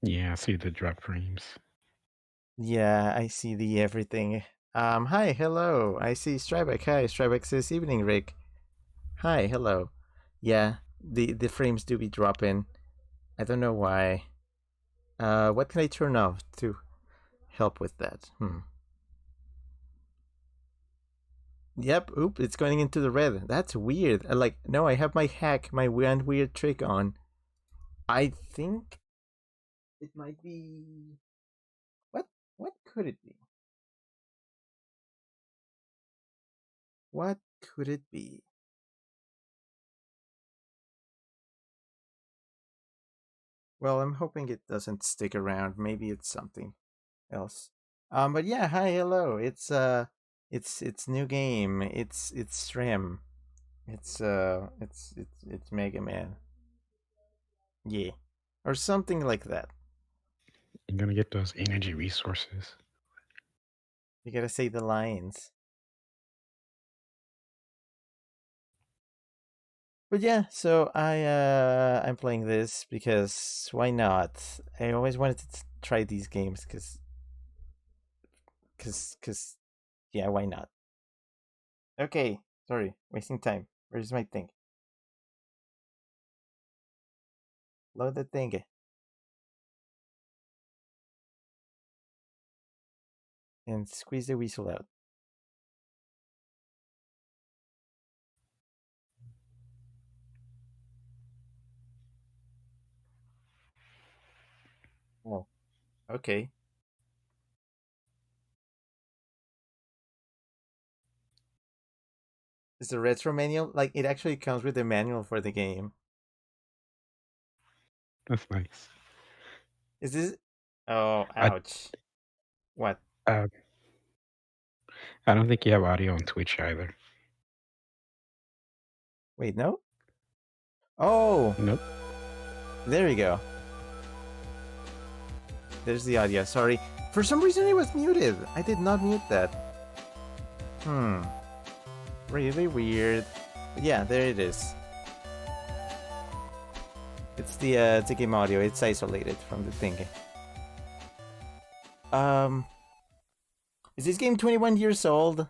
Yeah, I see the drop frames. Yeah, I see the everything. Hi, hello. I see Strybeck. Hi, Strybeck says evening, Rick. Hi, hello. Yeah, the frames do be dropping. I don't know why. What can I turn off to help with that? Yep, oop, it's going into the red. That's weird. No, I have my hack, my weird trick on. I think it might be. What? What could it be? What could it be? Well, I'm hoping it doesn't stick around. Maybe it's something else. But yeah, hi, hello. It's new game. It's Shrim. It's Mega Man. Yeah, or something like that. You're gonna get those energy resources. You gotta say the lines. But yeah, so I'm playing this because why not? I always wanted to try these games because yeah, why not? Okay, sorry, wasting time. Where's my thing? Load the thing and squeeze the weasel out. Oh, okay. Is the retro manual like it actually comes with the manual for the game? That's nice. Is this? Oh, I ouch! What? uh, I don't think you have audio on Twitch either. Wait, no. Oh, Nope. there we go. There's the audio. Sorry, for some reason it was muted. I did not mute that. Hmm. Really weird. But yeah, there it is. It's the game audio. It's isolated from the thing. Um, is this game 21 years old?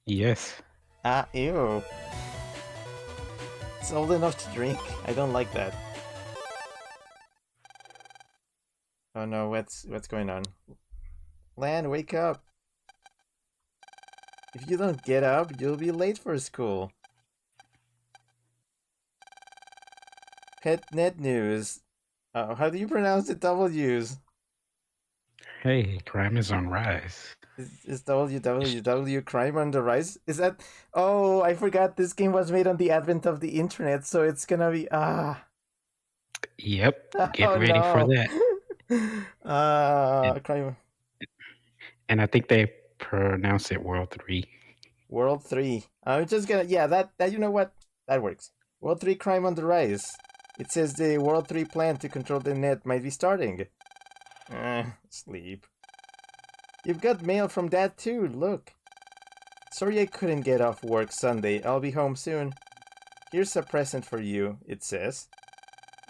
Yes. Ah, ew. It's old enough to drink. I don't like that. Oh no, what's going on? Lan, wake up! If you don't get up, you'll be late for school. Pet net news. How do you pronounce the W's? Hey, crime is on rise. Is WWW crime on the rise? Is that? Oh, I forgot this game was made on the advent of the internet, so it's gonna be Yep. Get Oh ready for no. that. And, Crime and I think they pronounce it World 3. World 3. I'm just gonna that you know what? That works. World 3 crime on the rise. It says the World 3 plan to control the net might be starting. Sleep. You've got mail from Dad too, look. Sorry I couldn't get off work Sunday. I'll be home soon. Here's a present for you, it says.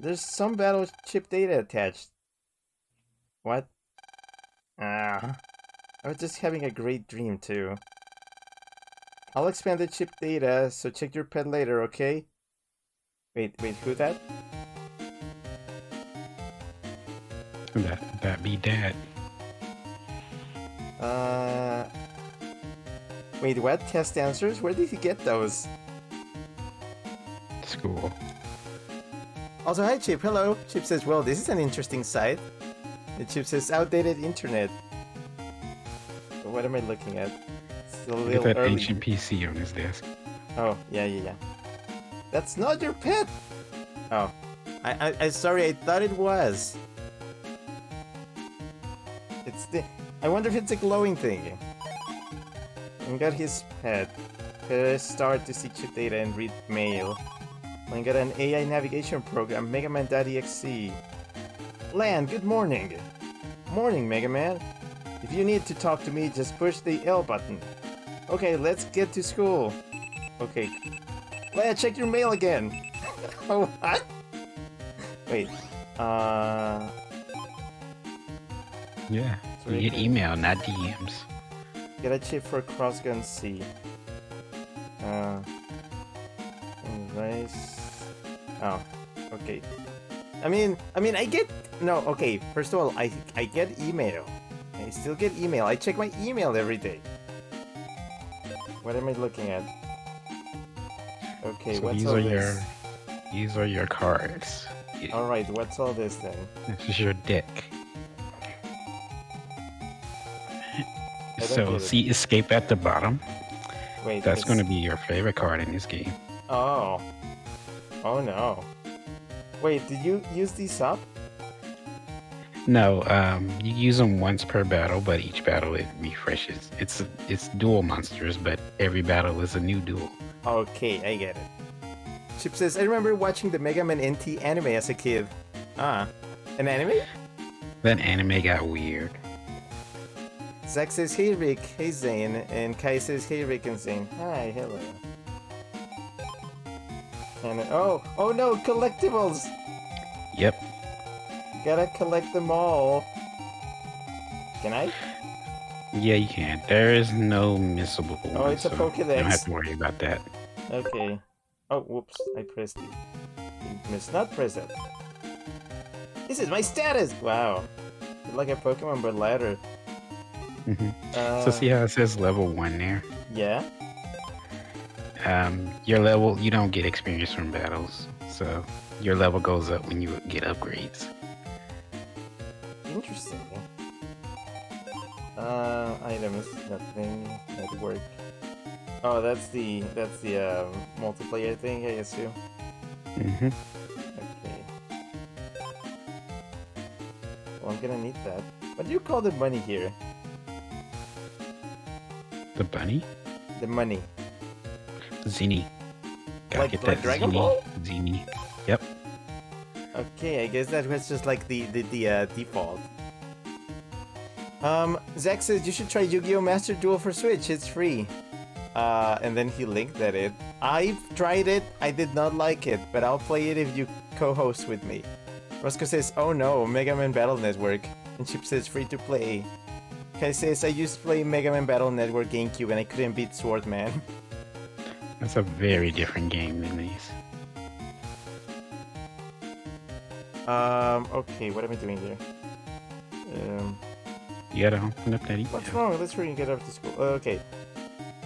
There's some battleship data attached. What? I was just having a great dream too. I'll expand the chip data, so check your pet later, okay? Wait, who that? That be Dad. Uh... Wait, what? Test answers? Where did he get those? School. Also, hi Chip, hello. Chip says, well, this is an interesting site. And Chip says, outdated internet. What am I looking at? It's a Look at little that early. ancient PC on his desk. Oh, yeah. That's not your pet! Oh. I sorry, I thought it was. It's the... I wonder if it's a glowing thing. I got his pet. Press start to see chip data and read mail. I got an AI navigation program, Mega Man.exe. Lan, good morning. Morning, Mega Man. If you need to talk to me, just push the L button. Okay, let's get to school. Okay. Lan, check your mail again. Oh, what? Wait. Yeah, So you we get can email, not DMs. get a chip for crossgun C. And rice. Oh, okay. I get no. Okay, first of all, I get email. I still get email. I check my email every day. What am I looking at? Okay, So what's all this? these are your cards. All right, what's all this then? This is your deck. I don't So get it. see escape at the bottom. Wait, That's going it's to be your favorite card in this game. oh, oh no. Wait, did you use these up? No, you use them once per battle, but each battle it refreshes. It's dual monsters, but every battle is a new duel. Okay, I get it. Chip says, I remember watching the Mega Man NT anime as a kid. Ah, an anime? That anime got weird. Zach says, hey Rick, hey Zain, and Kai says, hey Rick and Zain. Hi, hello. And oh no, collectibles! Yep. Gotta collect them all. Can I? Yeah, you can. There is no missable one, Oh, it's a so you Pokédex. don't have to worry about that. Okay. Oh, whoops, I pressed it. You must not press it. This is my status! Wow. It's like a Pokemon but ladder. So see how it says level 1 there? Yeah? Your level, you don't get experience from battles, so your level goes up when you get upgrades. Interesting. Items, nothing, network. Oh, that's the multiplayer thing, I assume. Okay. Well, I'm gonna need that. What do you call the money here? The bunny? The money. Zini. Gotta Like get that Dragon Zini. Ball? Zini. Yep. Okay, I guess that was just like the default. Zach says you should try Yu-Gi-Oh! Master Duel for Switch. It's free. And then he linked at it. I've tried it. I did not like it, but I'll play it if you co-host with me. Roscoe says, oh no, Mega Man Battle Network. And Chip says, free to play. Kai says, I used to play Mega Man Battle Network GameCube and I couldn't beat Swordman. That's a very different game than these. Okay, what am I doing here? You gotta open up that email. What's wrong? Let's hurry and get up to school. Okay.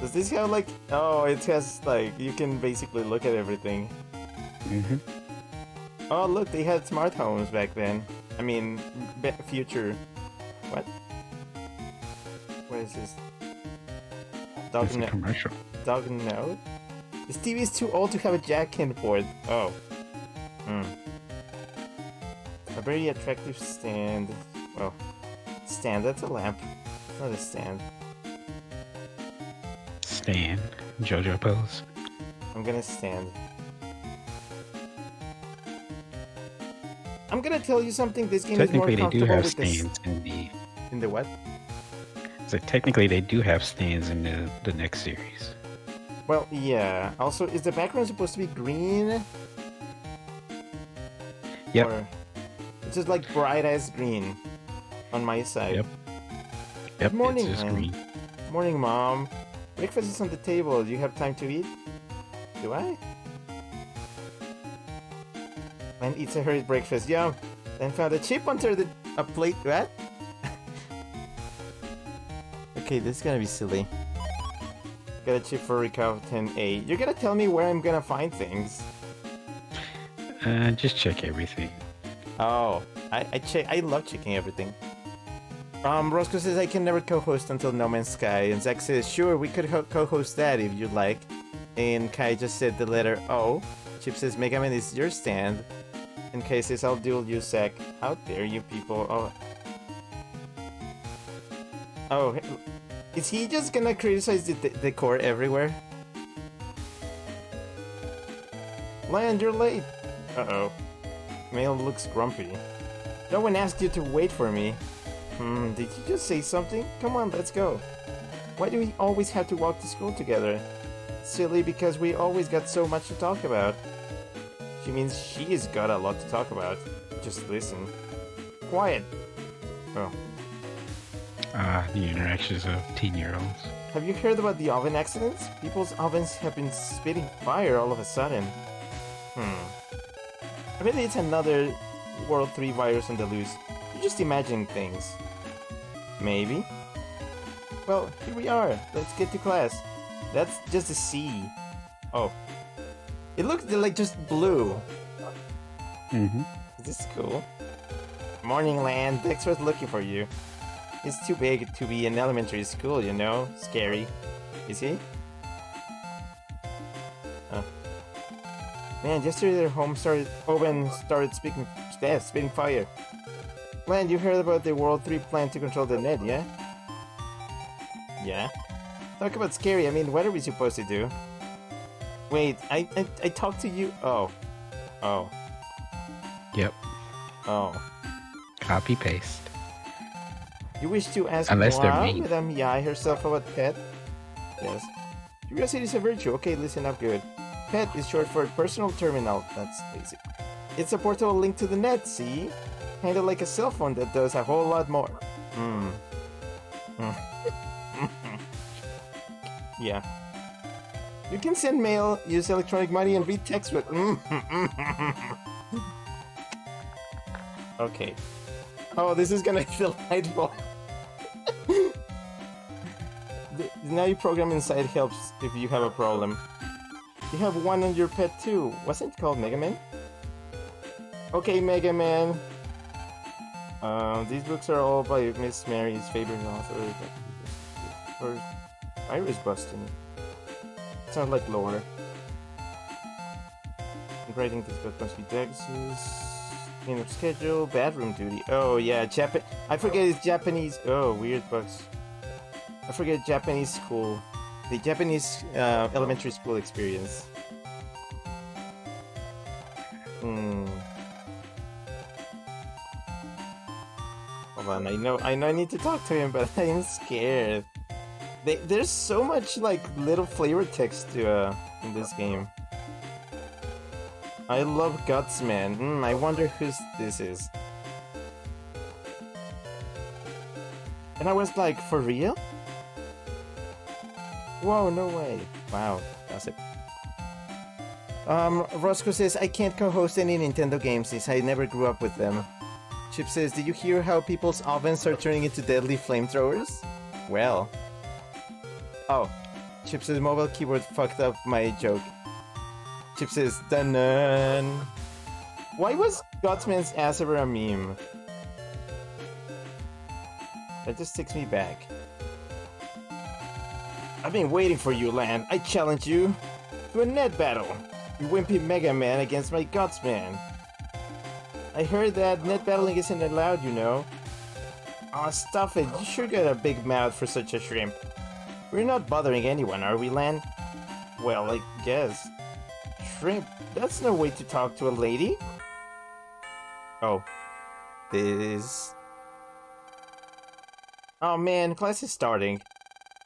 Does this have like... Oh, it has like... You can basically look at everything. Oh, look, they had smart homes back then. I mean, future... What? What is this? It's a commercial. Dog note? This TV is too old to have a jack in port. Oh. A very attractive stand. Well, stand, that's a lamp. It's not a stand. Stand. JoJo pose. I'm gonna stand. I'm gonna tell you something, this game is more Technically, they do comfortable have with this... stands in the... In the what? So technically, they do have stands in the next series. Well, yeah. Also, is the background supposed to be green? Yep. Or it's just like bright as green on my side. Yep. Good morning, it's just man. green. Morning, Mom. Breakfast is on the table. Do you have time to eat? Do I? Man eats a hurried breakfast. Yum. Then found a chip under a plate. What? Okay, this is gonna be silly. Got a chip for Recov 10A. You're gonna tell me where I'm gonna find things. Just check everything. Oh, I love checking everything. Roscoe says I can never co-host until No Man's Sky, and Zach says sure we could co-host that if you'd like. And Kai just said the letter O. Chip says Mega Man is your stand. And Kai says I'll duel you, Zach. How dare you people? Oh, is he just gonna criticize the decor everywhere? Lion, you're late. Uh-oh. Mail looks grumpy. No one asked you to wait for me. Did you just say something? Come on, let's go. Why do we always have to walk to school together? Silly, because we always got so much to talk about. She means she's got a lot to talk about. Just listen. Quiet. Oh. The interactions of 10-year-olds. Have you heard about the oven accidents? People's ovens have been spitting fire all of a sudden. I bet it's another World 3 virus on the loose. You're just imagining things. Maybe. Well, here we are. Let's get to class. That's just a C. Oh. It looked like just blue. Mm-hmm. Is this cool? Morning, Land. Dex was looking for you. It's too big to be in elementary school, you know? Scary. Is he? Oh. Man, yesterday their home started spitting fire. Land, you heard about the World 3 plan to control the net, yeah? Yeah? Talk about scary, I mean, what are we supposed to do? Wait, I talked to you? Oh. Oh. Yep. Oh. Copy paste. You wish to ask Unless they're Moa, mean. Madame Yai herself about pet? Yes. Curiosity is a virtue. Okay, listen up good. Pet is short for personal terminal. That's basic. It's a portable link to the net, see? Kinda like a cell phone that does a whole lot more. Yeah. You can send mail, use electronic money, and read text with. Okay. Oh, this is gonna feel delightful. Now you program inside helps if you have a problem. You have one on your pet too. Wasn't it called Mega Man? Okay, Mega Man. These books are all by Miss Mary's favorite author. For virus busting. Sounds like lore. Writing this book must be Dex's. End of schedule, bathroom duty. Oh yeah, I forget it's Japanese. Oh, weird books. I forget Japanese school. The Japanese elementary school experience. Hold on, I know I need to talk to him, but I'm scared. There's so much like little flavor text to in this game. I love Guts, man. I wonder whose this is. And I was like, for real? Whoa, no way. Wow, that's it. Roscoe says, I can't co-host any Nintendo games since I never grew up with them. Chip says, did you hear how people's ovens are turning into deadly flamethrowers? Well. Oh. Chip says, mobile keyboard fucked up my joke. Chip says, dun-dun. Why was Gotsman's ass ever a meme? That just takes me back. I've been waiting for you, Lan. I challenge you to a net battle. You wimpy Mega Man against my Gotsman. I heard that net battling isn't allowed, you know. Aw, stuff it. You sure got a big mouth for such a shrimp. We're not bothering anyone, are we, Lan? Well, I guess. Shrimp, that's no way to talk to a lady. Oh. This... Oh man, class is starting.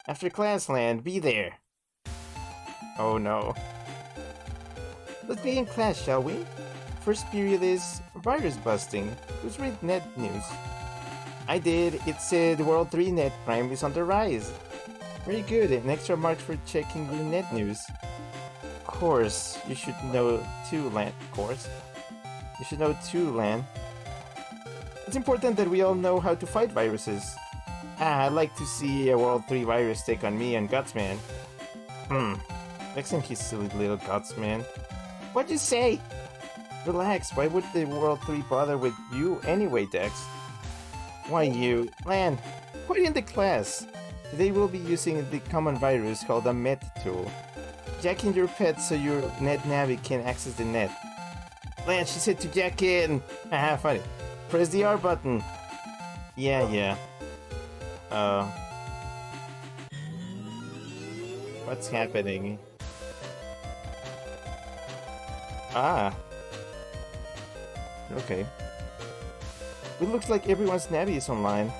After class, Land, be there. Oh no. Let's begin class, shall we? First period is virus busting. Who's read net news? I did. It said World 3 net crime is on the rise. Very good. An extra mark for checking your net news. Of course, you should know too, Lan. Of course. You should know too, Lan. It's important that we all know how to fight viruses. I'd like to see a World 3 virus take on me and Gutsman. Dex and his silly little Gutsman. What'd you say? Relax, why would the World 3 bother with you anyway, Dex? Why you? Lan, put in the class. Today we'll be using the common virus called a Met tool. Jack in your pet so your net navi can access the net. Lan, she said to jack in. Haha, funny. Press the R button. Yeah. What's happening? Ah. Okay. It looks like everyone's navi is online.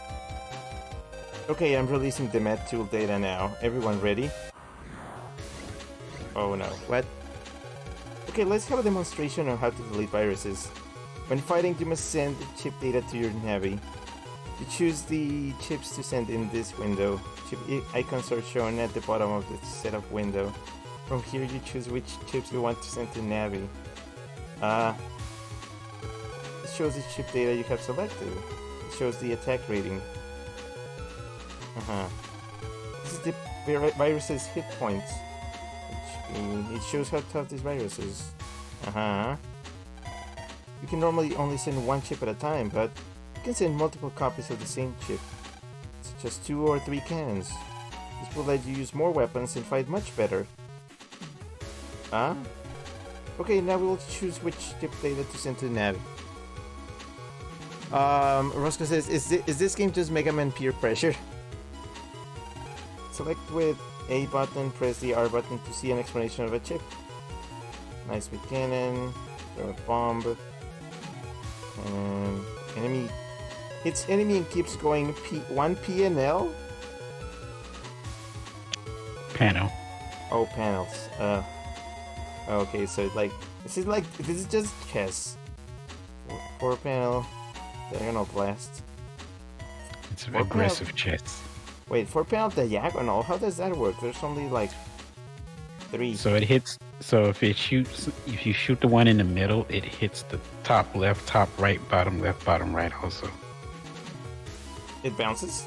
Okay, I'm releasing the Met tool data now. Everyone ready? Oh no. What? Okay, let's have a demonstration on how to delete viruses. When fighting, you must send chip data to your navi. You choose the chips to send in this window. Chip icons are shown at the bottom of the setup window. From here, you choose which chips you want to send to Navi. It shows the chip data you have selected. It shows the attack rating. This is the virus's hit points. It shows how tough this virus is. You can normally only send one chip at a time, but you can send multiple copies of the same chip, such as 2 or 3 cannons. This will let you use more weapons and fight much better. Okay, now we will choose which chip data to send to Navi. Roscoe says, is this game just Mega Man peer pressure? Select with A button, press the R button to see an explanation of a chip. Nice with cannon, throw a bomb, and enemy hits enemy and keeps going 1 PNL? Panel. Oh, panels. Okay, so this is just chess. 4 panel, diagonal blast. It's an aggressive chess. Wait, 4 panel diagonal? How does that work? There's only like 3. So it hits. So if you shoot the one in the middle, it hits the top left, top right, bottom left, bottom right also. It bounces?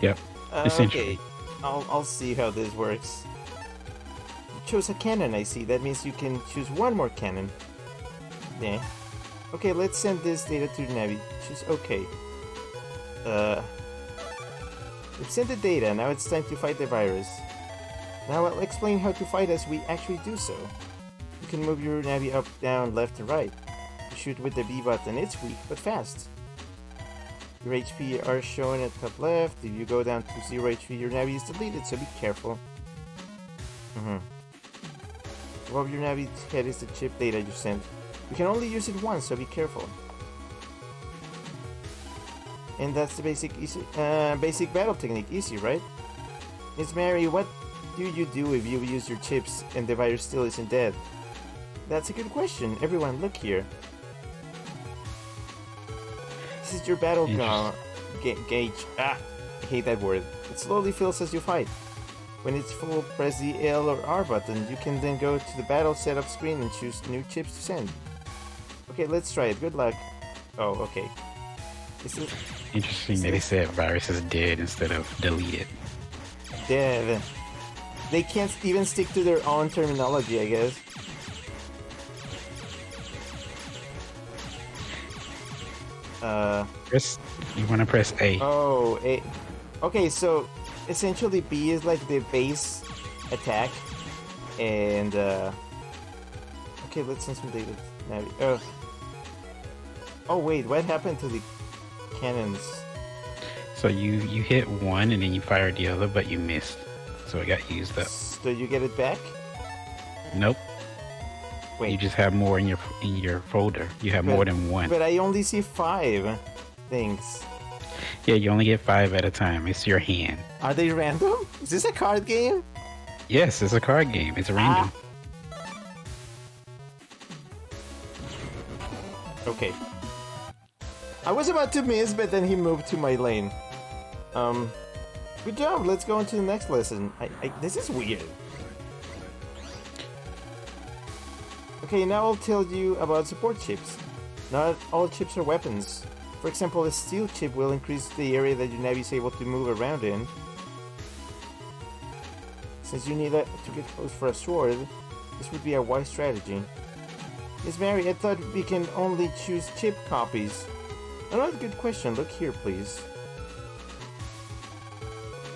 Yep. Essentially. Okay, I'll see how this works. You chose a cannon, I see. That means you can choose one more cannon. Yeah. Okay, let's send this data to Navi. Choose OK. We've sent the data, now it's time to fight the virus. Now I'll explain how to fight as we actually do so. You can move your Navi up, down, left, and right. You shoot with the B button, it's weak but fast. Your HP are shown at top left. If you go down to 0 HP, your Navi is deleted, so be careful. Above your Navi's head is the chip data you sent. You can only use it once, so be careful. And that's the basic battle technique. Easy, right? Miss Mary, what do you do if you use your chips and the virus still isn't dead? That's a good question. Everyone, look here. This is your battle gauge. I hate that word. It slowly fills as you fight. When it's full, press the L or R button. You can then go to the battle setup screen and choose new chips to send. Okay, let's try it. Good luck. Oh, okay. Interesting that they said virus is dead instead of deleted. Dead. They can't even stick to their own terminology, I guess. You want to press A. Oh, A. Okay, so essentially B is like the base attack, and okay, let's send some data. Oh wait, what happened to the cannons? So you hit one and then you fired the other, but you missed, so it got used up. So you get it back? Nope. Wait. You just have more in your folder. You have more than one. But I only see 5 things. Yeah, you only get 5 at a time. It's your hand. Are they random? Is this a card game? Yes, it's a card game. It's random. Okay. I was about to miss, but then he moved to my lane. Good job. Let's go on to the next lesson. This is weird. Okay, now I'll tell you about support chips. Not all chips are weapons. For example, a steel chip will increase the area that your Navi is able to move around in. Since you need to get close for a sword, this would be a wise strategy. Miss Mary, I thought we can only choose chip copies. Another good question. Look here, please.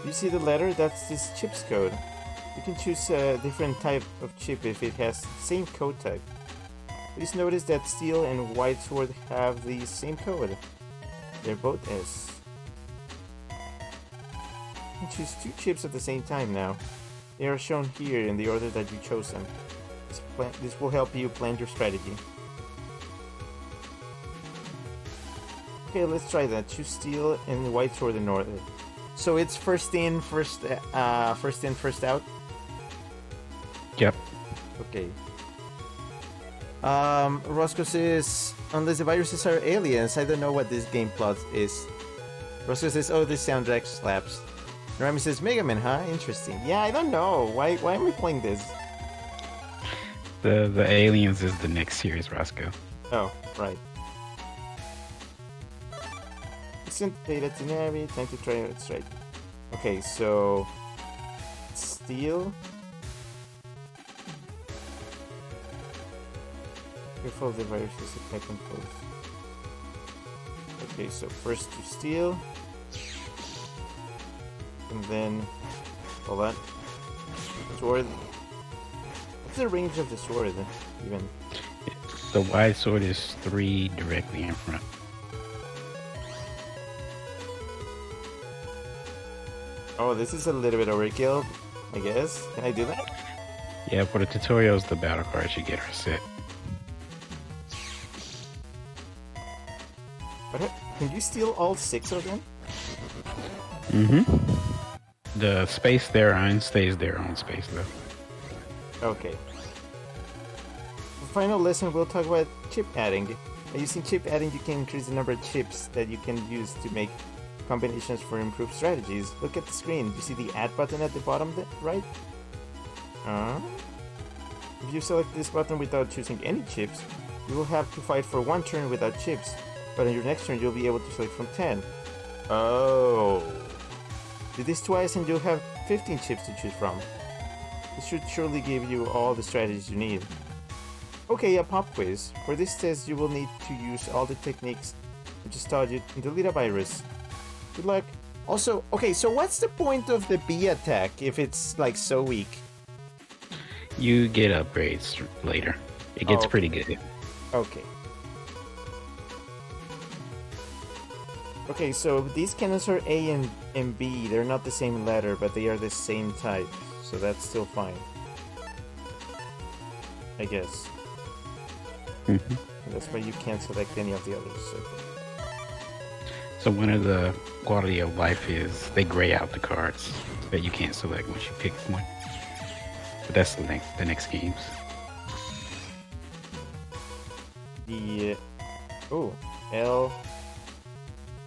You see the letter? That's this chip's code. You can choose a different type of chip if it has the same code type. Please notice that steel and white sword have the same code. They're both S. You can choose 2 chips at the same time now. They are shown here in the order that you chose them. This will help you plan your strategy. Okay, let's try that. Choose steel and white sword in order. So it's first in, first out? Yep. Okay. Roscoe says, unless the viruses are aliens, I don't know what this game plot is. Roscoe says, oh, this soundtrack slaps. Rami says, Mega Man, huh? Interesting. Yeah, I don't know. Why am I playing this? The aliens is the next series, Roscoe. Oh, right. Sent data to Navi, time to try it straight. Okay, so steal. Careful of the viruses attack and close. Okay, so first to steal. And then hold on. Sword. What's the range of the sword even? The wide sword is 3 directly in front. Oh, this is a little bit overkill, I guess. Can I do that? Yeah, for the tutorials, the battle cards you get are set. But can you steal all 6 of them? Mm-hmm. The space they're on stays their own space, though. Okay. For final lesson, we'll talk about chip adding. By using chip adding, you can increase the number of chips that you can use to make combinations for improved strategies. Look at the screen. You see the add button at the bottom right? If you select this button without choosing any chips, you will have to fight for 1 turn without chips, but on your next turn you'll be able to select from 10. Oh. Do this twice and you'll have 15 chips to choose from. This should surely give you all the strategies you need. Okay, a pop quiz. For this test you will need to use all the techniques I just taught you and delete a virus. Good luck. Also, okay, so what's the point of the bee attack if it's like so weak? You get upgrades later. It gets pretty good. Okay. Okay, so these cannons are A and B. They're not the same letter, but they are the same type. So that's still fine. I guess. Mm-hmm. That's why you can't select any of the others. Okay. So one of the quality of life is they gray out the cards that you can't select once you pick one. But that's the next games. The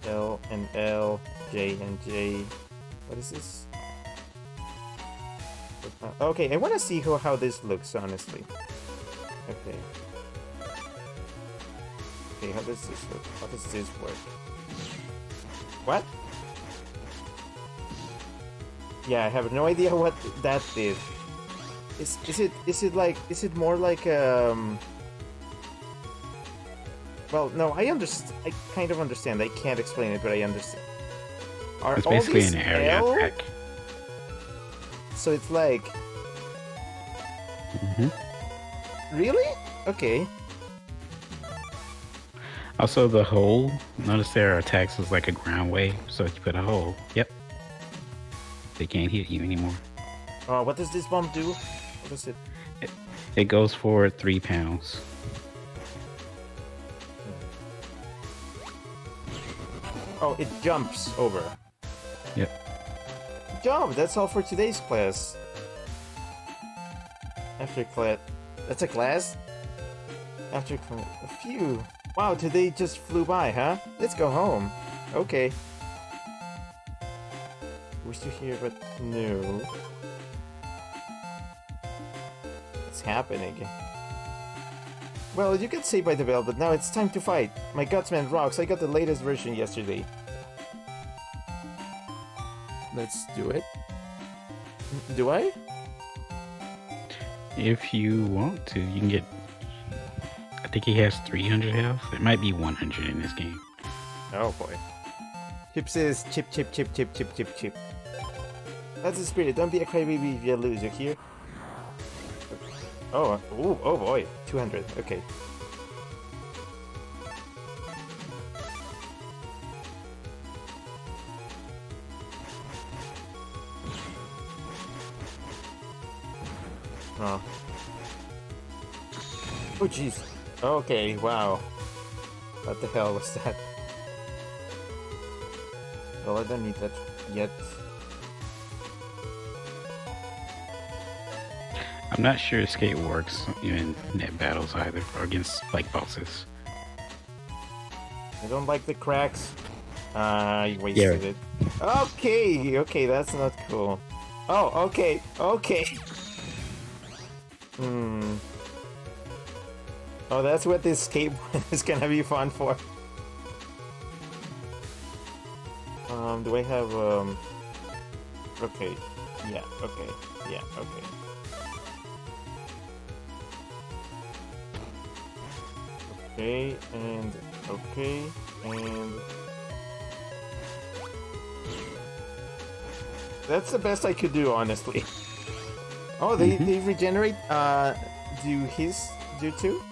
L and L, J and J. What is this? Okay, I want to see how this looks, honestly. Okay. Okay, how does this look? How does this work? What? Yeah, I have no idea what that did. Is it more like well, no, I kind of understand. I can't explain it, but I understand. Are It's all basically these an area L? attack. So it's like Mm-hmm. really? Okay. Also, the hole. Notice their attacks is like a ground wave, so if you put a hole, yep, they can't hit you anymore. What does this bomb do? What is it? It goes for 3 pounds. Oh, it jumps over. Yep. Good job. That's all for today's class. After class, that's a class. After class, a few. Wow, today just flew by, huh? Let's go home. Okay. Wish to hear, but no. What's happening? Well, you could say by the bell, but now it's time to fight. My Gutsman rocks. I got the latest version yesterday. Let's do it. Do I? If you want to, you can get. I think he has 300 health. It might be 100 in this game. Oh boy. Chip says chip, chip, chip, chip, chip, chip, chip. That's the spirit. Don't be a crybaby if you lose. You hear? Oh, oh boy. 200. Okay. Oh. Oh jeez. Okay, wow. What the hell was that? Well, I don't need that yet. I'm not sure escape works in net battles either, or against like bosses. I don't like the cracks. You Yeah. wasted it. Okay, that's not cool. Oh, okay. Hmm. Oh, that's what this skateboard is gonna be fun for. Do I have, okay. Yeah, okay. Yeah, okay. Okay, and... Okay, and... That's the best I could do, honestly. Oh, they regenerate, do his do too?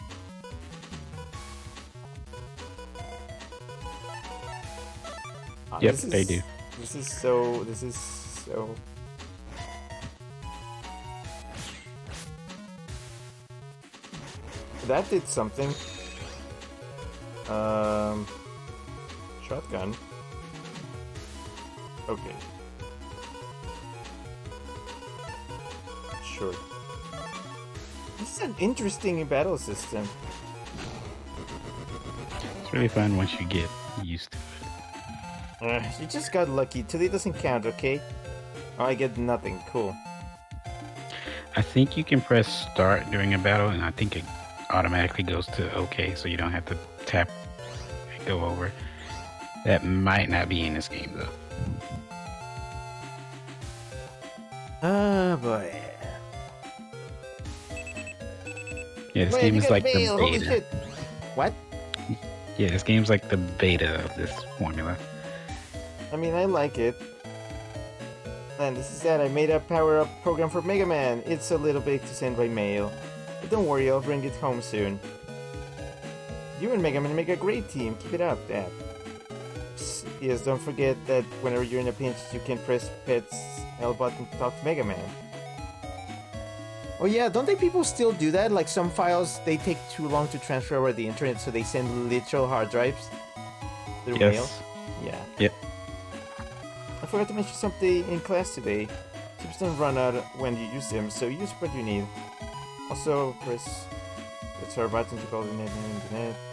Yep, they do. This is so... That did something. Shotgun. Okay. Sure. This is an interesting battle system. It's really fun once you get used to it. You just got lucky. Today doesn't count, okay? Oh, I get nothing. Cool. I think you can press start during a battle, and I think it automatically goes to OK, so you don't have to tap and go over. That might not be in this game, though. Oh, boy. Yeah, this Man, game you is got like mail. the Holy beta. shit. What? Yeah, this game's like the beta of this formula. I mean, I like it. And this is that. I made a power-up program for Mega Man. It's a little big to send by mail. But don't worry, I'll bring it home soon. You and Mega Man make a great team. Keep it up, Dad. Psst, yes, don't forget that whenever you're in a pinch, you can press Pet's L button to talk to Mega Man. Oh yeah, don't they people still do that? Like some files, they take too long to transfer over the internet, so they send literal hard drives through mail? Yes. Yeah. Yep. I forgot to mention something in class today. Chips don't run out when you use them, so use what you need. Also, press our button to call the net.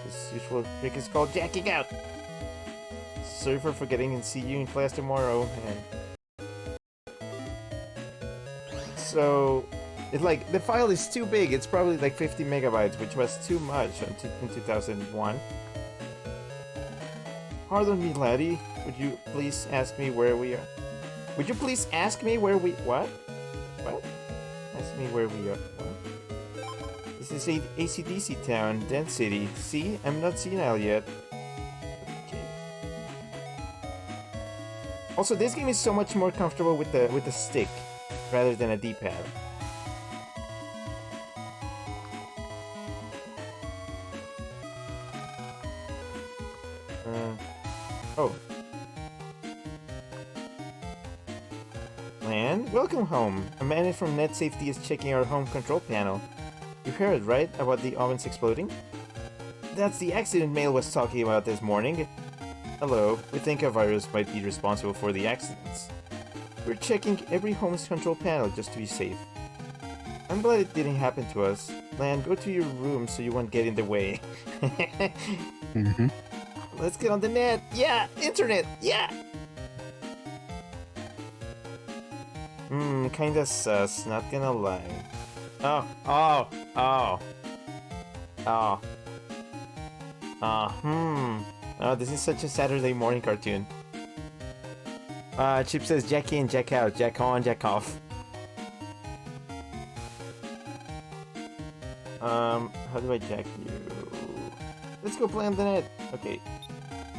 This useful trick is called jacking out. Sorry for forgetting, and see you in class tomorrow. And so, it's like the file is too big. It's probably like 50 megabytes, which was too much in 2001. Pardon me, laddie. Would you please ask me where we are? Would you please ask me where we... What? What? Ask me where we are. What? This is a AC/DC town, Dent City. See? I'm not senile yet. Okay. Also, this game is so much more comfortable with the stick rather than a D-pad. Oh. Man, welcome home. A man from Net Safety is checking our home control panel. You heard, right, about the ovens exploding? That's the accident Mail was talking about this morning. Hello, we think a virus might be responsible for the accidents. We're checking every home's control panel just to be safe. I'm glad it didn't happen to us. Lan, go to your room so you won't get in the way. Mm-hmm. Let's get on the net. Yeah, internet. Yeah. Kinda sus, not gonna lie. Oh. Oh, this is such a Saturday morning cartoon. Chip says jack in, jack out, jack on, jack off. How do I jack you? Let's go play on the net. Okay.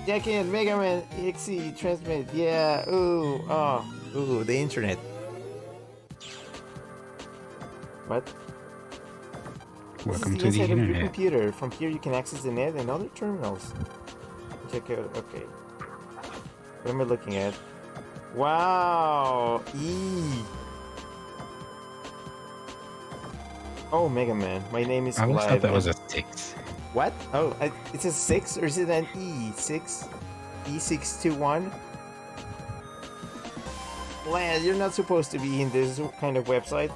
Jack in, Mega Man, EXE, transmit, yeah, ooh, the internet. What? Welcome this to is the inside of your internet. computer. From here you can access the net and other terminals. Check out, okay. What am I looking at? Wow! Oh, Mega Man, my name is I always Clive. thought that was a 6. What? Oh, it's a 6 or is it an E? 6? E621? Lan, you're not supposed to be in this kind of website.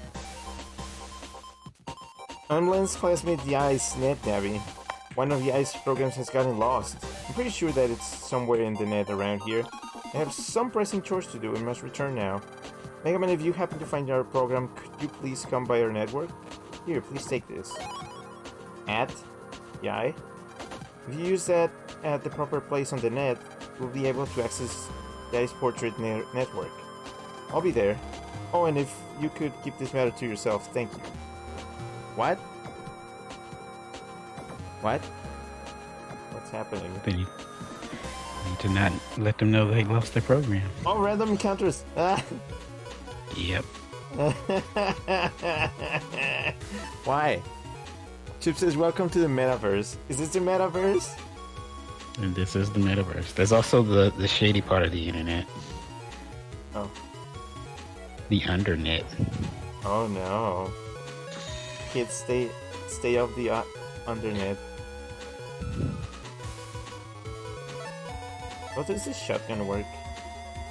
Unlens classmate Yai's net Navi. One of Yai's programs has gotten lost. I'm pretty sure that it's somewhere in the net around here. I have some pressing chores to do and must return now. Mega Man, if you happen to find our program, could you please come by our network? Here, please take this. At Yai. If you use that at the proper place on the net, we'll be able to access Yai's portrait network. I'll be there. Oh, and if you could keep this matter to yourself, thank you. What? What? What's happening? They need to not let them know they lost their program. Oh, random encounters! Ah. Yep. Why? Chip says, welcome to the metaverse. Is this the metaverse? And this is the metaverse. There's also the shady part of the internet. Oh. The undernet. Oh no. Kids, stay off the undernet. How does this shotgun work?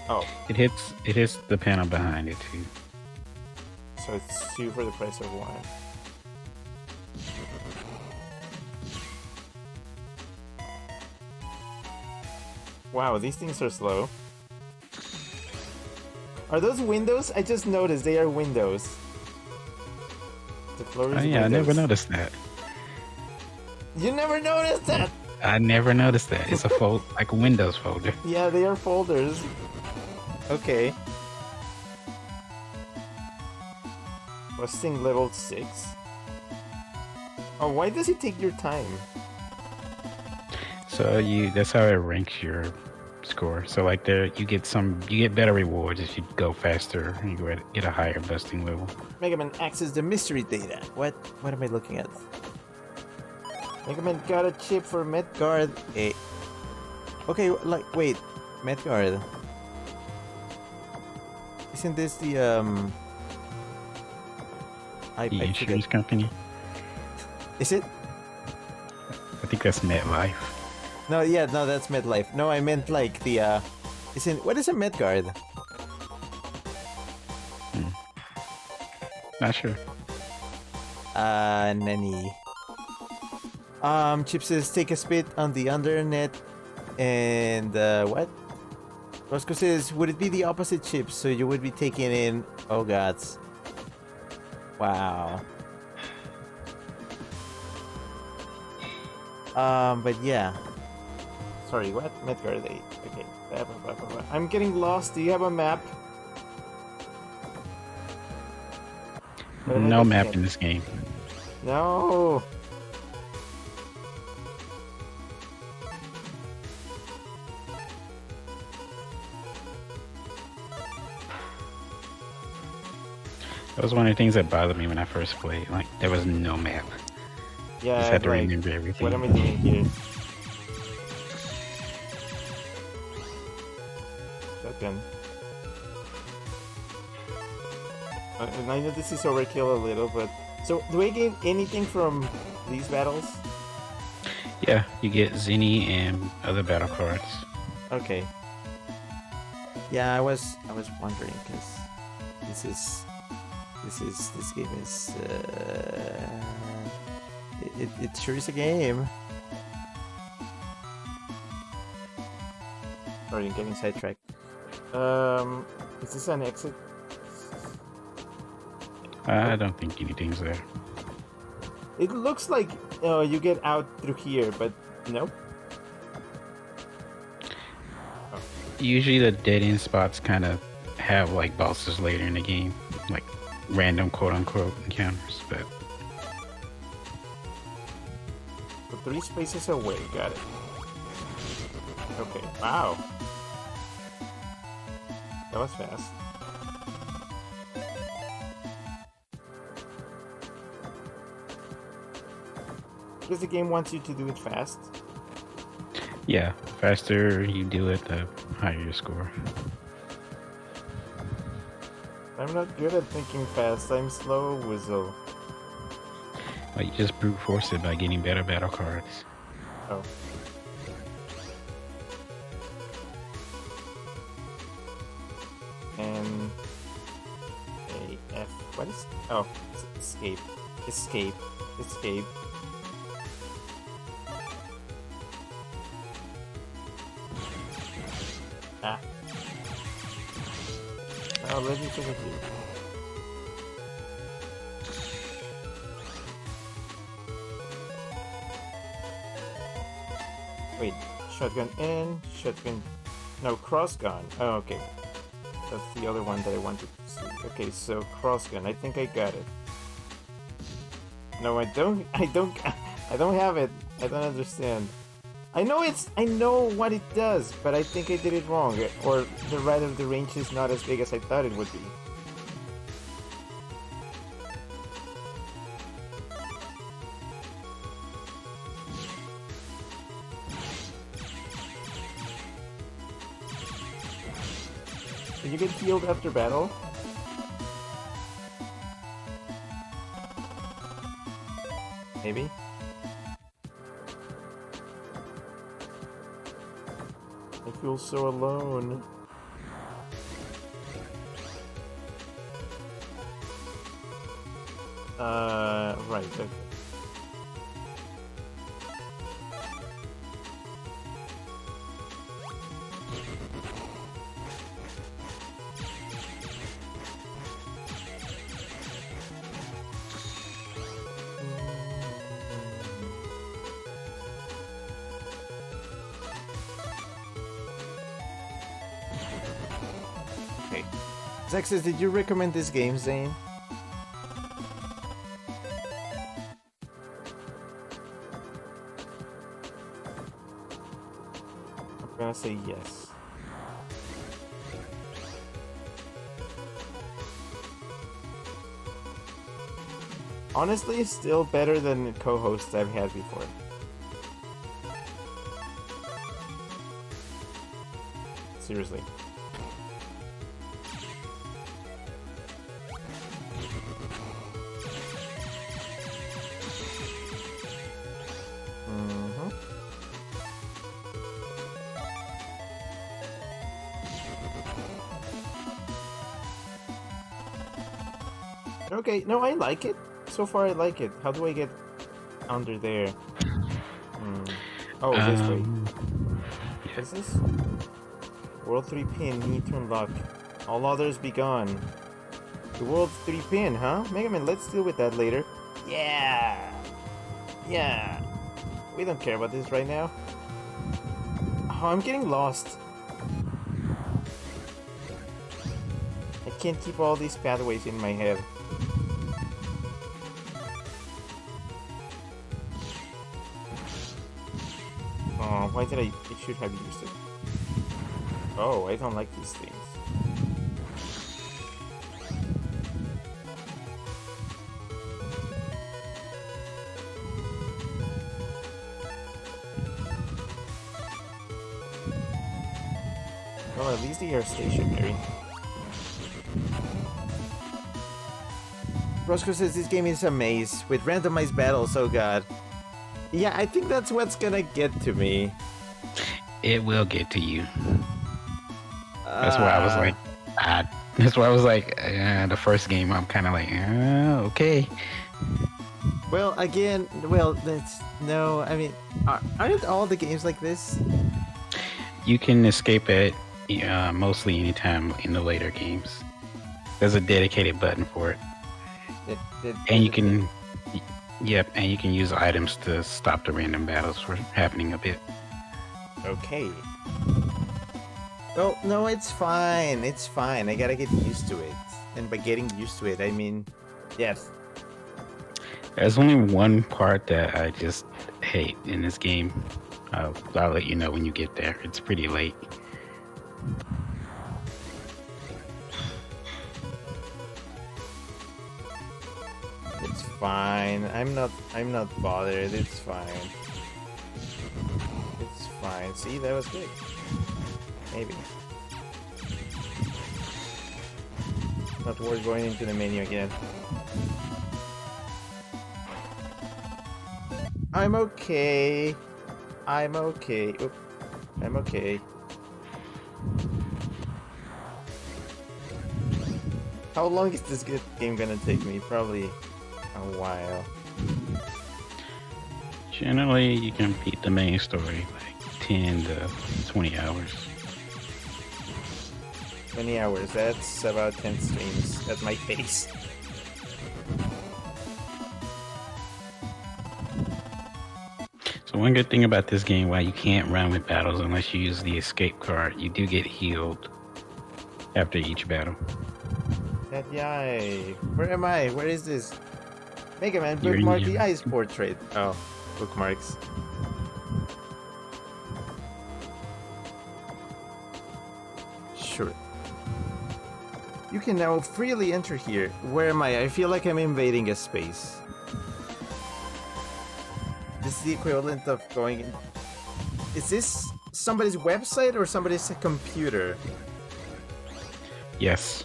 Oh, It hits the panel behind it too. so it's 2 for the price of 1. Wow, these things are slow. Are those windows? I just noticed they are windows. The floor is Oh yeah, I never noticed that. You never noticed that? I never noticed that. It's a fold like a Windows folder. Yeah, they are folders. Okay. Rusting level 6. Oh, why does it take your time? So that's how it ranks your score. So like there you get better rewards if you go faster and you get a higher busting level. Mega Man access the mystery data. What am I looking at? Mega Man got a chip for Medguard. Eh. Okay, like wait, Medguard. Isn't this the The insurance company. Is it? I think that's MetLife. No, yeah, no, that's MedLife. No, I meant like the isn't what is a Medguard? Not sure. Nanny. Chip says take a spit on the undernet, and what? Roscoe says, would it be the opposite, Chip? So you would be taking in. Oh gods. Wow. But yeah. Sorry, what? Medguard 8. Okay. I'm getting lost. Do you have a map? No map in this game. No. That was one of the things that bothered me when I first played. Like there was no map. Yeah. Just had to like, remember everything. what am I doing here? Shotgun. And I know this is overkill a little, but so do I get anything from these battles? Yeah, you get Zinni and other battle cards. Okay. Yeah, I was wondering because this game is it sure is a game. Sorry, I'm getting sidetracked. Is this an exit? I don't think anything's there. It looks like you get out through here, but no. Usually the dead end spots kind of have like bosses later in the game, like random quote unquote encounters, but So 3 spaces away, got it. Okay, wow. That was fast. Because the game wants you to do it fast. yeah, faster you do it, the higher your score. I'm not good at thinking fast, I'm slow, Whistle. Like you just brute force it by getting better battle cards. Oh. And A F. What is? Oh, escape. Escape. Escape. Ah. Oh, let me take a few. Wait, shotgun in, shotgun... No, cross gun. Oh, okay. That's the other one that I wanted to see. Okay, so cross gun. I think I got it. No, I don't have it. I don't understand. I know what it does, but I think I did it wrong. Or rather, the range is not as big as I thought it would be. Did you get healed after battle? Maybe? I feel so alone. Right, okay. Okay. Zach says, did you recommend this game, Zain? I'm gonna say yes. Honestly, still better than co-hosts I've had before. Seriously. Okay, no, I like it. So far, I like it. How do I get under there? Oh, this way. What is this? World 3 pin, need to unlock. All others be gone. The World 3 pin, huh? Mega Man, let's deal with that later. Yeah! Yeah! We don't care about this right now. Oh, I'm getting lost. I can't keep all these pathways in my head. Oh, why did I should have used it. Oh, I don't like these things. Well, at least they are stationary. Roscoe says this game is a maze with randomized battles, oh god. Yeah, I think that's what's gonna get to me. It will get to you. That's why I was like, that's why I was like, the first game, I'm kind of like, okay. Well, again, that's no. I mean, aren't all the games like this? You can escape it mostly anytime in the later games. There's a dedicated button for it, and you can. Yep, and you can use items to stop the random battles from happening a bit. Okay. Oh, no, it's fine. It's fine. I gotta get used to it. And by getting used to it, I mean, yes. There's only one part that I just hate in this game. I'll let you know when you get there. It's pretty late. It's fine. I'm not bothered. It's fine. It's fine. See, that was good. Maybe. Not worth going into the menu again. I'm okay. I'm okay. Oop. I'm okay. How long is this game gonna take me? Probably a while. Generally, you can beat the main story like 10 to 20 hours. 20 hours, that's about 10 streams at my pace. So one good thing about this game, while you can't run with battles unless you use the escape card, you do get healed after each battle. That guy. Where am I? Where is this? Mega Man, You're in bookmark here. the ice portrait. Oh, bookmarks. Sure. You can now freely enter here. Where am I? I feel like I'm invading a space. This is the equivalent of going in. Is this somebody's website or somebody's computer? Yes.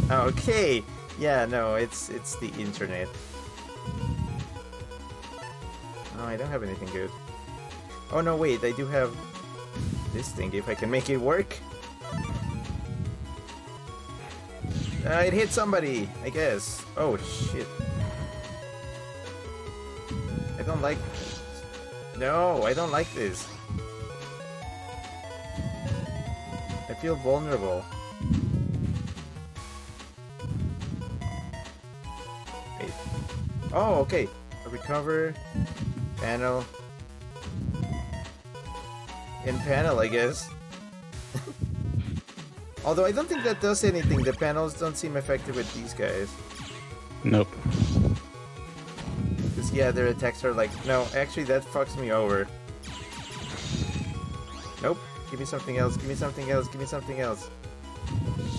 Okay. Yeah, no, it's the internet. Oh, I don't have anything good. Oh no, wait, I do have this thing if I can make it work. It hit somebody, I guess. Oh shit. I don't like this. No, I don't like this. I feel vulnerable. Wait. Oh, okay. Recover. Panel. In panel, I guess. Although I don't think that does anything. The panels don't seem effective with these guys. Nope. Because, yeah, their attacks are like... No, actually, that fucks me over. Nope. Give me something else. Give me something else. Give me something else.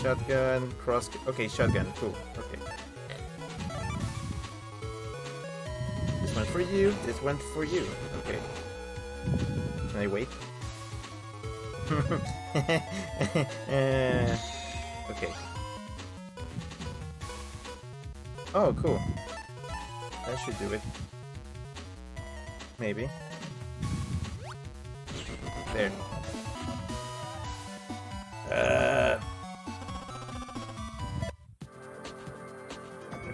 Shotgun. Cross... Okay, shotgun. Cool. Okay. This one for you. This one for you. Okay. Can I wait? Okay. Oh, cool. That should do it. Maybe. There.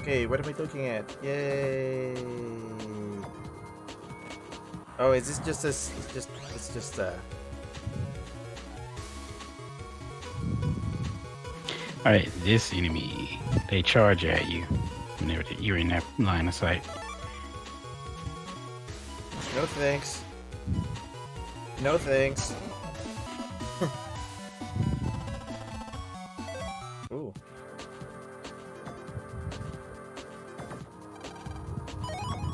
Okay, what am I looking at? Yay! Oh, is this just a... It's just Alright, this enemy, they charge at you whenever you're in that line of sight. No thanks. No thanks. Ooh.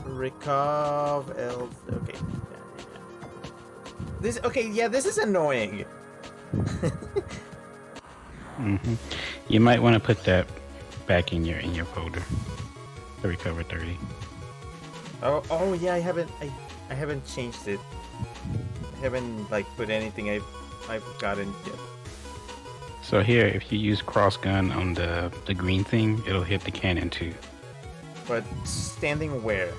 Recov L. Okay. This. Okay. Yeah. This is annoying. You might want to put that back in your folder. The recover 30. Oh. Oh. Yeah. I haven't changed it. I haven't like put anything I've gotten yet. So here, if you use cross gun on the green thing, it'll hit the cannon too. But standing where?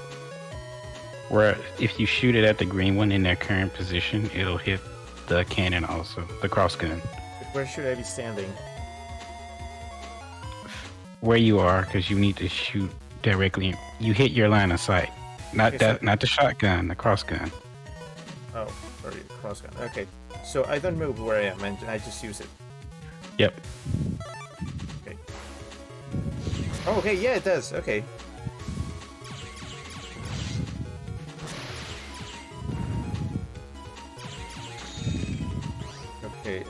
Where if you shoot it at the green one in their current position, it'll hit the cannon also, the cross gun. Where should I be standing? Where you are, because you need to shoot directly. You hit your line of sight, not Okay, not the shotgun, the cross gun. Oh, sorry, cross gun. Okay, so I don't move where I am, and I just use it. Yep. Okay. Oh, okay, yeah, it does. Okay. Okay.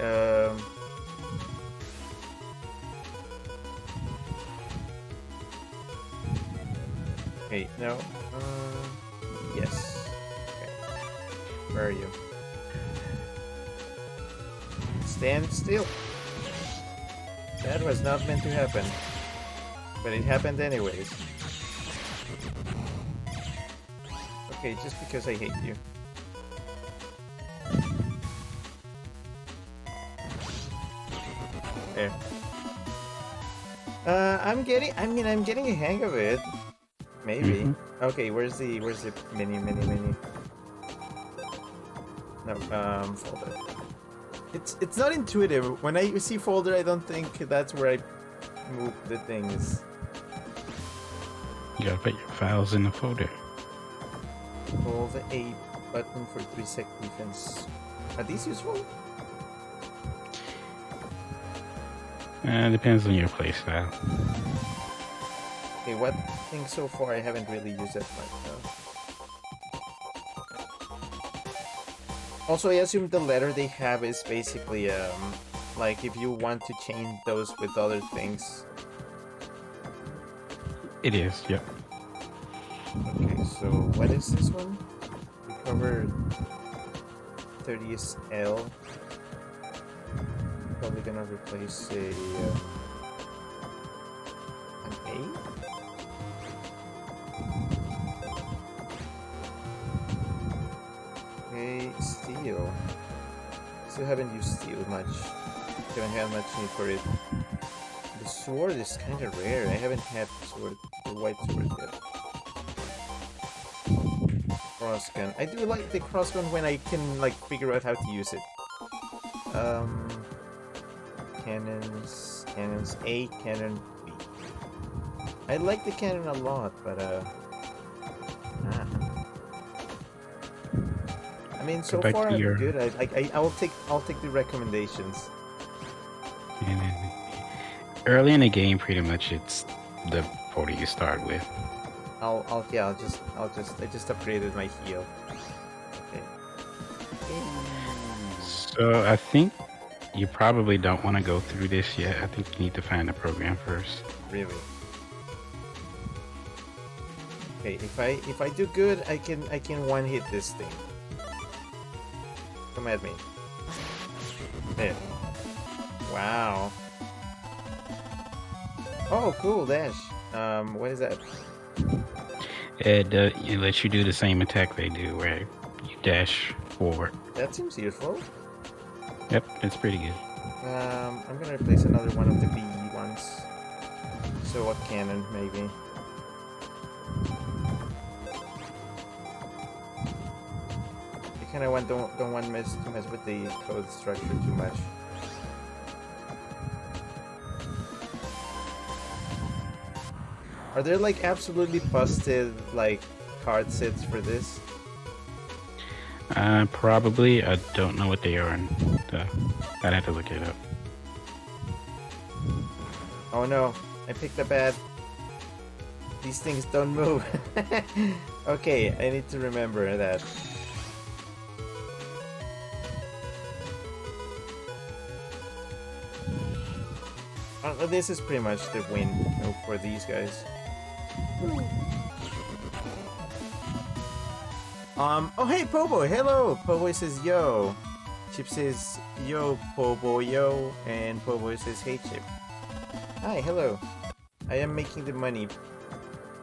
Okay. No. Yes. Okay. Where are you? Stand still. That was not meant to happen. But it happened anyways. Okay, just because I hate you. There. I'm getting a hang of it. Maybe. Okay, where's the menu? No, folder. It's not intuitive. When I see folder, I don't think that's where I move the things. You gotta put your files in the folder. Hold the A button for 3-sec defense. Are these useful? Depends on your playstyle. Okay, what thing so far I haven't really used that much though. Also, I assume the letter they have is basically like if you want to change those with other things. It is, yep. Okay, so what is this one? Recover 30s L. Probably gonna replace an A? Okay, steel. Still haven't used steel much. Haven't had much need for it. The sword is kind of rare. I haven't had the sword, the white sword yet. Crossgun. I do like the crossgun when I can like figure out how to use it. Cannons A, cannon B. I like the cannon a lot, but I mean, so far I'm good. I'll take the recommendations. And then early in the game, pretty much it's the folder you start with. I just upgraded my heal. Okay. So I think you probably don't want to go through this yet. I think you need to find the program first. Really? Okay, if I do good, I can one hit this thing. Come at me. There. Wow. Oh, cool, dash. What is that? It lets you do the same attack they do, where you dash forward. That seems useful. Yep, it's pretty good. I'm gonna replace another one of the B ones. So a cannon, maybe. I kind of don't want to mess with the code structure too much. Are there like absolutely busted like card sets for this? Probably. I don't know what they are, and I'd have to look it up. Oh no, I picked a bad. These things don't move. Okay, I need to remember that. This is pretty much the win for these guys. Oh hey Pobo, hello! Pobo says yo. Chip says yo Pobo yo, and Pobo says hey Chip. Hi, hello. I am making the money.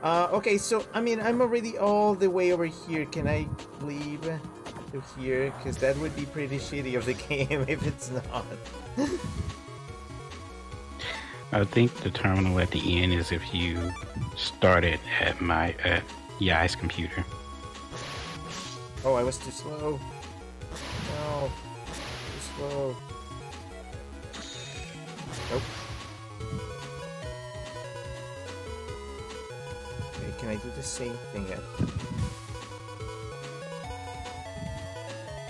Okay, so I mean I'm already all the way over here. Can I leave to here? Because that would be pretty shitty of the game if it's not. I think the terminal at the end is if you started at Yai's computer. Oh, I was too slow. No, too slow. Nope. Okay, can I do the same thing at?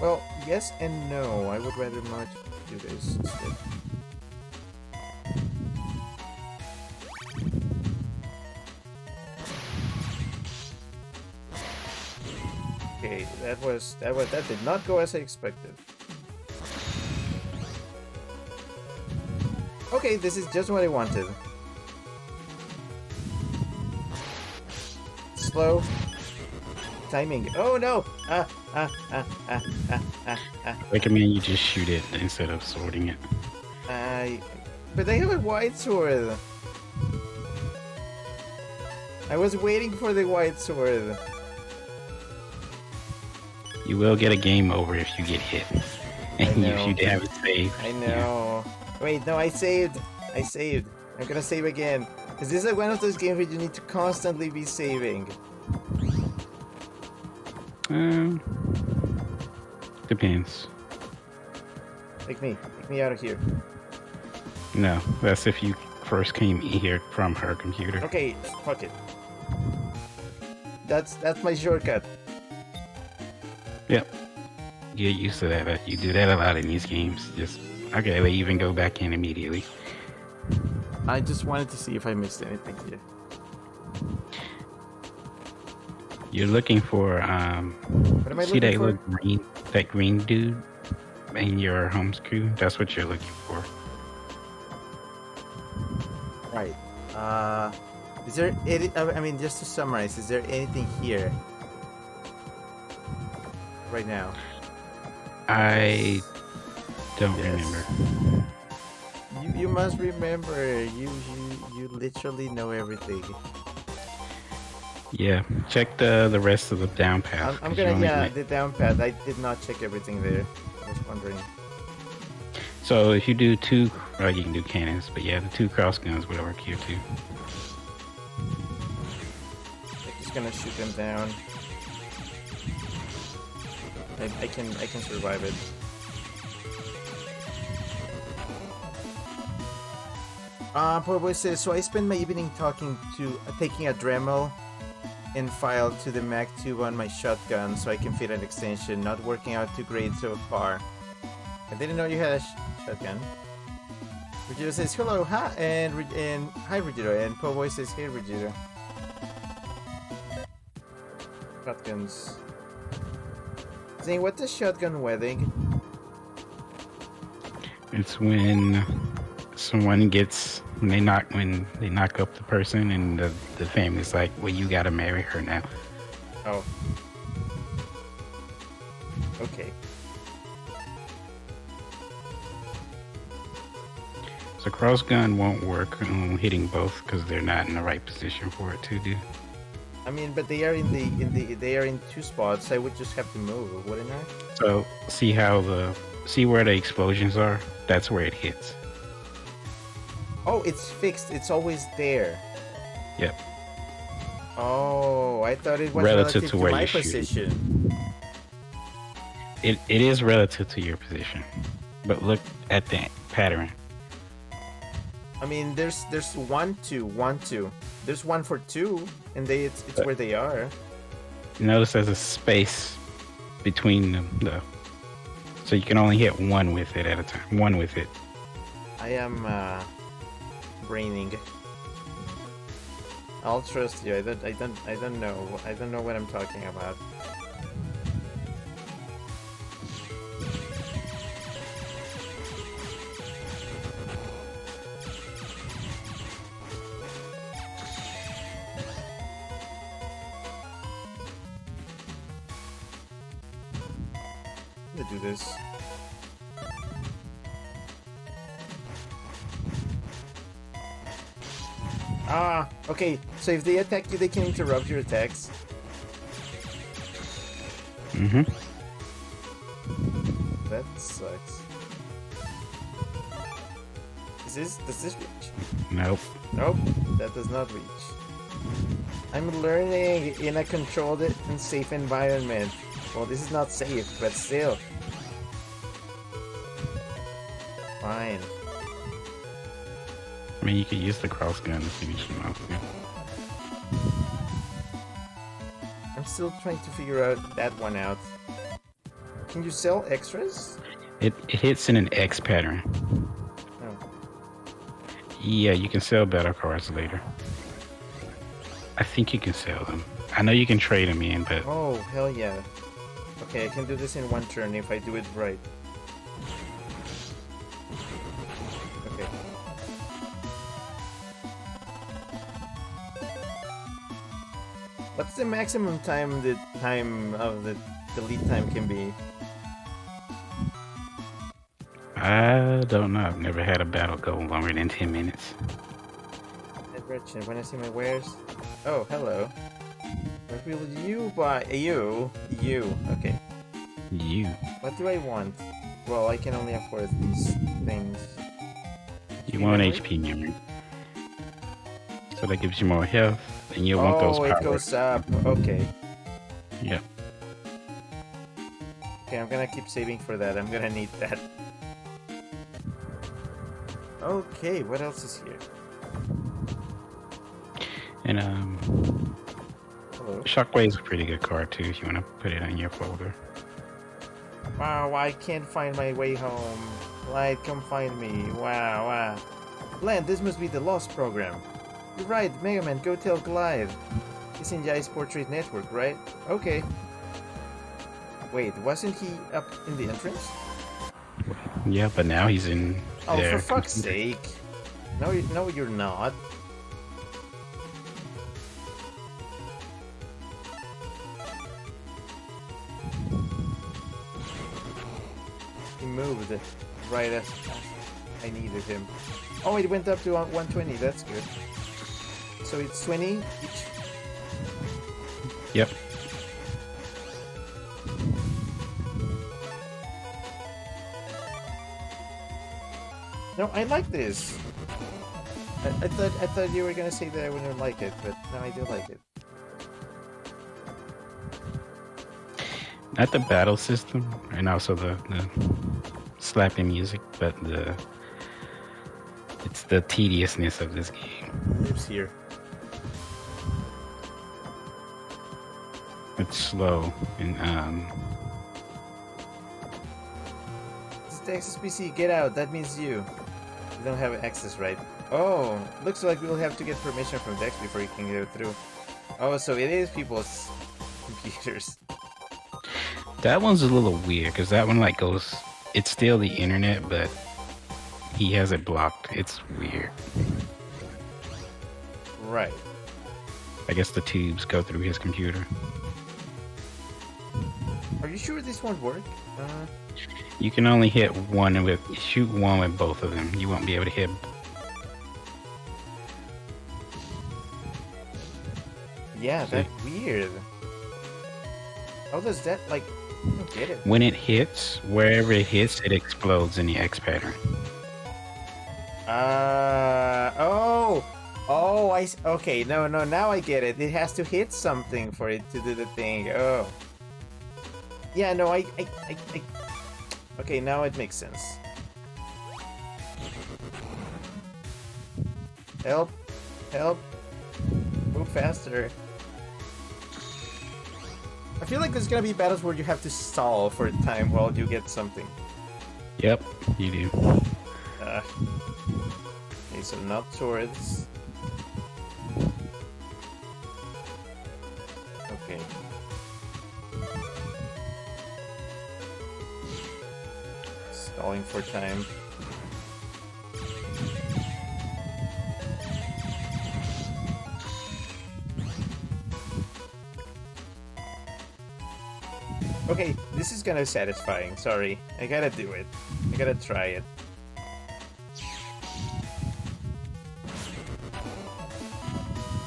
Well, yes and no. I would rather much do this instead. Okay, that did not go as I expected. Okay, this is just what I wanted. Slow. Timing. Oh no! Recommend you just shoot it instead of sorting it. But I have a white sword. I was waiting for the white sword. You will get a game over if you get hit. And if you haven't saved. I know. Yeah. Wait, no, I saved. I'm gonna save again. Because this is one of those games where you need to constantly be saving. Depends. Take me out of here. No, that's if you first came here from her computer. Okay, fuck it. That's my shortcut. Yep. Get used to that. You do that a lot in these games. Just okay. They even go back in immediately. I just wanted to see if I missed anything here. You're looking for What am I see looking that for? little green dude in your home screen? That's what you're looking for. Right. Is there any? I mean, just to summarize, is there anything here right now? I don't Yes. remember. You must remember. You literally know everything. Yeah, check the rest of the down path. I'm 'cause you gonna only the down pad. I did not check everything there. I was wondering. So if you do two, well, you can do cannons, but yeah, the two cross guns would work here too. I'm just gonna shoot them down. I can survive it. But says, so I spend my evening taking a Dremel and file to the Mag 2 on my shotgun so I can fit an extension. Not working out too great so far. I didn't know you had a shotgun. Regito says hello, hi, and hi Regito, and Po Boy says hey Regito. Shotguns. Zain, what is shotgun wedding? It's when when they knock up the person and the family's like, well, you gotta marry her now. Oh. Okay. So cross gun won't work on hitting both because they're not in the right position for it to do. I mean, but they are they are in two spots. I would just have to move, wouldn't I? So see where the explosions are? That's where it hits. Oh, it's fixed. It's always there. Yep. Oh, I thought it was Relative relative to to where my you're shooting. position. It is relative to your position, but look at the pattern. I mean, there's 1, 2, 1, 2. There's 1 for 2, and it's where they are. Notice there's a space between them, so you can only hit one with it at a time. One with it. I am braining. I'll trust you. I don't know. I don't know what I'm talking about. I'm gonna do this. Ah, okay. So if they attack you, they can interrupt your attacks. Mm-hmm. That sucks. Does this reach? Nope. Nope, that does not reach. I'm learning in a controlled and safe environment. Well, this is not safe, but still. Fine. I mean, you could use the cross gun to finish him off. Yeah. I'm still trying to figure out that one out. Can you sell extras? It hits in an X pattern. Oh. Yeah, you can sell battle cards later. I think you can sell them. I know you can trade them in, but Oh, hell yeah. Okay, I can do this in one turn if I do it right. Okay. What's the maximum time the lead time can be? I don't know. I've never had a battle go longer than 10 minutes. Merchant, when I see my wares. Oh, hello. What will you buy? You. Okay. You. What do I want? Well, I can only afford these things. You want HP memory. So that gives you more health, and you'll want those Oh, powers. it goes up. Okay. Yep. Okay, I'm gonna keep saving for that. I'm gonna need that. Okay, what else is here? And Hello. Hello. Shockwave's a pretty good card too if you want to put it on your folder. Wow, I can't find my way home. Light, come find me. Wow. Glenn, this must be the Lost program. You're right, Mega Man, go tell Glide. He's in Jai's Portrait Network, right? Okay. Wait, wasn't he up in the entrance? Yeah, but now he's in Oh, there. for fuck's sake. No, you're not. He moved right as I needed him. Oh, it went up to 120. That's good. So it's 20 each. Yep. No, I like this. I thought you were gonna say that I wouldn't like it, but no, I do like it. Not the battle system, and also the slapping music, but it's the tediousness of this game. Lives here. It's slow and It's Texas PC, get out. That means you. You don't have access, right? Oh, looks like we'll have to get permission from Dex before you can go through. Oh, so it is people's computers. that one's a little weird because that one like goes. It's still the internet, but he has it blocked. It's weird. Right. I guess the tubes go through his computer. Are you sure this won't work? You can only hit one with shoot one with both of them. You won't be able to hit. Yeah, that's weird. How does that, like, I don't get it. When it hits, wherever it hits, it explodes in the X pattern. Okay, no, now I get it. It has to hit something for it to do the thing. Oh. Yeah, no, I okay, now it makes sense. Help. Move faster. I feel like there's gonna be battles where you have to stall for a time while you get something. Yep, you do. Okay, so not swords. Okay. Stalling for time. Okay, this is kinda satisfying, sorry. I gotta do it. I gotta try it.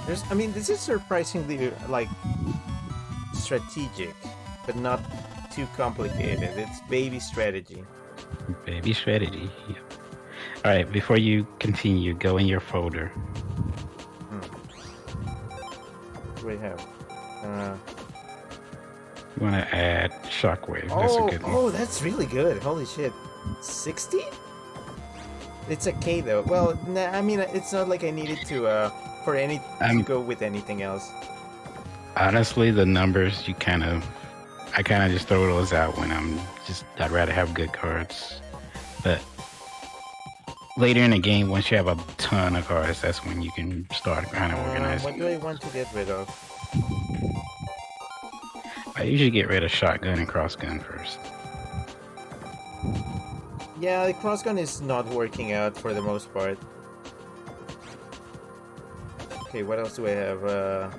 This is surprisingly, like, strategic, but not too complicated. It's baby strategy. Baby strategy. Yep. All right, before you continue, go in your folder. What do we have? You want to add Shockwave. That's a good one. Oh, that's really good. Holy shit. 60? It's a K though. Well, nah, I mean, it's not like I needed to to go with anything else. Honestly, the numbers I kind of just throw those out when I'd rather have good cards. But later in the game, once you have a ton of cards, that's when you can start kind of organizing. What do I want to get rid of? I usually get rid of shotgun and crossgun first. Yeah, the crossgun is not working out for the most part. Okay, what else do I have?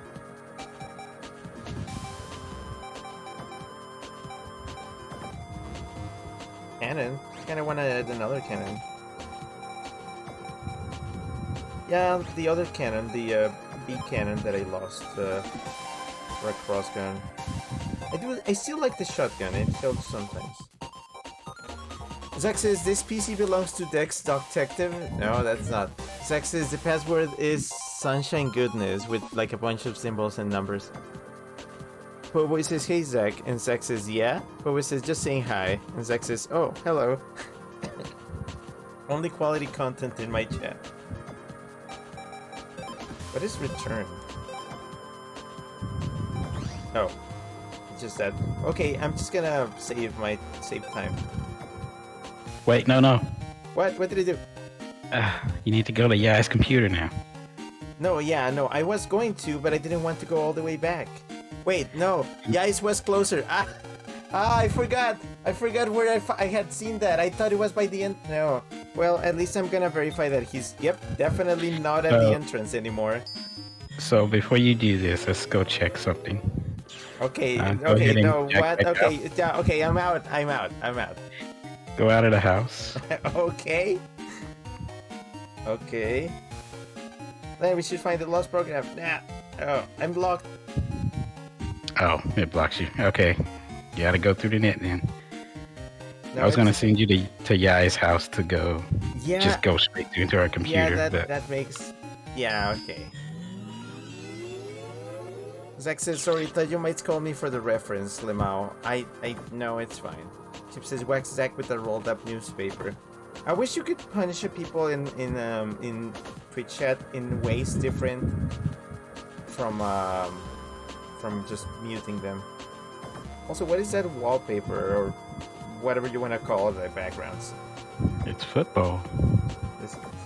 Cannon? I kinda wanna add another cannon. Yeah, the other cannon, the B cannon that I lost for a crossgun. I still like the shotgun, it helps sometimes. Zack says, this PC belongs to Dex Detective? No, that's not. Zack says, the password is Sunshine Goodness with like a bunch of symbols and numbers. Poboy says, hey Zack, and Zack says, yeah? Poboy says, just saying hi, and Zack says, oh, hello. Only quality content in my chat. What is return? Oh, it's just that. Okay, I'm just gonna save time. Wait, no. What? What did I do? You need to go to Yai's computer now. No, yeah, no. I was going to, but I didn't want to go all the way back. Wait, no. Yais was closer. I forgot. I forgot where I had seen that. I thought it was by the end. No. Well, at least I'm gonna verify that he's. Yep, definitely not at the entrance anymore. So before you do this, let's go check something. Okay. Go Okay. ahead and No. check What? back Okay. Yeah. Okay. I'm out. I'm out. I'm out. Go out of the house. Okay. Okay. Then we should find the lost program. Nah. Oh, I'm blocked. Oh, it blocks you. Okay. You gotta go through the net then. No, I was gonna send you to Yai's house to go. Yeah. Just go straight through into our computer. Yeah, but... that makes. Yeah, okay. Zach says, sorry, thought you might call me for the reference, Limao. No, it's fine. Chip says, wax Zach with a rolled up newspaper. I wish you could punish people in Twitch chat in ways different from just muting them. Also, what is that wallpaper or whatever you want to call the backgrounds? It's football.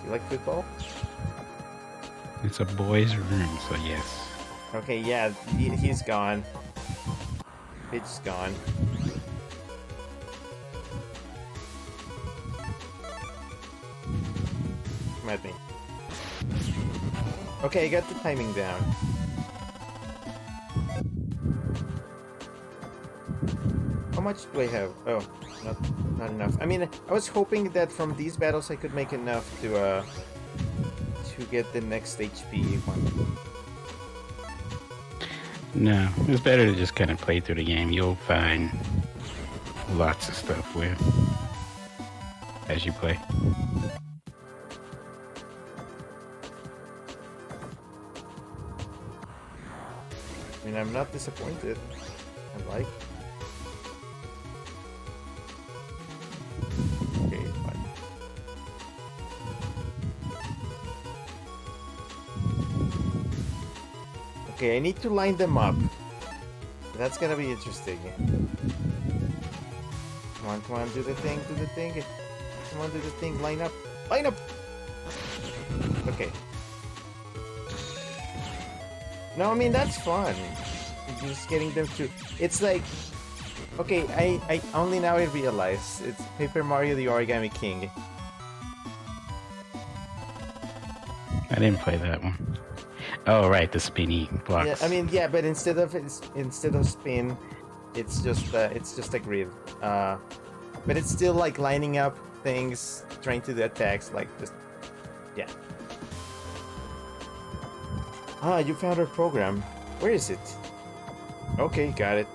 You like football? It's a boy's room, so yes. Okay, yeah, he's gone. Bitch's gone. Come at me. Okay, I got the timing down. How much do I have? Oh, not enough. I mean, I was hoping that from these battles I could make enough to get the next HP one. No, it's better to just kind of play through the game. You'll find lots of stuff as you play. I mean, I'm not disappointed. I like. Okay, fine. Okay, I need to line them up. That's gonna be interesting. Come on, do the thing, do the thing. Come on, do the thing, line up. Line up! Okay. No, I mean, that's fun. Just getting them to... It's like... Okay, I only now I realize. It's Paper Mario the Origami King. I didn't play that one. Oh, right, the spinny blocks. Yeah, I mean, yeah, but instead of spin, it's just a grid. But it's still like lining up things, trying to do attacks, like just yeah. Ah, you found our program. Where is it? Okay, got it.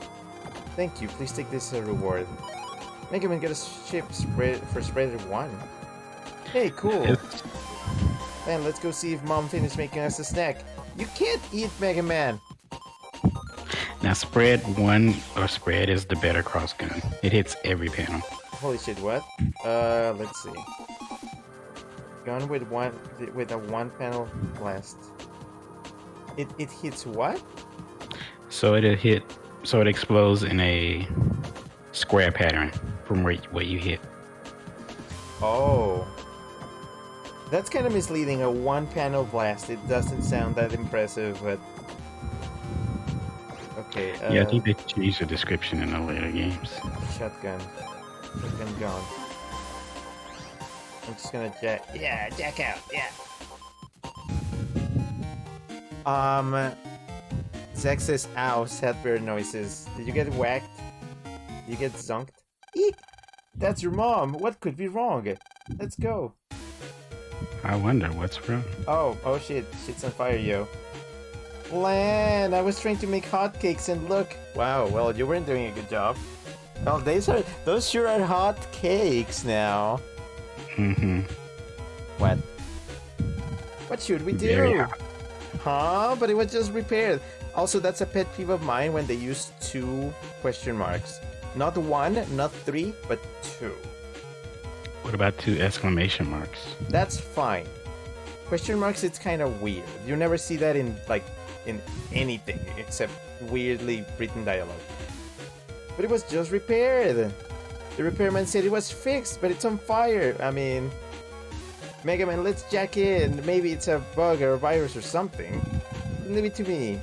Thank you. Please take this as a reward. Mega Man got a ship for spreader 1. Hey, cool. Man, let's go see if Mom finished making us a snack. You can't eat Mega Man. Now, spread 1 or spread is the better cross gun. It hits every panel. Holy shit! What? Let's see. Gun with a one panel blast. It hits what? So it explodes in a square pattern from what you hit. Oh. That's kind of misleading, a one-panel blast. It doesn't sound that impressive, but... Okay, Yeah, I think they changed the description in the later games. Shotgun. Shotgun gone. I'm just gonna jack... Yeah, jack out, yeah! Zach says, ow, sad bird noises. Did you get whacked? Did you get zonked? Eek! That's your mom! What could be wrong? Let's go! I wonder what's wrong. Oh shit. Shit's on fire, yo. Lan, I was trying to make hotcakes and look. Wow, well, you weren't doing a good job. Well, those sure are hot cakes now. Mm-hmm. What? What should we do? Very hot. Huh? But it was just repaired. Also, that's a pet peeve of mine when they use 2 question marks. Not 1, not 3, but 2. What about 2 exclamation marks? That's fine. Question marks, it's kind of weird. You never see that in, like, in anything except weirdly written dialogue. But it was just repaired. The repairman said it was fixed, but it's on fire. I mean, Mega Man, let's jack in. Maybe it's a bug or a virus or something. Leave it to me.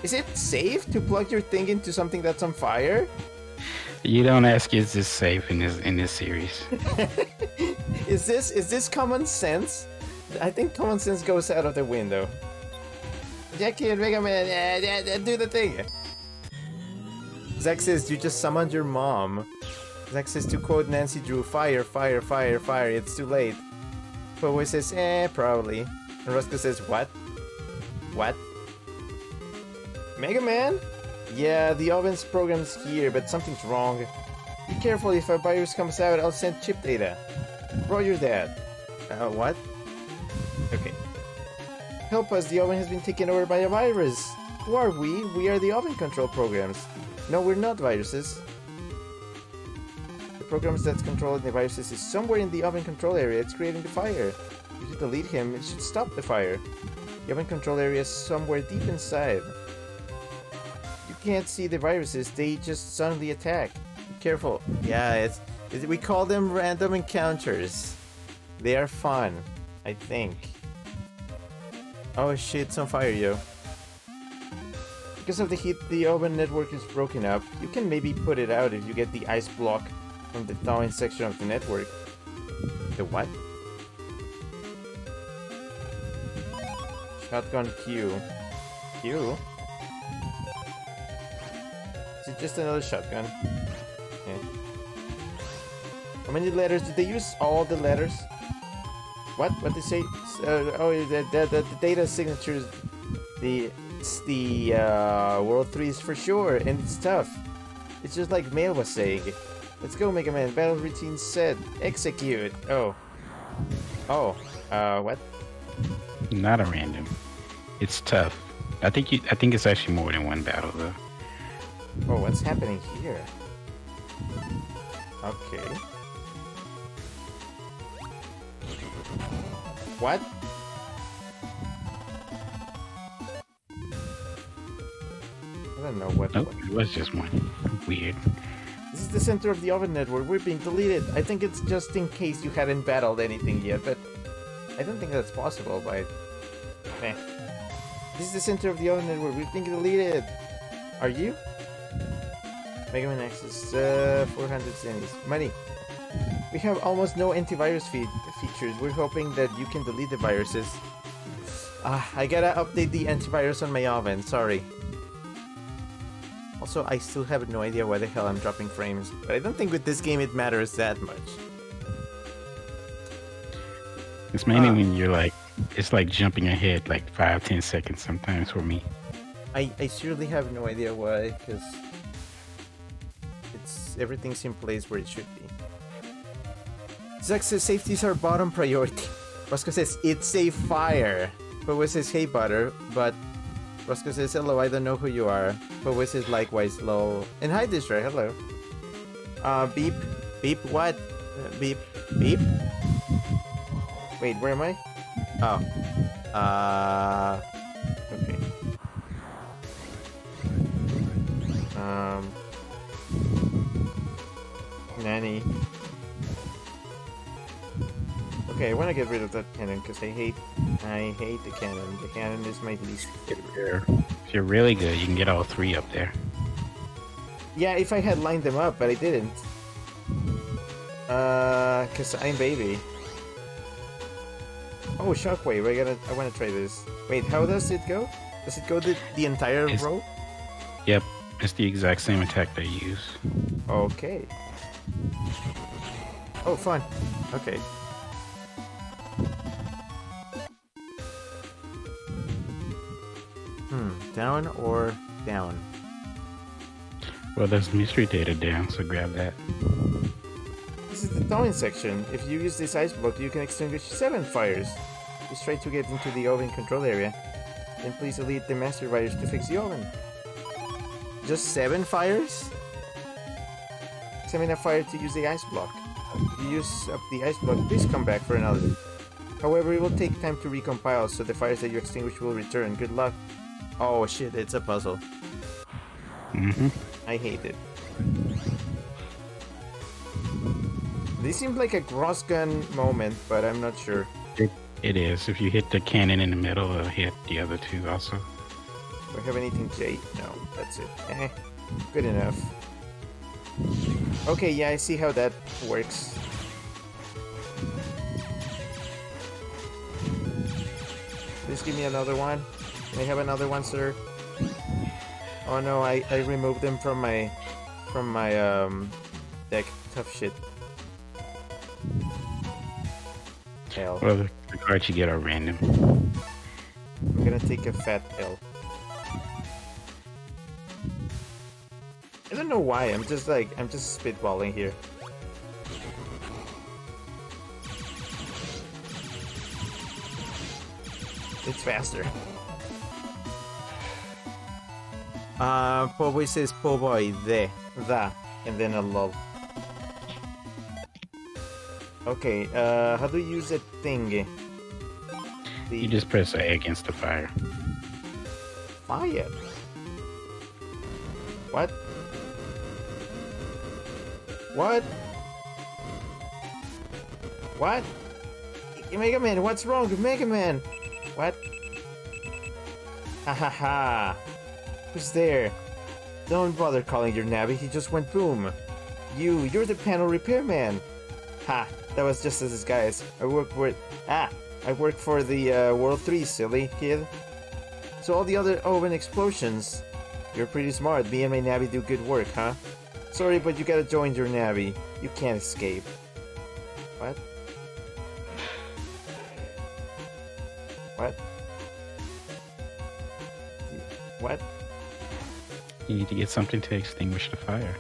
Is it safe to plug your thing into something that's on fire? You don't ask, is this safe in this series? Is this common sense? I think common sense goes out of the window. Jackie and Mega Man, do the thing. Zack says, you just summoned your mom. Zack says, to quote Nancy Drew, fire, fire, fire, fire, it's too late. Poe says, probably. And Roscoe says, what? What? Mega Man? Yeah, the oven's program's here, but something's wrong. Be careful, if a virus comes out, I'll send chip data. Roger that. What? Okay. Help us, the oven has been taken over by a virus. Who are we? We are the oven control programs. No, we're not viruses. The programs that's controlling the viruses is somewhere in the oven control area. It's creating the fire. If you delete him, it should stop the fire. The oven control area is somewhere deep inside. You can't see the viruses, they just suddenly attack. Be careful. Yeah, we call them random encounters. They are fun, I think. Oh shit, it's on fire, yo. Because of the heat, the oven network is broken up. You can maybe put it out if you get the ice block from the thawing section of the network. The what? Shotgun Q. Q? Is it just another shotgun? Yeah. How many letters? Did they use all the letters? What? What did they say? The data signatures. It's the World 3 is for sure, and it's tough. It's just like Mail was saying. Let's go, Mega Man. Battle routine set. Execute. Oh. Oh. What? Not a random. It's tough. I think it's actually more than one battle though. Oh, what's happening here? Okay. What? I don't know what. Nope, it was just one. Weird. This is the center of the oven network. We're being deleted. I think it's just in case you hadn't battled anything yet, but I don't think that's possible, but... Meh. This is the center of the oven network. We're being deleted. Are you? Mega Man Access, 400 zennies. Money. We have almost no antivirus features. We're hoping that you can delete the viruses. I gotta update the antivirus on my oven. Sorry. Also, I still have no idea why the hell I'm dropping frames, but I don't think with this game it matters that much. It's mainly when you're like, it's like jumping ahead like 5-10 seconds sometimes for me. I seriously have no idea why, because everything's in place where it should be. Zack says safety is our bottom priority. Roscoe says it's a fire. Poe says hey butter, but Roscoe says hello, I don't know who you are. Poe says likewise lol. And hi Dishra, hello. Beep. Beep what? Beep. Beep? Wait, where am I? Oh. Okay. Nanny. Okay, I want to get rid of that cannon because I hate the cannon. The cannon is my least favorite. If you're really good, you can get all three up there. Yeah, if I had lined them up, but I didn't. Cause I'm baby. Oh, shockwave! I want to try this. Wait, how does it go? Does it go the entire row? Yep, it's the exact same attack they use. Okay. Oh, fun. Okay. Down or down? Well, there's mystery data down, so grab that. This is the thawing section. If you use this ice block, you can extinguish 7 fires. Just try to get into the oven control area. Then please delete the master virus to fix the oven. Just 7 fires? Examine a fire to use the ice block. If you use up the ice block, please come back for another. However, it will take time to recompile, so the fires that you extinguish will return. Good luck. Oh shit, it's a puzzle. Mm-hmm. I hate it. This seems like a cross gun moment, but I'm not sure. It is. If you hit the cannon in the middle, it'll hit the other two also. Do I have anything, Jay? No, that's it. Good enough. Okay, yeah, I see how that works. Please give me another one. Can I have another one, sir? Oh no, I removed them from my deck. Tough shit. Hell. Well, the cards you get are random. I'm gonna take a fat L. I don't know why, I'm just spitballing here. It's faster. Po boy says po boy, the, and then a lol. Okay, how do you use that thing? You just press A against the fire. Fire. What? What? What? Mega Man, what's wrong with Mega Man? What? Ha ha ha. Who's there? Don't bother calling your nabby, he just went boom. You're the panel repairman. Ha, that was just a disguise. I work for the World 3, silly kid. So all the other oven explosions. You're pretty smart, me and my nabby do good work, huh? Sorry, but you gotta join your nabby. You can't escape. What? What? What? You need to get something to extinguish the fire.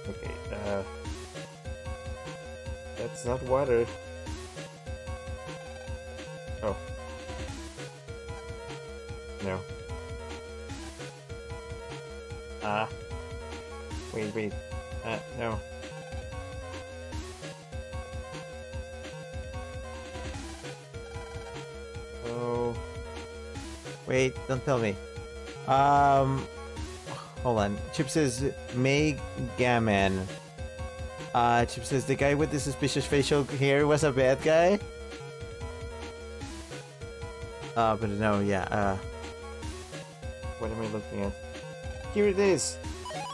Okay, that's not water. Oh. No. Wait. No. Oh. Wait, don't tell me. Hold on. Chip says Mega Man. Chip says the guy with the suspicious facial hair was a bad guy. But no, yeah. What am I looking at? Here it is.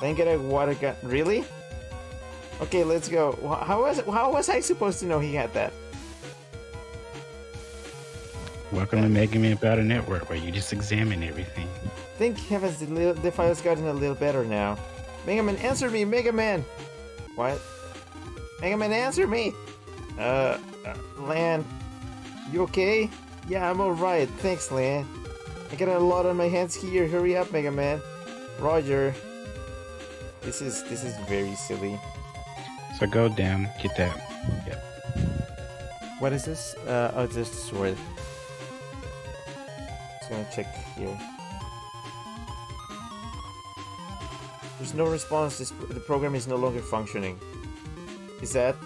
Then get a water gun. Really? Okay, let's go. How was I supposed to know he had that? Welcome to Mega Man Battle Network, where you just examine everything. Thank heavens the file's gotten a little better now. Mega Man, answer me, Mega Man! What? Mega Man, answer me! Lan, you okay? Yeah, I'm alright, thanks, Lan. I got a lot on my hands here, hurry up, Mega Man. Roger. This is very silly. So go down, get that. Yep. What is this? Oh, just a sword. Just gonna check here. There's no response. The program is no longer functioning. Is that?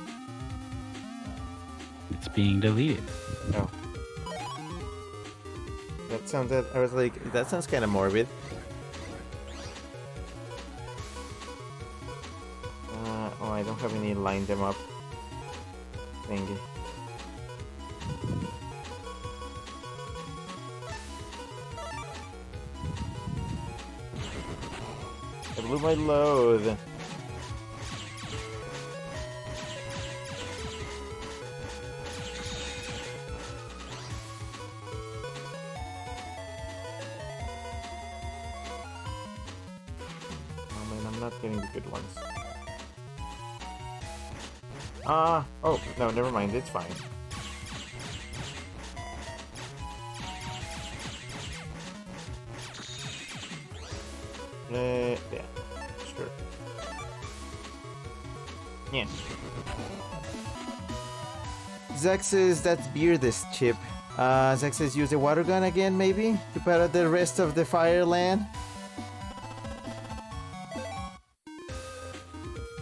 It's being deleted. Oh. That sounded. I was like, that sounds kind of morbid. Oh, I don't have any line them up thingy. I blew my load. Oh man, I'm not getting the good ones. Oh, no, never mind, it's fine. Yeah, sure. Yeah. Zach says that's beer this chip. Zach says use a water gun again, maybe? To put out the rest of the fire land?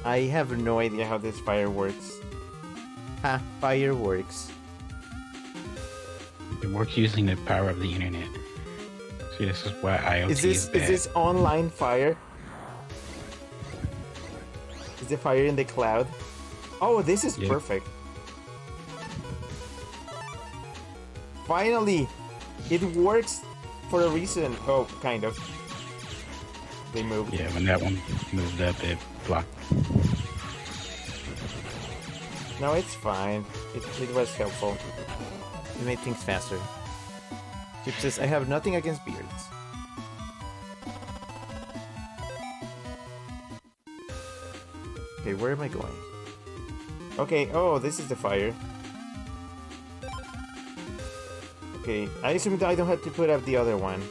I have no idea how this fire works. Ha, fireworks. It works using the power of the internet. See, this is why IoT is bad. Is this online fire? Is the fire in the cloud? Oh, this is Yep. perfect. Finally, it works for a reason. Oh, kind of. They moved. Yeah, when that one moved up, it blocked. No, it's fine. It was helpful. It made things faster. Chip says, I have nothing against beards. Okay, where am I going? Okay, oh, this is the fire. Okay, I assume that I don't have to put up the other one.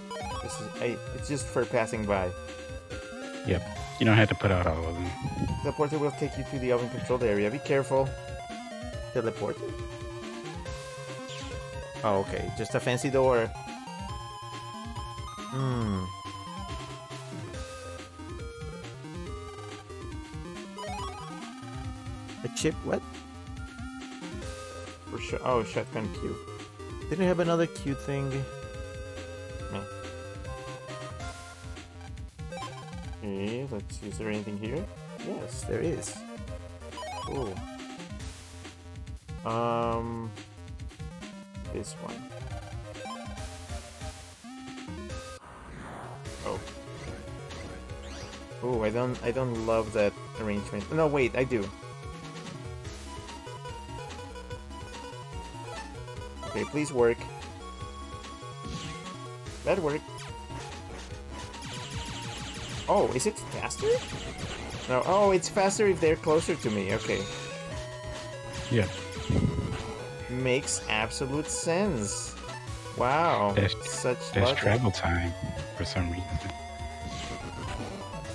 It's just for passing by. Yep. You don't have to put out all of them. The portal will take you to the oven controlled area. Be careful. Teleport. Oh, okay. Just a fancy door. A chip? What? Oh, shotgun cube. Didn't it have another cute thing? Meh. Okay, let's see. Is there anything here? Yes, there is. Cool. This one. Oh. Oh, I don't love that arrangement. No, wait, I do. Okay, please work. That worked. Oh, is it faster? No. Oh, it's faster if they're closer to me. Okay. Yeah. Makes absolute sense. Wow. There's logic. travel time for some reason.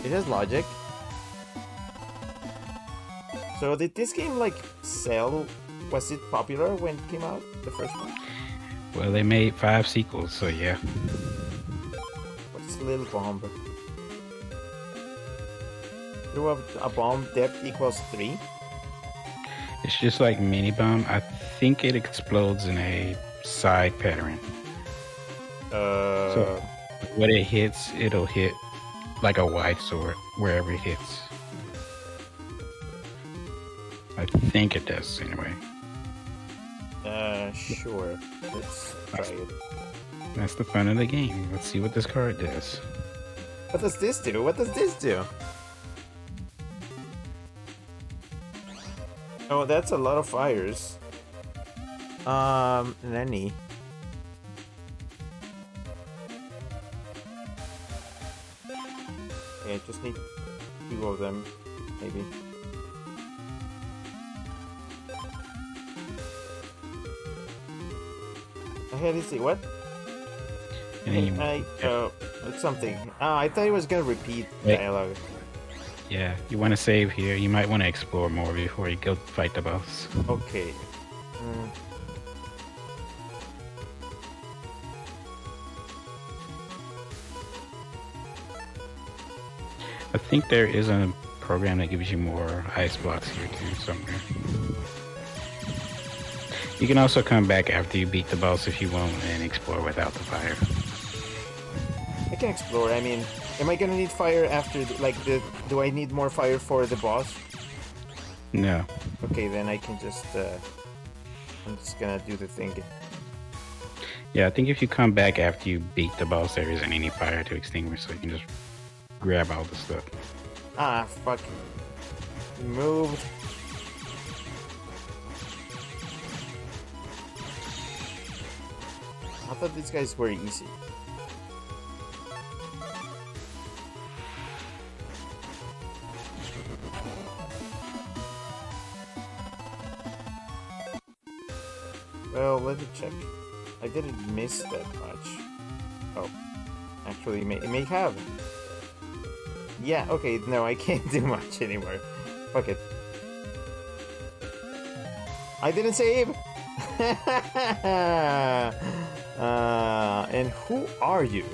It has logic. So did this game like sell? Was it popular when it came out? The first one? Well, they made 5 sequels, so yeah. What's a little bomb? Do a bomb depth equals 3? It's just like mini bomb. I think it explodes in a side pattern. So when it hits, it'll hit like a wide sword wherever it hits. I think it does anyway. Sure. Let's try it. That's the fun of the game. Let's see what this card does. What does this do? What does this do? Oh, that's a lot of fires. Nanny. Okay, I just need 2 of them, maybe. I had to see what? And then It's something. I thought it was gonna repeat Wait. dialogue. Yeah, you want to save here. You might want to explore more before you go fight the boss. Okay. I think there is a program that gives you more ice blocks here too somewhere. You can also come back after you beat the boss if you want and explore without the fire. I can explore. I mean, am I gonna need fire after, do I need more fire for the boss? No. Okay, then I can just, I'm just gonna do the thing. Yeah, I think if you come back after you beat the boss, there isn't any fire to extinguish, so you can just grab all the stuff. Ah, fuck. Moved. I thought these guys were easy. Well, let me check. I didn't miss that much. Oh, actually, it may have. Yeah, okay, no, I can't do much anymore. Fuck it. I didn't save! And who are you?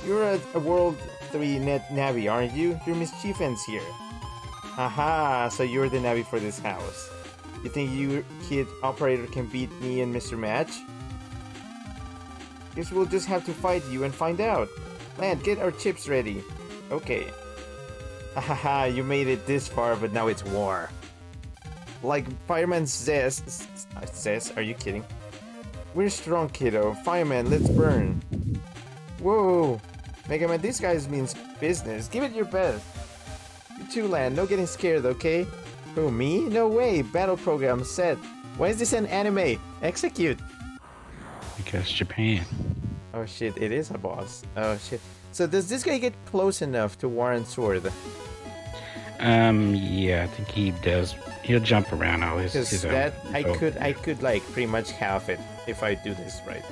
You're a World 3 Net Navi, aren't you? You're Mischievance here. Haha, so you're the Navi for this house. You think you kid operator can beat me and Mr. Match? Guess we'll just have to fight you and find out. Land, get our chips ready. Okay. Hahaha, you made it this far, but now it's war. Like Fireman says, are you kidding? We're strong, kiddo. Fireman, let's burn. Whoa. Mega Man, these guys means business. Give it your best. You too, Land. No getting scared, okay? Who, me? No way. Battle program set. Why is this an anime? Execute. Because Japan. Oh shit, it is a boss. Oh shit. So does this guy get close enough to Warren's sword? Yeah, I think he does. He'll jump around all his Because own. that I could like pretty much half it if I do this right.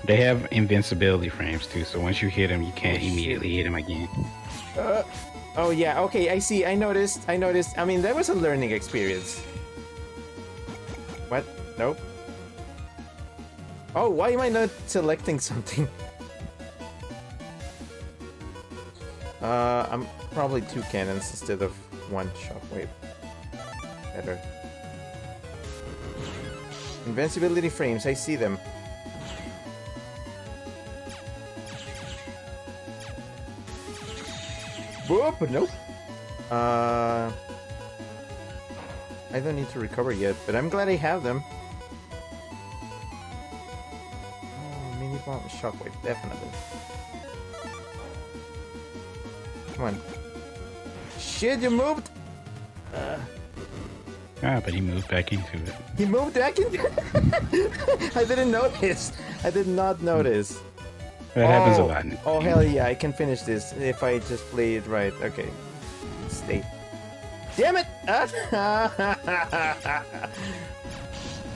They have invincibility frames too, so once you hit him, you can't Oh, shit. immediately hit him again. Oh yeah, okay, I see. I noticed. I mean, that was a learning experience. What? Nope. Oh, why am I not selecting something? I'm probably 2 cannons instead of 1 shockwave. Better. Invincibility frames, I see them. Whoop, nope. I don't need to recover yet, but I'm glad I have them. Oh, mini bomb shockwave, definitely. Come on. Shit, you moved! But he moved back into it. He moved back in. I didn't notice. I did not notice. That happens a lot. Oh hell yeah! I can finish this if I just play it right. Okay, stay. Damn it!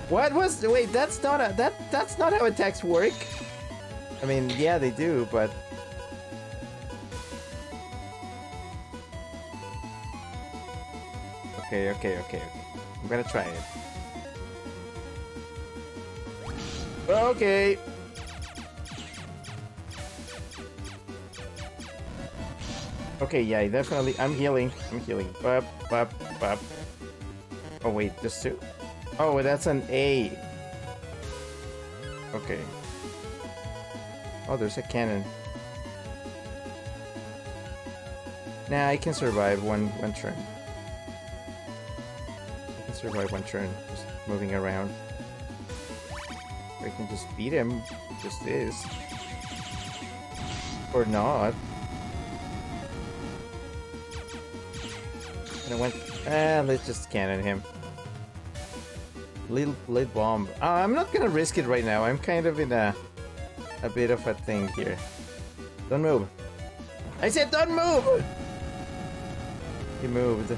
What was? Wait, that's not a that's not how attacks work. I mean, yeah, they do, but. Okay. I'm gonna try it. Okay. Okay, yeah, definitely. I'm healing. Bop, bop, bop. Oh, wait, just 2? Oh, that's an A. Okay. Oh, there's a cannon. Nah, I can survive one turn. I can survive 1 turn, just moving around. Or I can just beat him, just this. Or not. And I went, let's just cannon him. Little blade bomb. I'm not gonna risk it right now. I'm kind of in a bit of a thing here. Don't move. I said don't move! He moved.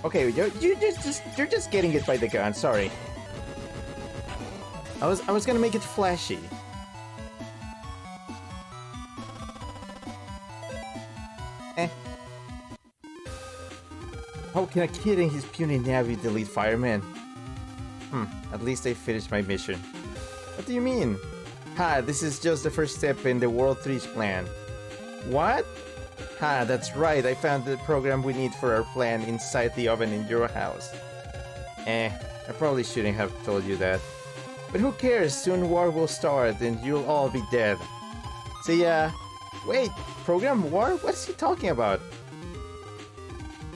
Okay, you're just getting it by the gun. Sorry. I was gonna make it flashy. How can a kid in his puny navy delete firemen? At least I finished my mission. What do you mean? This is just the first step in the World 3's plan. What? That's right, I found the program we need for our plan inside the oven in your house. I probably shouldn't have told you that. But who cares, soon war will start and you'll all be dead. See ya. Wait, program war? What's he talking about?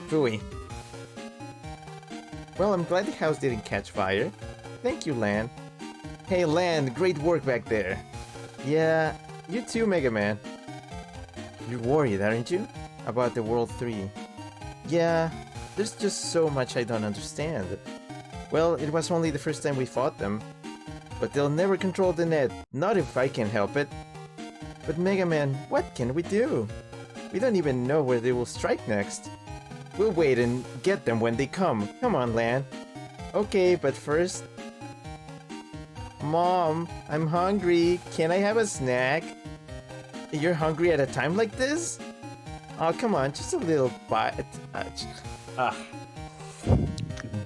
Phooey. Well, I'm glad the house didn't catch fire. Thank you, Lan. Hey, Lan, great work back there. Yeah, you too, Mega Man. You're worried, aren't you? About the World 3. Yeah, there's just so much I don't understand. Well, it was only the first time we fought them. But they'll never control the net, not if I can help it. But Mega Man, what can we do? We don't even know where they will strike next. We'll wait and get them when they come. Come on, Lan. Okay, but first... Mom, I'm hungry. Can I have a snack? You're hungry at a time like this? Oh, come on, just a little bite.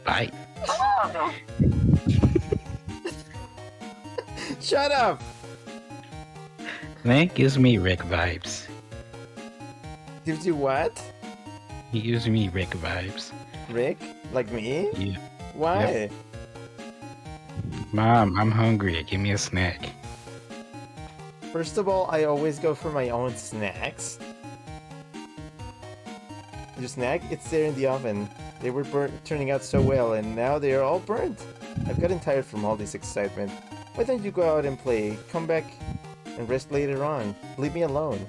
Bite. Shut up! That gives me Rick vibes. Gives you what? He gives me Rick vibes. Rick? Like me? Yeah. Why? Yep. Mom, I'm hungry. Give me a snack. First of all, I always go for my own snacks. Your snack? It's there in the oven. They were turning out so well, and now they are all burnt. I've gotten tired from all this excitement. Why don't you go out and play? Come back and rest later on. Leave me alone.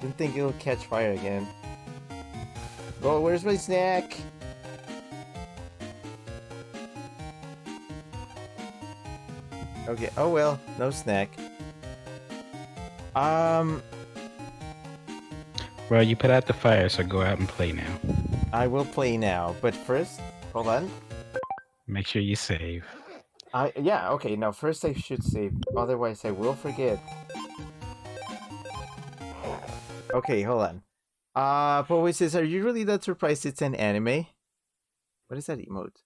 Didn't think it'll catch fire again. Oh, where's my snack? Okay, oh well, no snack. Well, you put out the fire, so go out and play now. I will play now, but first, hold on. Make sure you save. Yeah, okay, now first I should save, otherwise I will forget. Okay, hold on. Poe says, are you really that surprised it's an anime? What is that emote?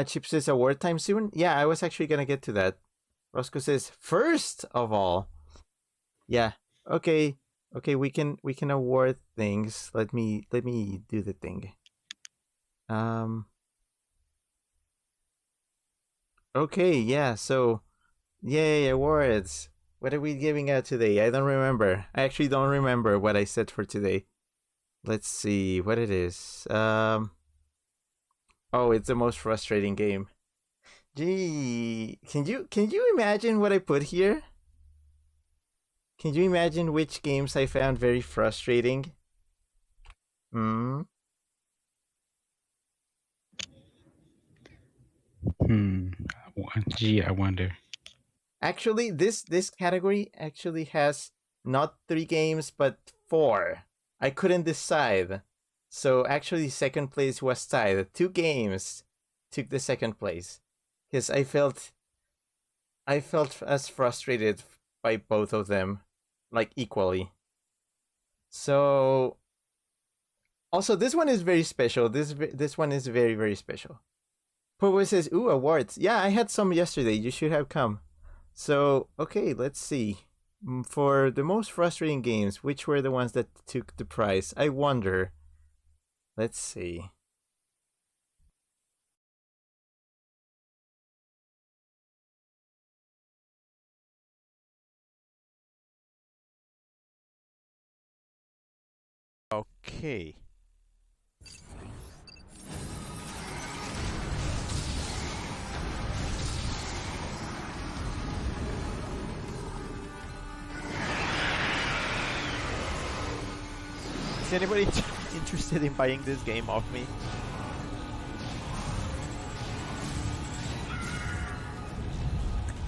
Chip says, a wartime soon? Yeah, I was actually gonna get to that. Roscoe says, first of all. Yeah, okay. Okay, we can award things. Let me do the thing. Okay, yeah, so yay, awards. What are we giving out today? I don't remember. I actually don't remember what I said for today. Let's see what it is. Oh, it's the most frustrating game. Gee, can you imagine what I put here? Can you imagine which games I found very frustrating? Gee, I wonder. Actually, this category actually has not 3 games, but 4. I couldn't decide. So actually, second place was tied. 2 games took the second place. Because I felt as frustrated by both of them, like equally. So also, this one is very special. This one is very, very special. Poe says, ooh, awards. Yeah, I had some yesterday. You should have come. So, okay, let's see. For the most frustrating games, which were the ones that took the prize? I wonder. Let's see. Okay. Is anybody interested in buying this game off me?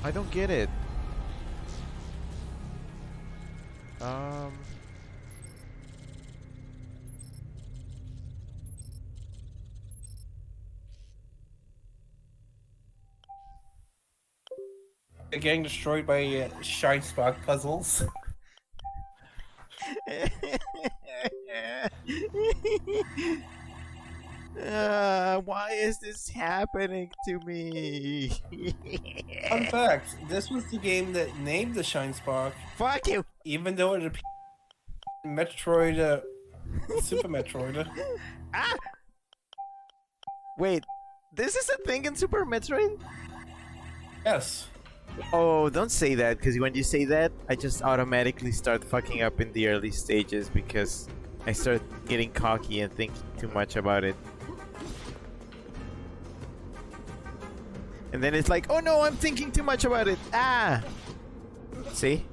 I don't get it. Getting destroyed by shine spot puzzles. Why is this happening to me? Fun fact, this was the game that named the Shine Spark. Fuck you! Even though it appeared in Metroid, Super Metroid. Ah! Wait, this is a thing in Super Metroid? Yes. Oh, don't say that, because when you say that, I just automatically start fucking up in the early stages because I start getting cocky and thinking too much about it. And then it's like, oh no, I'm thinking too much about it. Ah! See?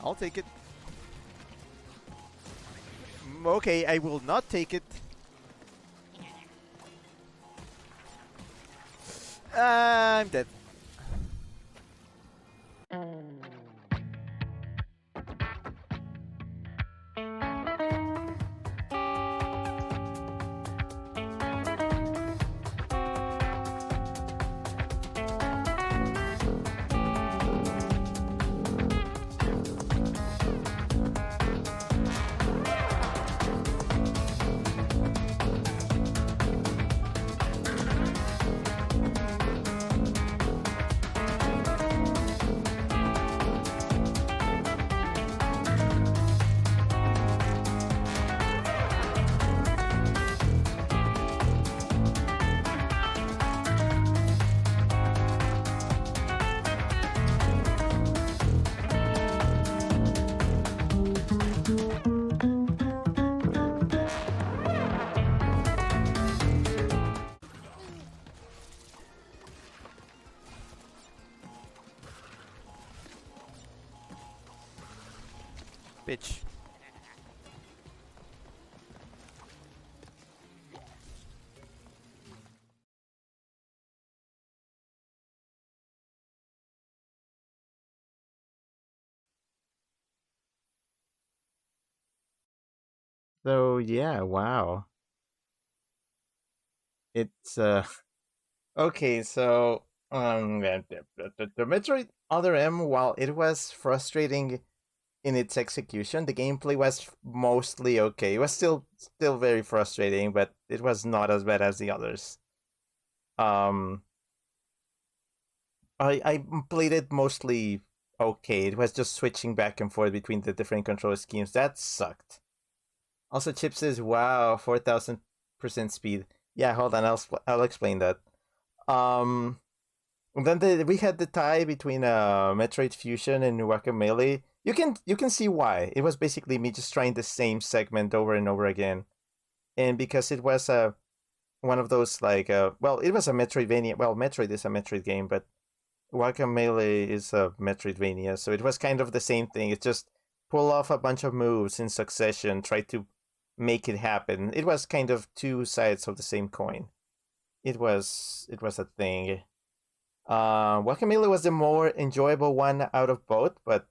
I'll take it. Okay, I will not take it. I'm dead. bitch. So yeah, wow. It's okay. So the Metroid Other M, while it was frustrating in its execution, the gameplay was mostly okay. It was still very frustrating, but it was not as bad as the others. Um, I played it mostly okay. It was just switching back and forth between the different control schemes. That sucked. Also, Chip says, "Wow, 4,000% speed." Yeah, hold on. I'll explain that. Um, and then we had the tie between Metroid Fusion and Guacamelee. You can see why. It was basically me just trying the same segment over and over again, and because it was one of those like well, it was a Metroidvania. Well, Metroid is a Metroid game, but Guacamelee is a Metroidvania, so it was kind of the same thing. It just pull off a bunch of moves in succession, try to make it happen. It was kind of two sides of the same coin. It was a thing. Guacamelee was the more enjoyable one out of both, but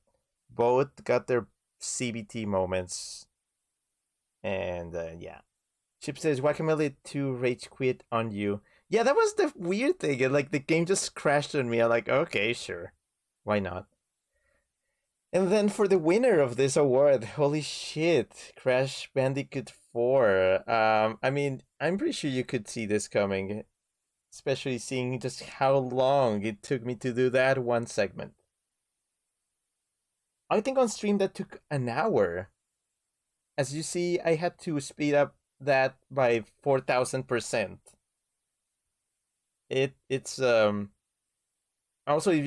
both got their CBT moments. And yeah. Chip says Guacamelee 2 rage quit on you. Yeah, that was the weird thing. Like the game just crashed on me. I'm like, okay, sure. Why not? And then for the winner of this award, holy shit, Crash Bandicoot 4. I mean, I'm pretty sure you could see this coming, especially seeing just how long it took me to do that one segment. I think on stream that took an hour. As you see, I had to speed up that by 4,000%. It's also if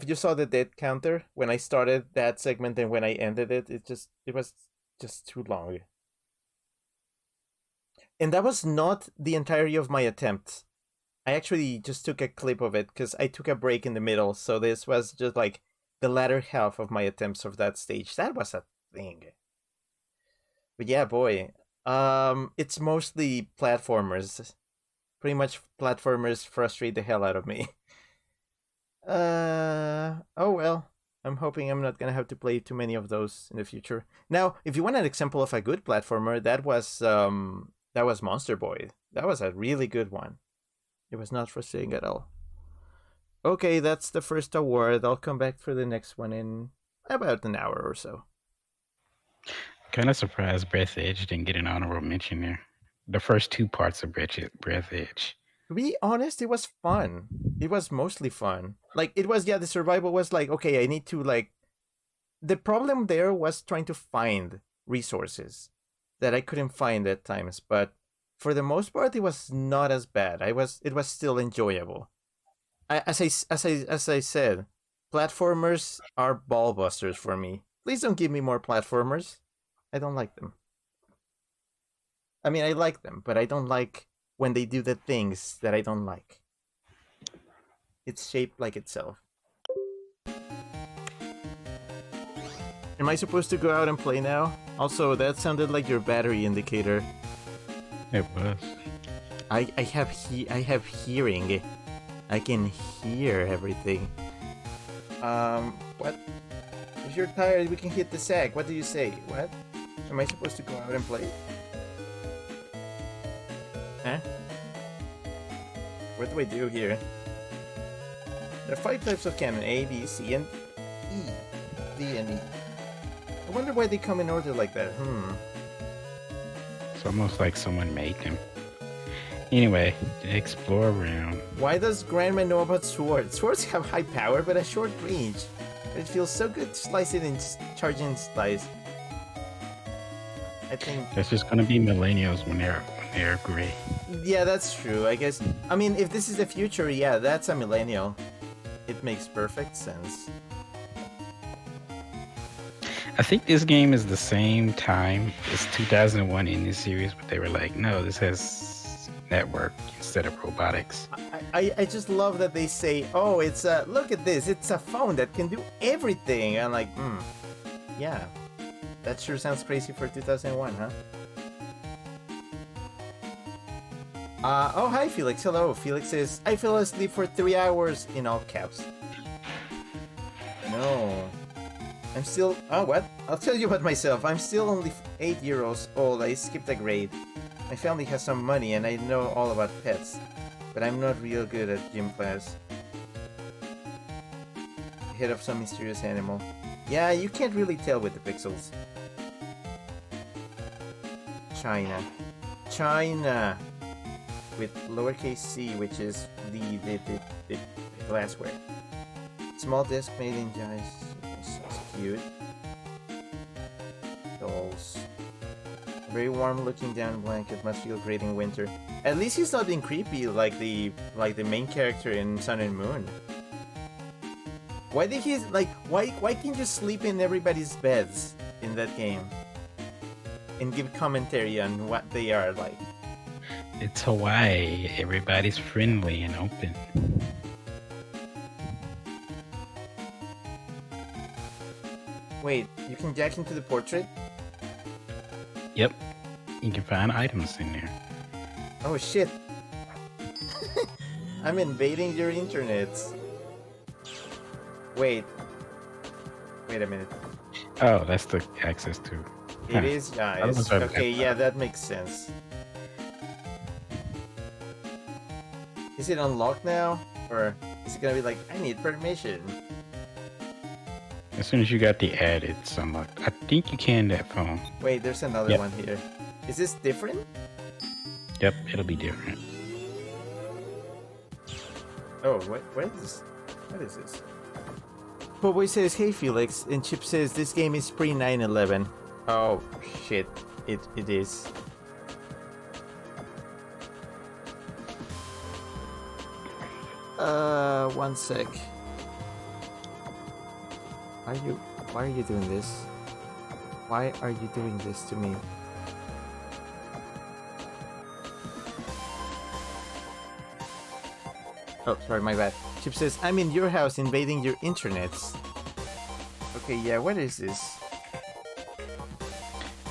you saw the dead counter when I started that segment and when I ended it, it was just too long. And that was not the entirety of my attempt. I actually just took a clip of it because I took a break in the middle, so this was just like the latter half of my attempts of that stage. That was a thing. But yeah, boy. It's mostly platformers. Pretty much platformers frustrate the hell out of me. Oh well. I'm hoping I'm not gonna have to play too many of those in the future. Now, if you want an example of a good platformer, that was Monster Boy. That was a really good one. It was not frustrating at all. Okay, that's the first award. I'll come back for the next one in about an hour or so. Kind of surprised Breath Edge didn't get an honorable mention there. The first two parts of Breath Edge. To be honest, it was fun. It was mostly fun. Like, it was, yeah, the survival was like, okay, I need to, like... The problem there was trying to find resources that I couldn't find at times, but for the most part, it was not as bad. It was still enjoyable. As I said, platformers are ball busters for me. Please don't give me more platformers. I don't like them. I mean, I like them, but I don't like when they do the things that I don't like. It's shaped like itself. Am I supposed to go out and play now? Also, that sounded like your battery indicator. It was. I have hearing. I can hear everything. What? If you're tired, we can hit the sack. What do you say? What? Am I supposed to go out and play? Huh? What do I do here? There are 5 types of cannon: A, B, C, and E. D and E. I wonder why they come in order like that. It's almost like someone made them. Anyway, explore around. Why does Grandma know about swords? Swords have high power but a short range. It feels so good to slice it and charge and slice. I think That's just gonna be millennials when they're gray. yeah, that's true. I guess. I mean, if this is the future, yeah, that's a millennial. It makes perfect sense. I think this game is the same time as 2001 in this series, but they were like, no, this has network instead of robotics. I just love that they say, oh, it's look at this, it's a phone that can do everything. I'm like, yeah. That sure sounds crazy for 2001, huh? Oh, hi, Felix. Hello. Felix says, I fell asleep for 3 hours in all caps. No. I'm still... Oh, what? I'll tell you about myself. I'm still only 8 years old. I skipped a grade. My family has some money and I know all about pets. But I'm not real good at gym class. Head of some mysterious animal. Yeah, you can't really tell with the pixels. China. China! With lowercase c, which is the glassware. Small disc made in China. So cute. Dolls. A very warm looking down blanket must feel great in winter. At least he's not being creepy like the main character in Sun and Moon. Why did he why can't you sleep in everybody's beds in that game? And give commentary on what they are like. It's Hawaii. Everybody's friendly and open. Wait, you can jack into the portrait? Yep. You can find items in there. Oh shit. I'm invading your internet. Wait a minute. Oh, that's the access to. It is, guys. Okay, yeah, that makes sense. Is it unlocked now? Or is it gonna be like, I need permission? As soon as you got the ad, it's unlocked. I think you can that phone. Wait, there's another one here. Is this different? Yep, it'll be different. Oh, what is this? What is this? Poboy says, hey Felix, and Chip says, this game is pre 9/11. Oh, shit. It is. One sec. Why are you doing this? Why are you doing this to me? Oh, sorry, my bad. Chip says, I'm in your house invading your internets. Okay, yeah, what is this?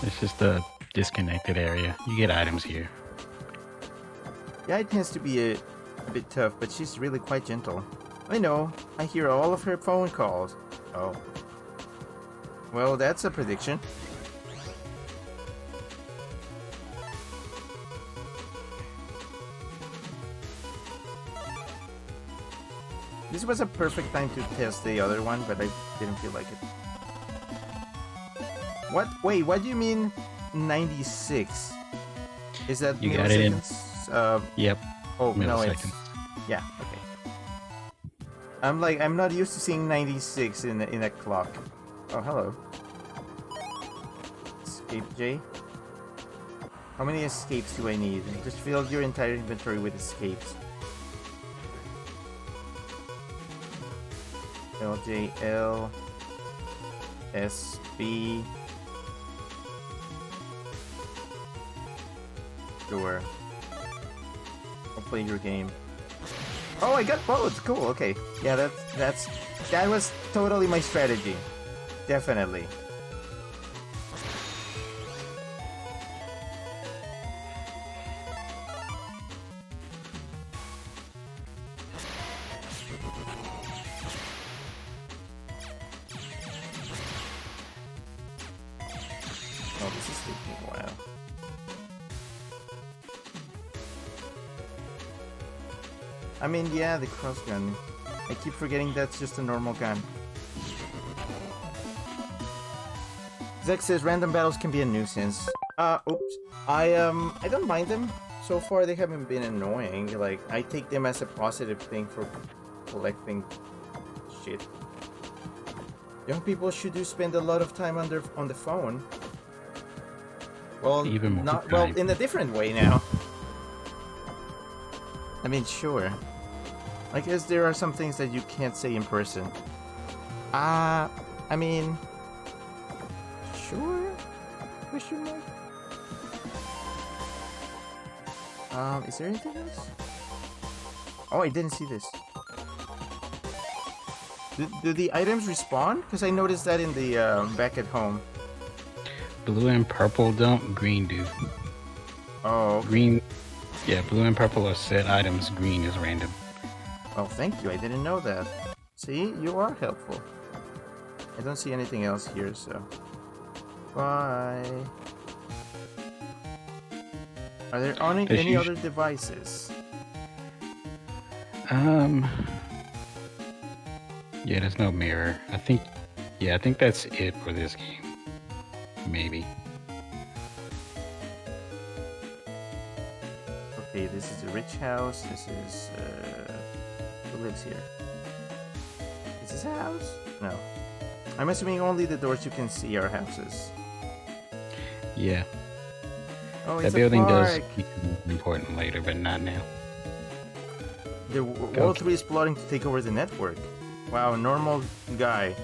It's just a disconnected area. You get items here. Yeah, it tends to be a bit tough, but she's really quite gentle. I know. I hear all of her phone calls. Oh. Well, that's a prediction. This was a perfect time to test the other one, but I didn't feel like it. What? Wait, what do you mean 96? Is that You got it in. Yep. Oh, no, it's... Milliseconds. Yeah, okay. I'm not used to seeing 96 in a clock. Oh, hello. Escape J. How many escapes do I need? Just fill your entire inventory with escapes. LJL SB. Sure. I'll play your game. Oh, I got both. Cool. Okay. Yeah, that was totally my strategy. Definitely. Oh, this is taking a while. I mean, yeah, the cross gun. I keep forgetting that's just a normal gun. Zek says random battles can be a nuisance. Oops. I don't mind them. So far, they haven't been annoying. Like, I take them as a positive thing for collecting shit. Young people should spend a lot of time on the phone. Well, Even more not time. well in a different way now. I mean, sure. I guess there are some things that you can't say in person. I mean, sure? Question mark? Is there anything else? Oh, I didn't see this. Do the items respawn? Because I noticed that in the back at home. blue and purple don't, green do. Oh, Green, yeah, blue and purple are set items, green is random. oh, thank you. I didn't know that. See, you are helpful. I don't see anything else here, so. Bye. Are there any other devices? Yeah, there's no mirror. I think that's it for this game. Maybe. Okay, this is the rich house. This is who lives here? Is this a house? No. I'm assuming only the doors you can see are houses. Yeah. Oh, That it's building a does park. become important later, but not now. The World 3 is plotting to take over the network. Wow, normal guy.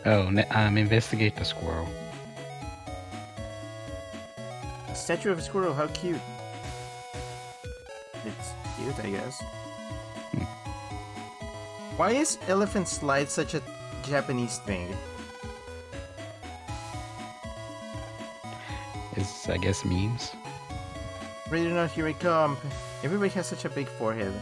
Oh, investigate the squirrel. A statue of a squirrel, how cute. It's cute, I guess. Why is elephant slide such a Japanese thing? It's, I guess, memes. Ready or not, here I come. Everybody has such a big forehead.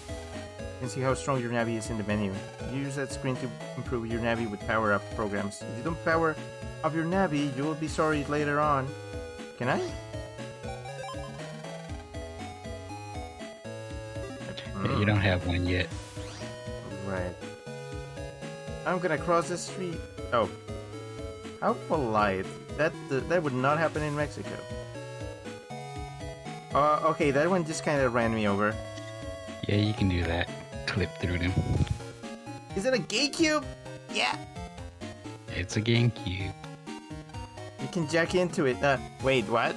You can see how strong your Navi is in the menu. You use that screen to improve your Navi with power-up programs. If you don't power up your Navi, you will be sorry later on. Can I? Yeah, you don't have one yet. Right. I'm gonna cross the street. Oh. How polite. That would not happen in Mexico. Okay, that one just kind of ran me over. Yeah, you can do that. Clip through them. Is it a gay cube? Yeah. It's a GameCube. You can jack into it. Wait, what?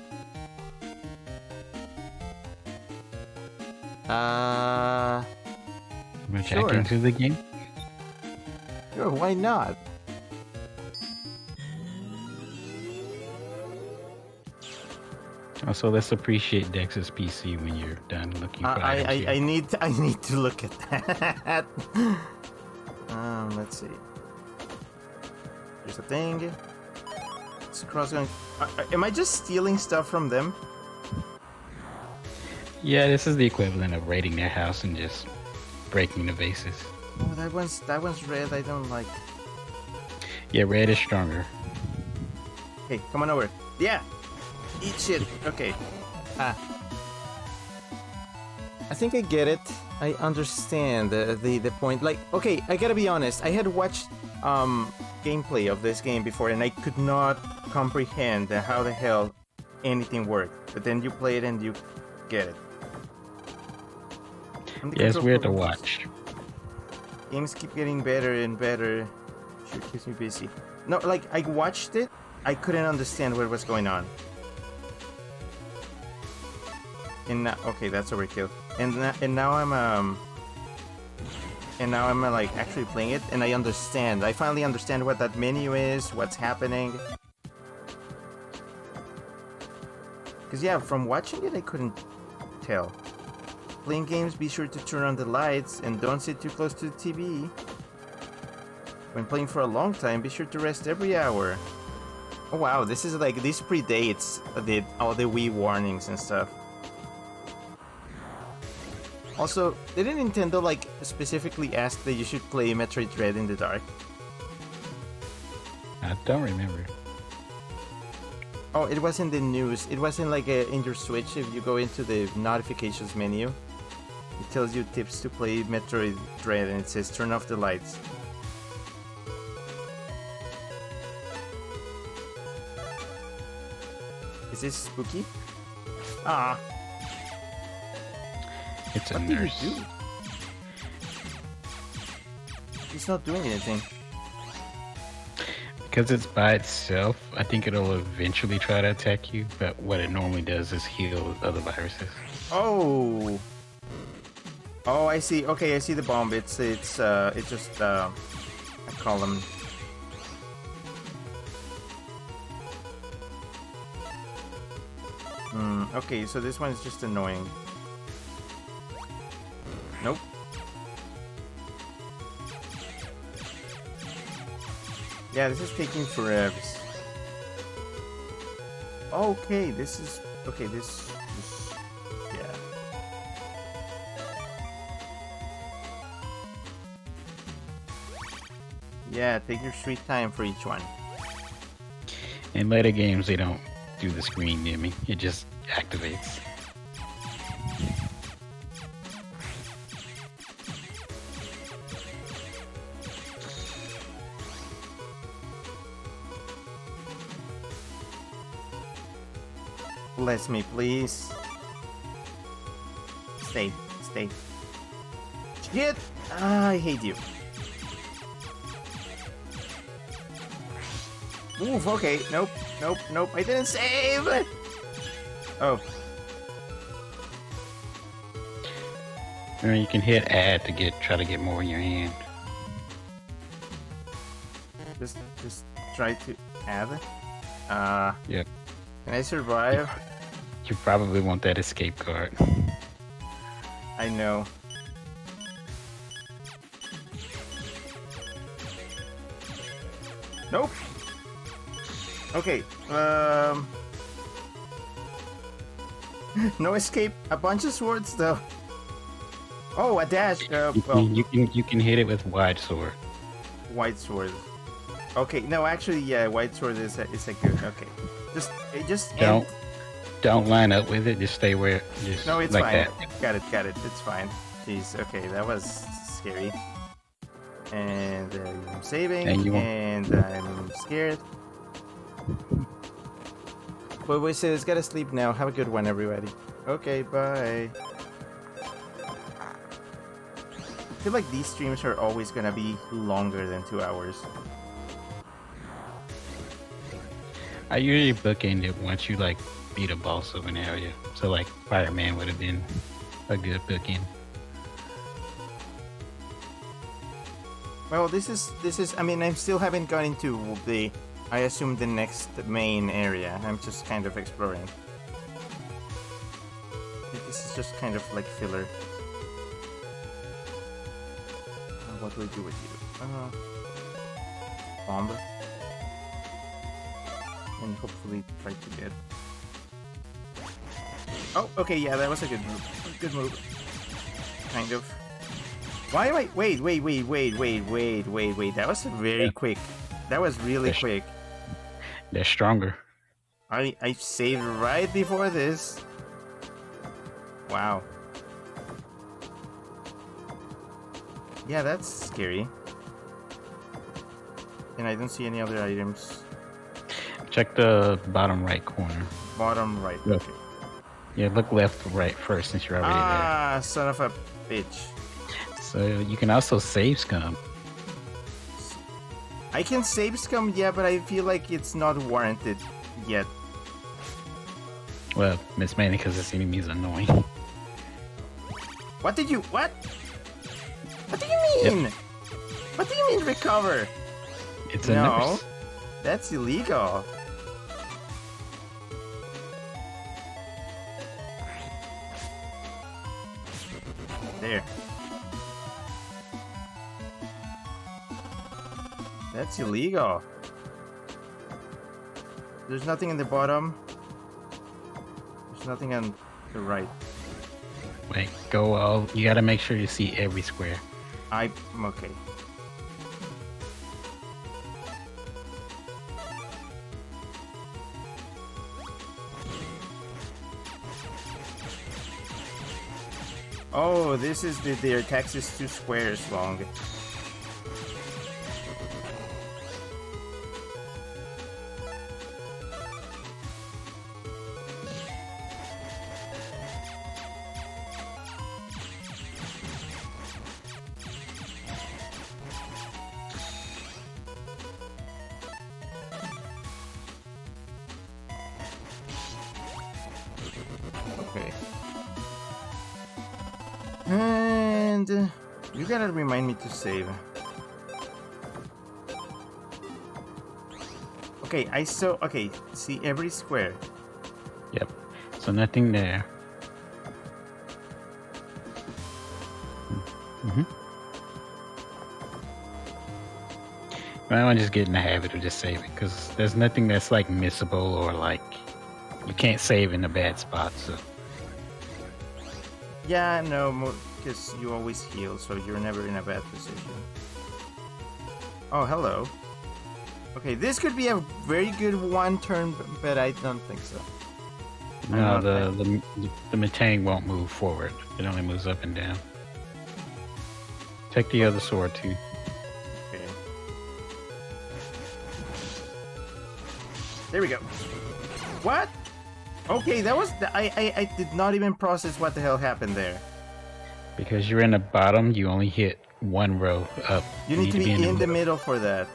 We're Sure. jack into the game. Sure, why not? Also, let's appreciate Dex's PC when you're done looking for items here. I need to look at that. Let's see. Here's a thing. It's cross going. Am I just stealing stuff from them? Yeah, this is the equivalent of raiding their house and just breaking the vases. Oh, that one's red. I don't like. Yeah, red is stronger. Hey, come on over. Yeah. Eat shit. Okay. I think I get it. I understand the point. Like, okay, I gotta be honest. I had watched gameplay of this game before, and I could not comprehend how the hell anything worked. But then you play it and you get it. Yeah, it's weird to watch. Games keep getting better and better. Sure keeps me busy. No, like, I watched it. I couldn't understand what was going on. And now, okay, that's overkill. And now I'm like actually playing it, and I understand. I finally understand what that menu is, what's happening. Because yeah, from watching it, I couldn't tell. Playing games, be sure to turn on the lights and don't sit too close to the TV. When playing for a long time, be sure to rest every hour. Oh wow, this predates all the Wii warnings and stuff. Also, didn't Nintendo like specifically ask that you should play Metroid Dread in the dark? I don't remember. Oh, it was in the news. It wasn't like in your Switch. If you go into the notifications menu, it tells you tips to play Metroid Dread, and it says turn off the lights. Is this spooky? Ah. It's a What did nurse. you do? It's not doing anything. Because it's by itself, I think it'll eventually try to attack you, but what it normally does is heal other viruses. Oh. Oh, I see. Okay, I see the bomb. It's just a column. Okay, so this one is just annoying. Nope. Yeah, this is taking forever. Okay, this is okay. This yeah. Yeah, take your sweet time for each one. In later games, they don't do the screen dimming. It just activates. Bless me, please. Stay. Shit! Ah, I hate you. Oof, okay. Nope. I didn't save! Oh. Or you can hit add to try to get more in your hand. Just try to add. Yep. Can I survive? You probably want that escape card. I know. Nope. Okay. No escape. A bunch of swords though. Oh, a dash. You can hit it with wide sword. White sword. Okay. No, actually, yeah. White sword is a good. Okay. Just Don't line up with it. Just stay where. Just No, it's like fine. that. Got it. It's fine. Jeez. Okay, that was scary. And I'm saving. And I'm scared. Boy says, gotta sleep now. Have a good one, everybody. Okay, bye. I feel like these streams are always gonna be longer than 2 hours. I usually bookend it once you like beat a boss of an area. So like Fireman would have been a good bookend. Well, this is. I mean, I still haven't gone into the. I assume the next main area. I'm just kind of exploring. This is just kind of like filler. What do I do with you? Bomb. And hopefully try to get. Oh, okay, yeah, that was a good move. Good move. Kind of. Why am I? Wait. That was very quick. That was really quick. They're stronger. I saved right before this. Wow. Yeah, that's scary. And I don't see any other items. Check the bottom right corner. Bottom right. Yep. Okay. Yeah, look left to right first since you're already there. Son of a bitch. So you can also save scum. I can save scum, yeah, but I feel like it's not warranted yet. Well, it's mainly because this enemy is annoying. What? What do you mean? Yep. What do you mean recover? It's a No, nurse. that's illegal. There. That's illegal. There's nothing in the bottom. There's nothing on the right. Wait, go all. You gotta make sure you see every square. I'm okay. Oh, this is their text is 2 squares long. Okay. And you gotta remind me to save. Okay, I saw. Okay, see every square. Yep. So nothing there. I want to just get in the habit of just saving because there's nothing that's like missable or like you can't save in a bad spot. So Yeah, no, because you always heal, so you're never in a bad position. Oh, hello. Okay, this could be a very good one turn, but I don't think so. no, the Metang won't move forward. It only moves up and down. Take the other sword too. Okay. There we go. What? Okay, that was I did not even process what the hell happened there. Because you're in the bottom, you only hit one row up. You need to be in the middle for that.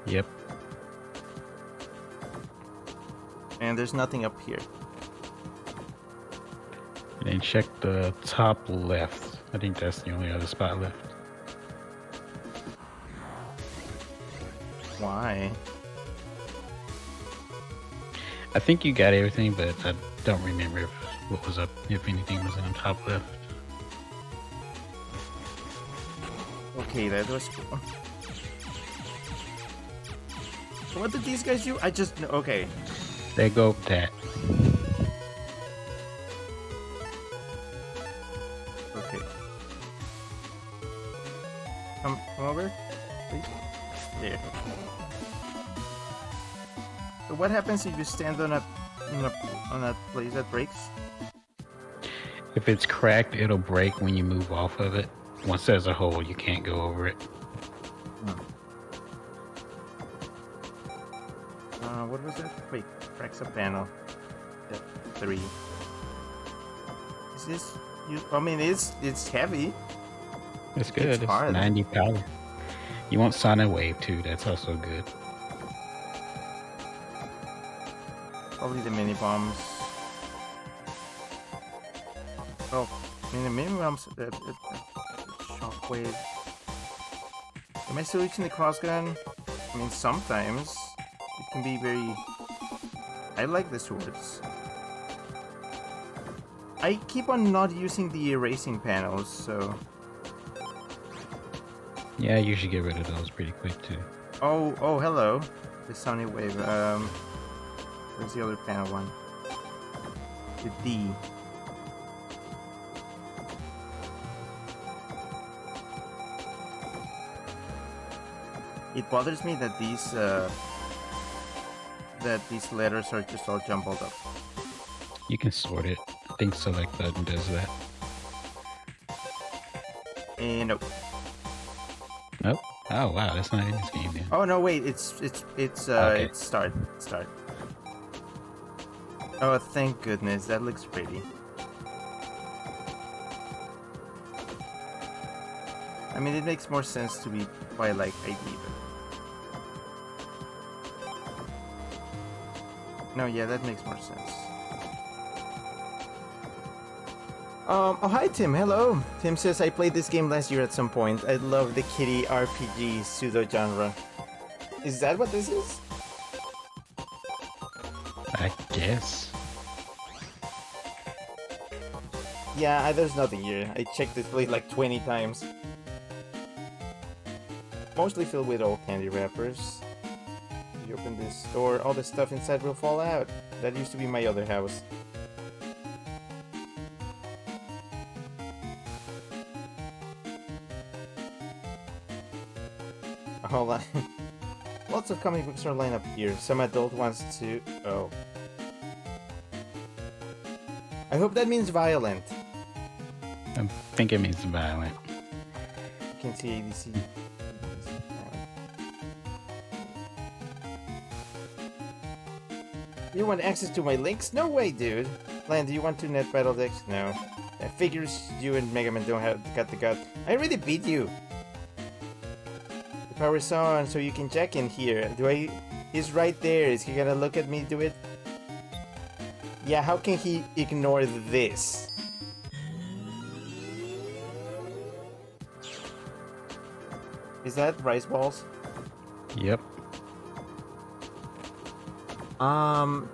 Yep. And there's nothing up here. And then check the top left. I think that's the only other spot left. Why? I think you got everything, but I don't remember what was up, if anything was on top left. Okay, that was cool. So what did these guys do? I just... Okay. They go up that. Okay. Come over, please. There. So what happens if you stand on a place that breaks? If it's cracked, it'll break when you move off of it. Once there's a hole, you can't go over it. What was that? Wait, cracks a panel. Step 3. Is this? I mean, it's heavy. It's good. It's It's hard. 90 power. You want Sonic Wave too. That's also good. Probably the mini bombs. Oh, I mean the mini bombs. Shockwave. Am I still using the cross gun? I mean, sometimes it can be very. I like the swords. I keep on not using the erasing panels, so. Yeah, you should get rid of those pretty quick too. Oh, hello. The Sonic Wave. Where's the other panel one? The D. It bothers me that these letters are just all jumbled up. You can sort it. I think select button does that. And no. Nope. Oh wow, that's not in this game then. Oh no, wait. It's Okay. it's start. Oh, thank goodness. That looks pretty. I mean, it makes more sense to be Twilight ID, but... No, yeah, that makes more sense. Oh, hi, Tim. Hello. Tim says, I played this game last year at some point. I love the kitty RPG pseudo-genre. Is that what this is? I guess. Yeah, there's nothing here. I checked this place like 20 times. Mostly filled with old candy wrappers. If you open this door, all the stuff inside will fall out. That used to be my other house. Hold on. Lots of comic books are lined up here. Some adult ones too. Oh. I hope that means violent. I think it means violent. You can see ADC. You want access to my links? No way, dude. Lan, do you want to net battle decks? No. I figures you and Mega Man don't have got the gut. I already beat you. The power's on, so you can check in here. He's right there. Is he gonna look at me do it? Yeah, how can he ignore this? Is that rice balls? Yep.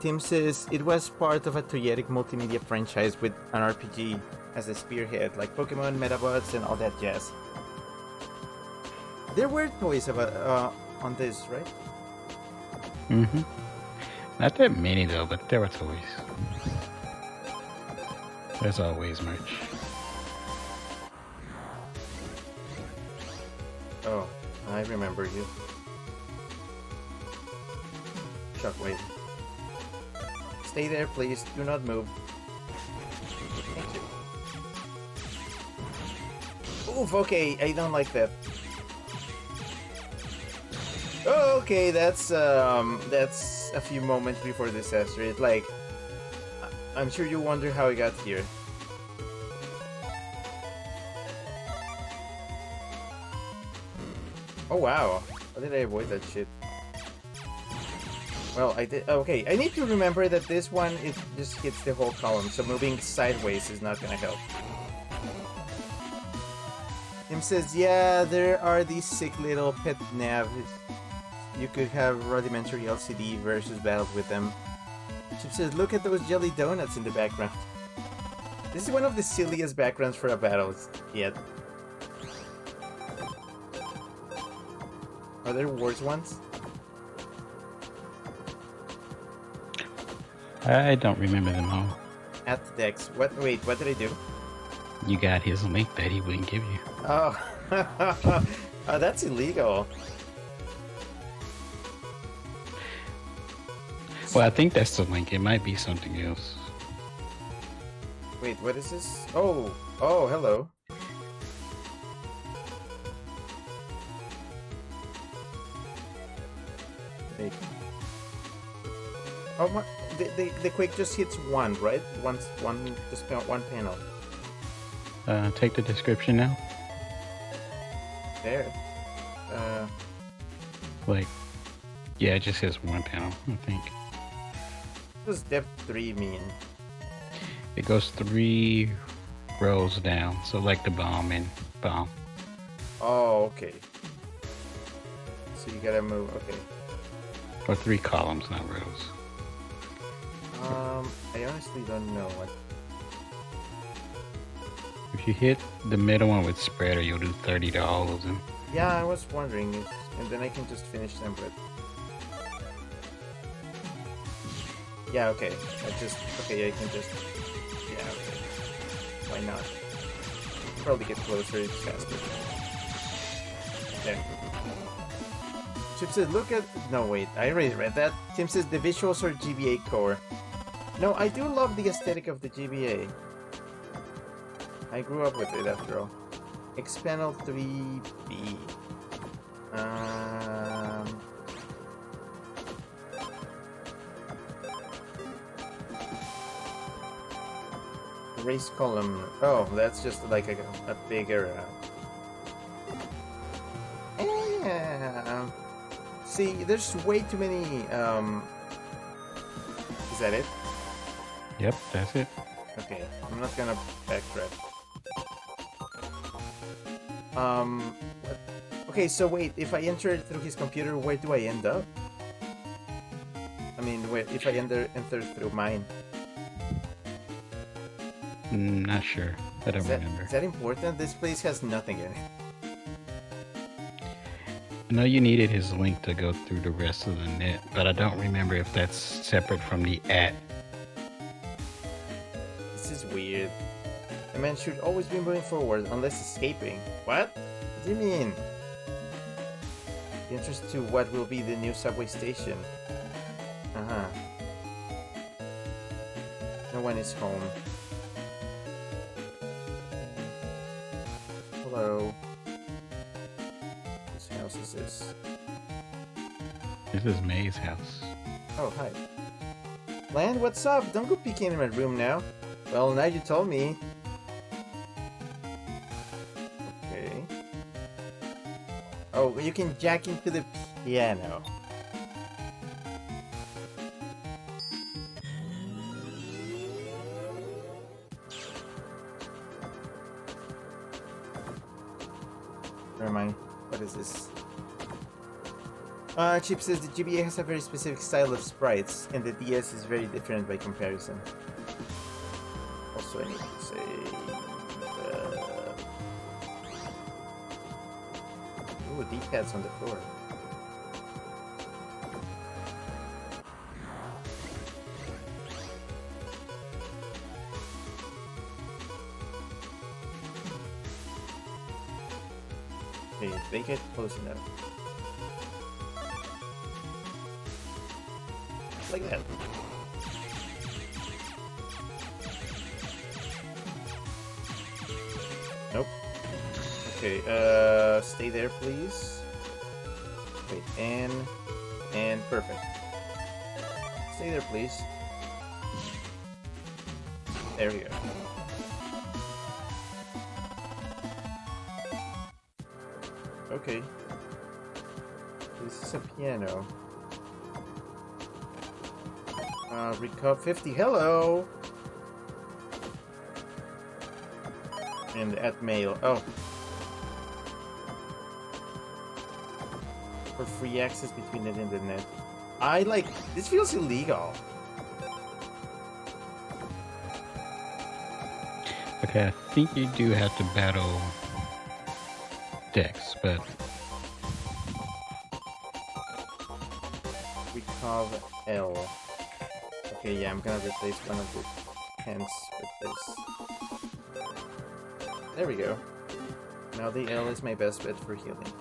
Tim says it was part of a toyetic multimedia franchise with an RPG as a spearhead, like Pokemon, Metabots, and all that jazz. There were toys about on this, right? Mm-hmm. Not that many though, but there was always. There's always merch. Oh, I remember you. Shockwave. Stay there, please. Do not move. Thank you. Oof, okay, I don't like that. Oh, okay, that's a few moments before disaster. It's like, I'm sure you wonder how I got here. Oh wow, how did I avoid that shit? Well, I did. Okay, I need to remember that this one, it just hits the whole column, so moving sideways is not gonna help. Tim says, yeah, there are these sick little pet navs. You could have rudimentary LCD versus battles with them. Chip says, look at those jelly donuts in the background. This is one of the silliest backgrounds for a battle yet. Are there worse ones? I don't remember them all. At the decks. What? Wait, what did I do? You got his link that he wouldn't give you. Oh, oh, that's illegal. Well, I think that's the link. It might be something else. Wait, what is this? Oh, oh, hello. Wait. Oh my! The quake just hits one, right? Just one panel. Take the description now. There. Like, yeah, it just says one panel, I think. What does depth 3 mean? It goes 3 rows down, so like the bomb and bomb. Oh, okay. So you gotta move. Okay. Or 3 columns, not rows. I honestly don't know what. If you hit the middle one with spreader, you'll do 30 to all of them. Yeah, I was wondering if, and then I can just finish them with. Yeah, okay. Okay, I can just. Yeah, okay. Why not? Probably get closer, it's faster. There. Chip says, look at. No, wait, I already read that. Tim says, the visuals are GBA core. No, I do love the aesthetic of the GBA. I grew up with it after all. Xpanel 3B. Race column. Oh, that's just like a bigger. See, there's way too many. Is that it? Yep, that's it. Okay, I'm not gonna backtrack. What? Okay, so wait, if I enter through his computer, where do I end up? I mean, where if I enter through mine? Not sure. I don't remember. Is that important? This place has nothing in it. I know you needed his link to go through the rest of the net, but I don't remember if that's separate from the @ This is weird. A man should always be moving forward unless escaping. What? What do you mean? Interest to what will be the new subway station. Uh-huh. No one is home. Hello. Whose house is this? This is May's house. Oh, hi. Land, what's up? Don't go peeking in my room now. Well, now you told me. Okay. Oh, you can jack into the piano. Never mind. What is this? Chip says the GBA has a very specific style of sprites, and the DS is very different by comparison. Also, I need to say... Ooh, D-pads on the floor. Okay, they get close enough. Like that. Nope. Okay, stay there, please. Wait, and perfect. Stay there, please. There we go. Okay. This is a piano. Recov 50. Hello! And at mail. Oh. For free access between it and the net. I like. This feels illegal. Okay, I think you do have to battle Dex, but Recov L. Okay, yeah, I'm gonna replace one of the pens with this. There we go. Now the L is my best bet for healing.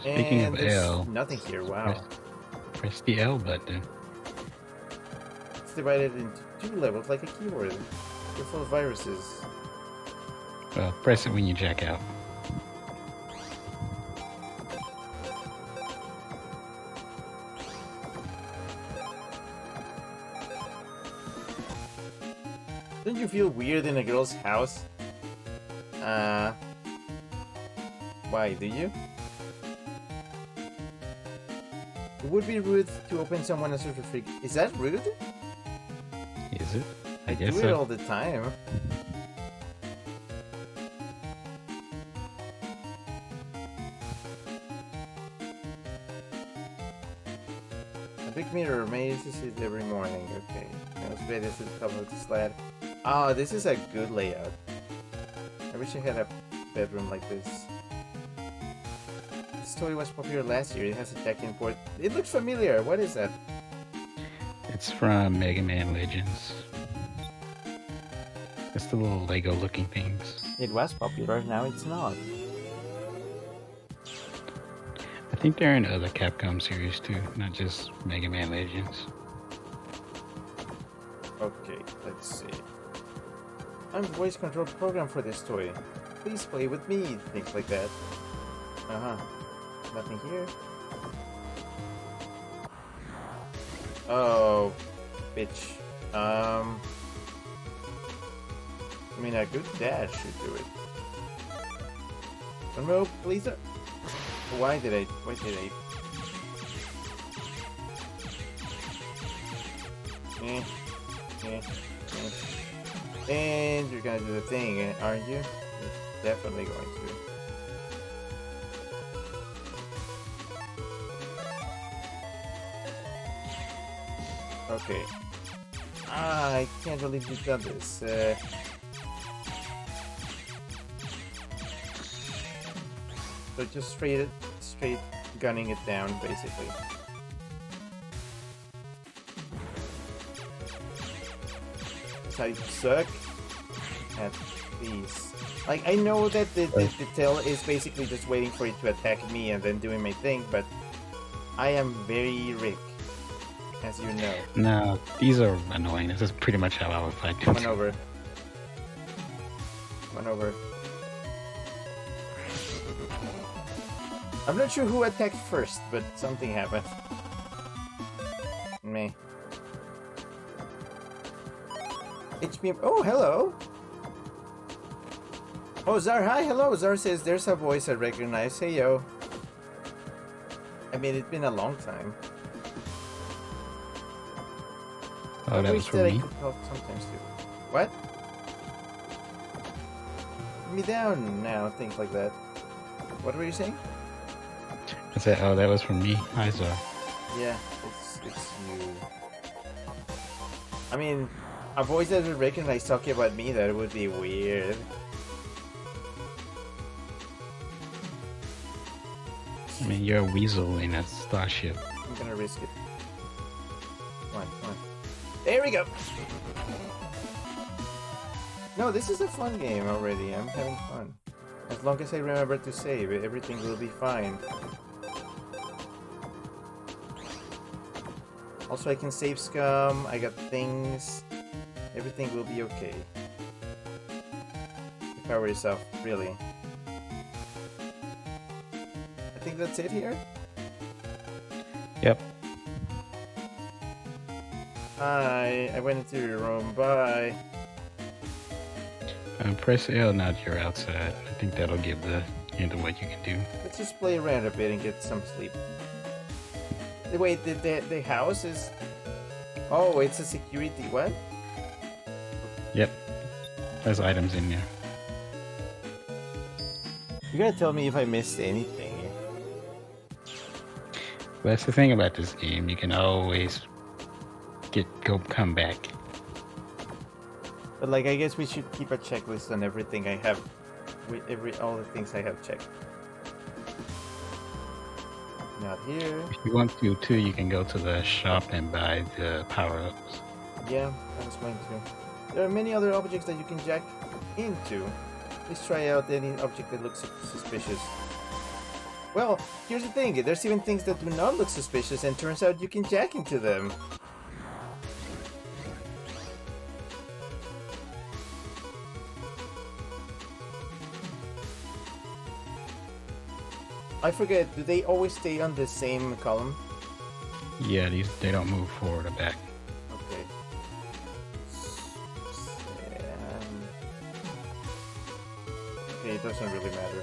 speaking And of there's L, nothing here. Wow. press the L button. It's divided into 2 levels like a keyboard. You're full of viruses. Well, press it when you jack out. Don't you feel weird in a girl's house? Why, do you? It would be rude to open someone else's refrigerator. Is that rude? Is it? I guess do it so. all the time. A big mirror mazes it every morning. Okay. Now it's better to the top of the sled. Ah, this is a good layout. I wish I had a bedroom like this. This toy was popular last year. It has a jack-in port. It looks familiar. What is that? It's from Mega Man Legends. It's the little Lego looking things. It was popular. Now it's not. I think they're in other Capcom series too, not just Mega Man Legends. Okay, let's see. I'm the voice control program for this toy. Please play with me. Things like that. Uh-huh. Nothing here. Oh, bitch. I mean, a good dad should do it. Remote, please. Why did I? Eh, eh, eh. And you're gonna do the thing, aren't you? You're definitely going to. Okay. Ah, I can't believe you've done this. So just straight gunning it down, basically. That's how you suck at these. Like, I know that the tail is basically just waiting for it to attack me and then doing my thing, but I am very Rick, as you know. No, these are annoying. This is pretty much how I would fight them. One over. One over. I'm not sure who attacked first, but something happened. Me. HP. Oh, hello. Oh, Zar. Hi, hello. Zar says there's a voice I recognize. Hey, yo. I mean, it's been a long time. Oh, I that wish was for that I me? could talk sometimes too. What? Put me down now, things like that. What were you saying? I said, oh, that was from me. Hi, Zar. Yeah, it's you. I mean, a voice that would recognize talking about me, that would be weird. I mean, you're a weasel in a starship. I'm gonna risk it. Come on, come on. There we go! No, this is a fun game already. I'm having fun. As long as I remember to save, everything will be fine. Also, I can save scum. I got things. Everything will be okay. Power yourself, really. I think that's it here. Yep. Hi, I went into your room. Bye. Press L now that you're outside. I think that'll give the hint of what you can do. Let's just play around a bit and get some sleep. Wait, the house is... Oh, it's a security... What? Yep. There's items in there. You gotta tell me if I missed anything. Well, that's the thing about this game. You can always come back. But like, I guess we should keep a checklist on everything I have. All the things I have checked. Not here. If you want to, too, you can go to the shop and buy the power-ups. Yeah, I was going to. There are many other objects that you can jack into. Please try out any object that looks suspicious. Well, here's the thing. There's even things that do not look suspicious, and turns out you can jack into them. I forget, do they always stay on the same column? Yeah, they don't move forward or back. Okay. Okay, it doesn't really matter.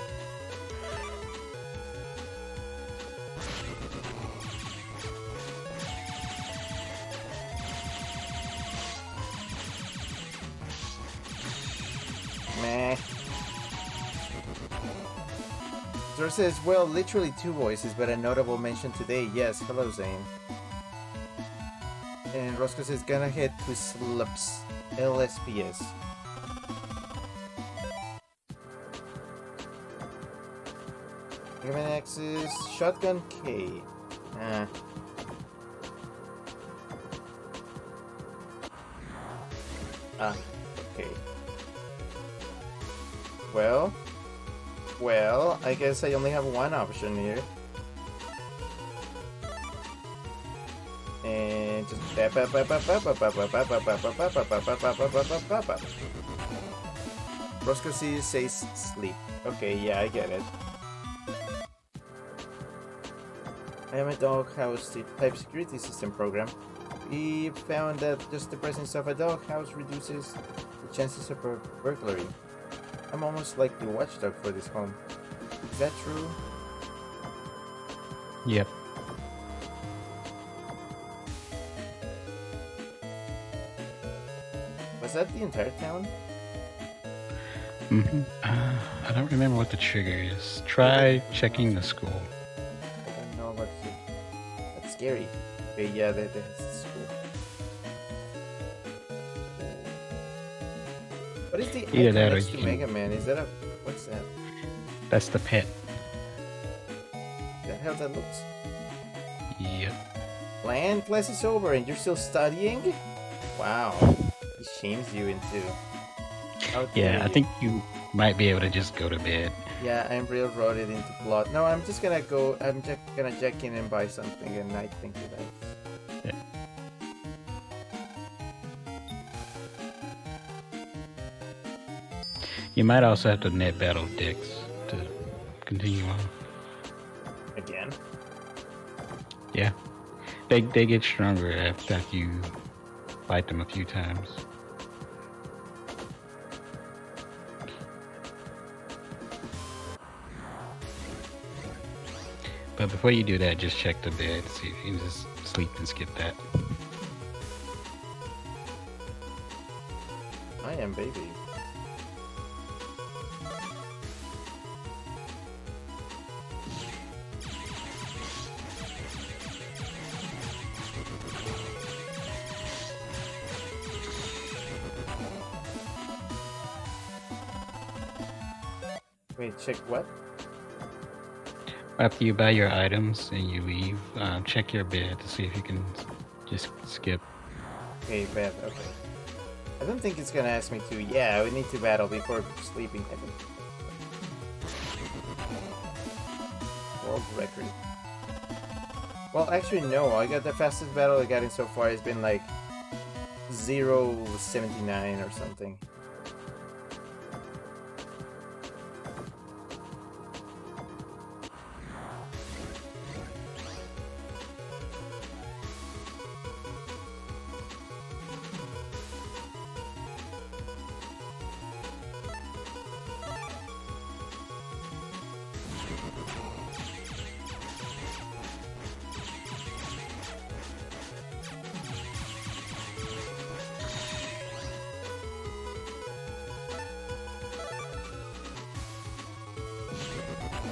Meh. Zor says, well, literally 2 voices, but a notable mention today. Yes, hello, Zain. And Roscoe says, gonna head to Slups. LSPS. Given axis, shotgun K. Okay. Well, I guess I only have one option here. And just Roscoe says sleep. Okay, yeah, I get it. I am a doghouse type security system program. We found that just the presence of a doghouse reduces the chances of a burglary. I'm almost like the watchdog for this home. Is that true? Yep. Was that the entire town? Mm-hmm. I don't remember what the trigger is. Try checking the school. I don't know what to... That's scary. Okay, yeah, that's school. What is the Either icon that or next to you- Mega Man? Is that a... What's that? That's the pet. Is that how that looks? Yep. Land class is over and you're still studying? Wow. He shames you into... How Yeah, dare I you. think you might be able to just go to bed. Yeah, I'm railroaded into plot. No, I'm just gonna go... I'm just gonna check in and buy something and I think that... You might also have to net battle Dix to continue on. Again? Yeah. They get stronger after you fight them a few times. But before you do that, just check the bed, see if you can just sleep and skip that. I am baby. Wait, check what? After you buy your items and you leave, check your bed to see if you can just skip. Okay, bad, okay. I don't think it's gonna ask me to. Yeah, we need to battle before sleeping. World record. Well, actually, no. I got the fastest battle I got in so far has been like 0.79 or something.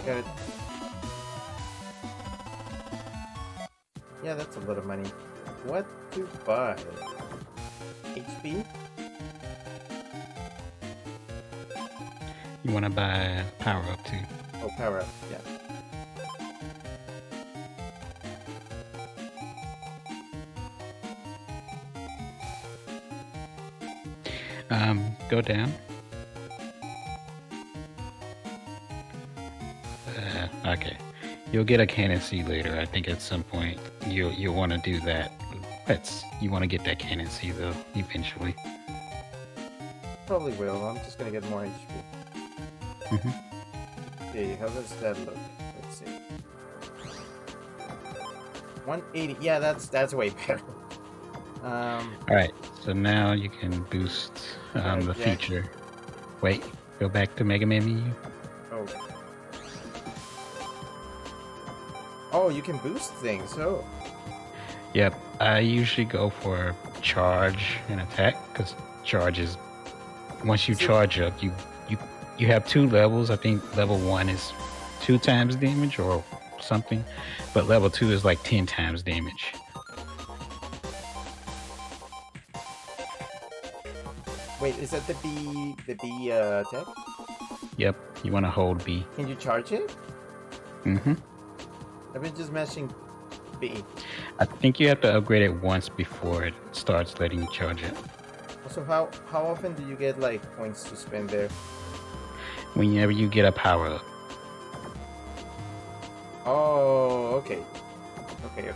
Got it. Yeah, that's a lot of money. What to buy? HP? You want to buy power up too. Oh, power up. Yeah. Go down. Okay. You'll get a cannon seed later. I think at some point you'll want to do that. You want to get that cannon seed though eventually. Probably will. I'm just gonna get more HP. Okay, how does that look? Let's see. 180. Yeah, that's way better. All right. So now you can boost the Jack. feature. Wait. Go back to Mega Man menu. Oh. Oh, you can boost things. Oh. Yep. I usually go for charge and attack because charge is once you charge up, you have 2 levels. I think level 1 is 2 times damage or something, but level 2 is like 10 times damage. Wait, is that the B attack? Yep. You want to hold B. Can you charge it? Mm-hmm. I've been just mashing B. I think you have to upgrade it once before it starts letting you charge it. So how often do you get like points to spend there? Whenever you get a power up. Oh, okay. Okay.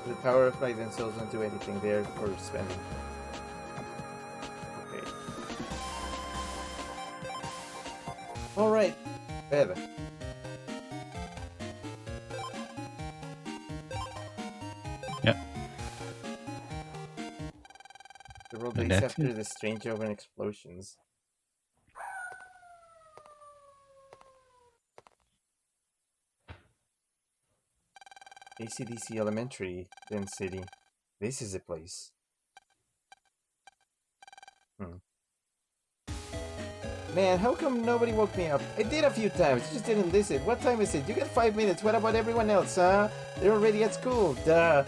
The power of light themselves don't do anything there for spending. Okay. Alright. Better. Yep. Several And days that's after it. the strange oven explosions. ACDC Elementary, then City. This is the place. Man, how come nobody woke me up? I did a few times, just didn't listen. What time is it? You got 5 minutes. What about everyone else, huh? They're already at school. Duh.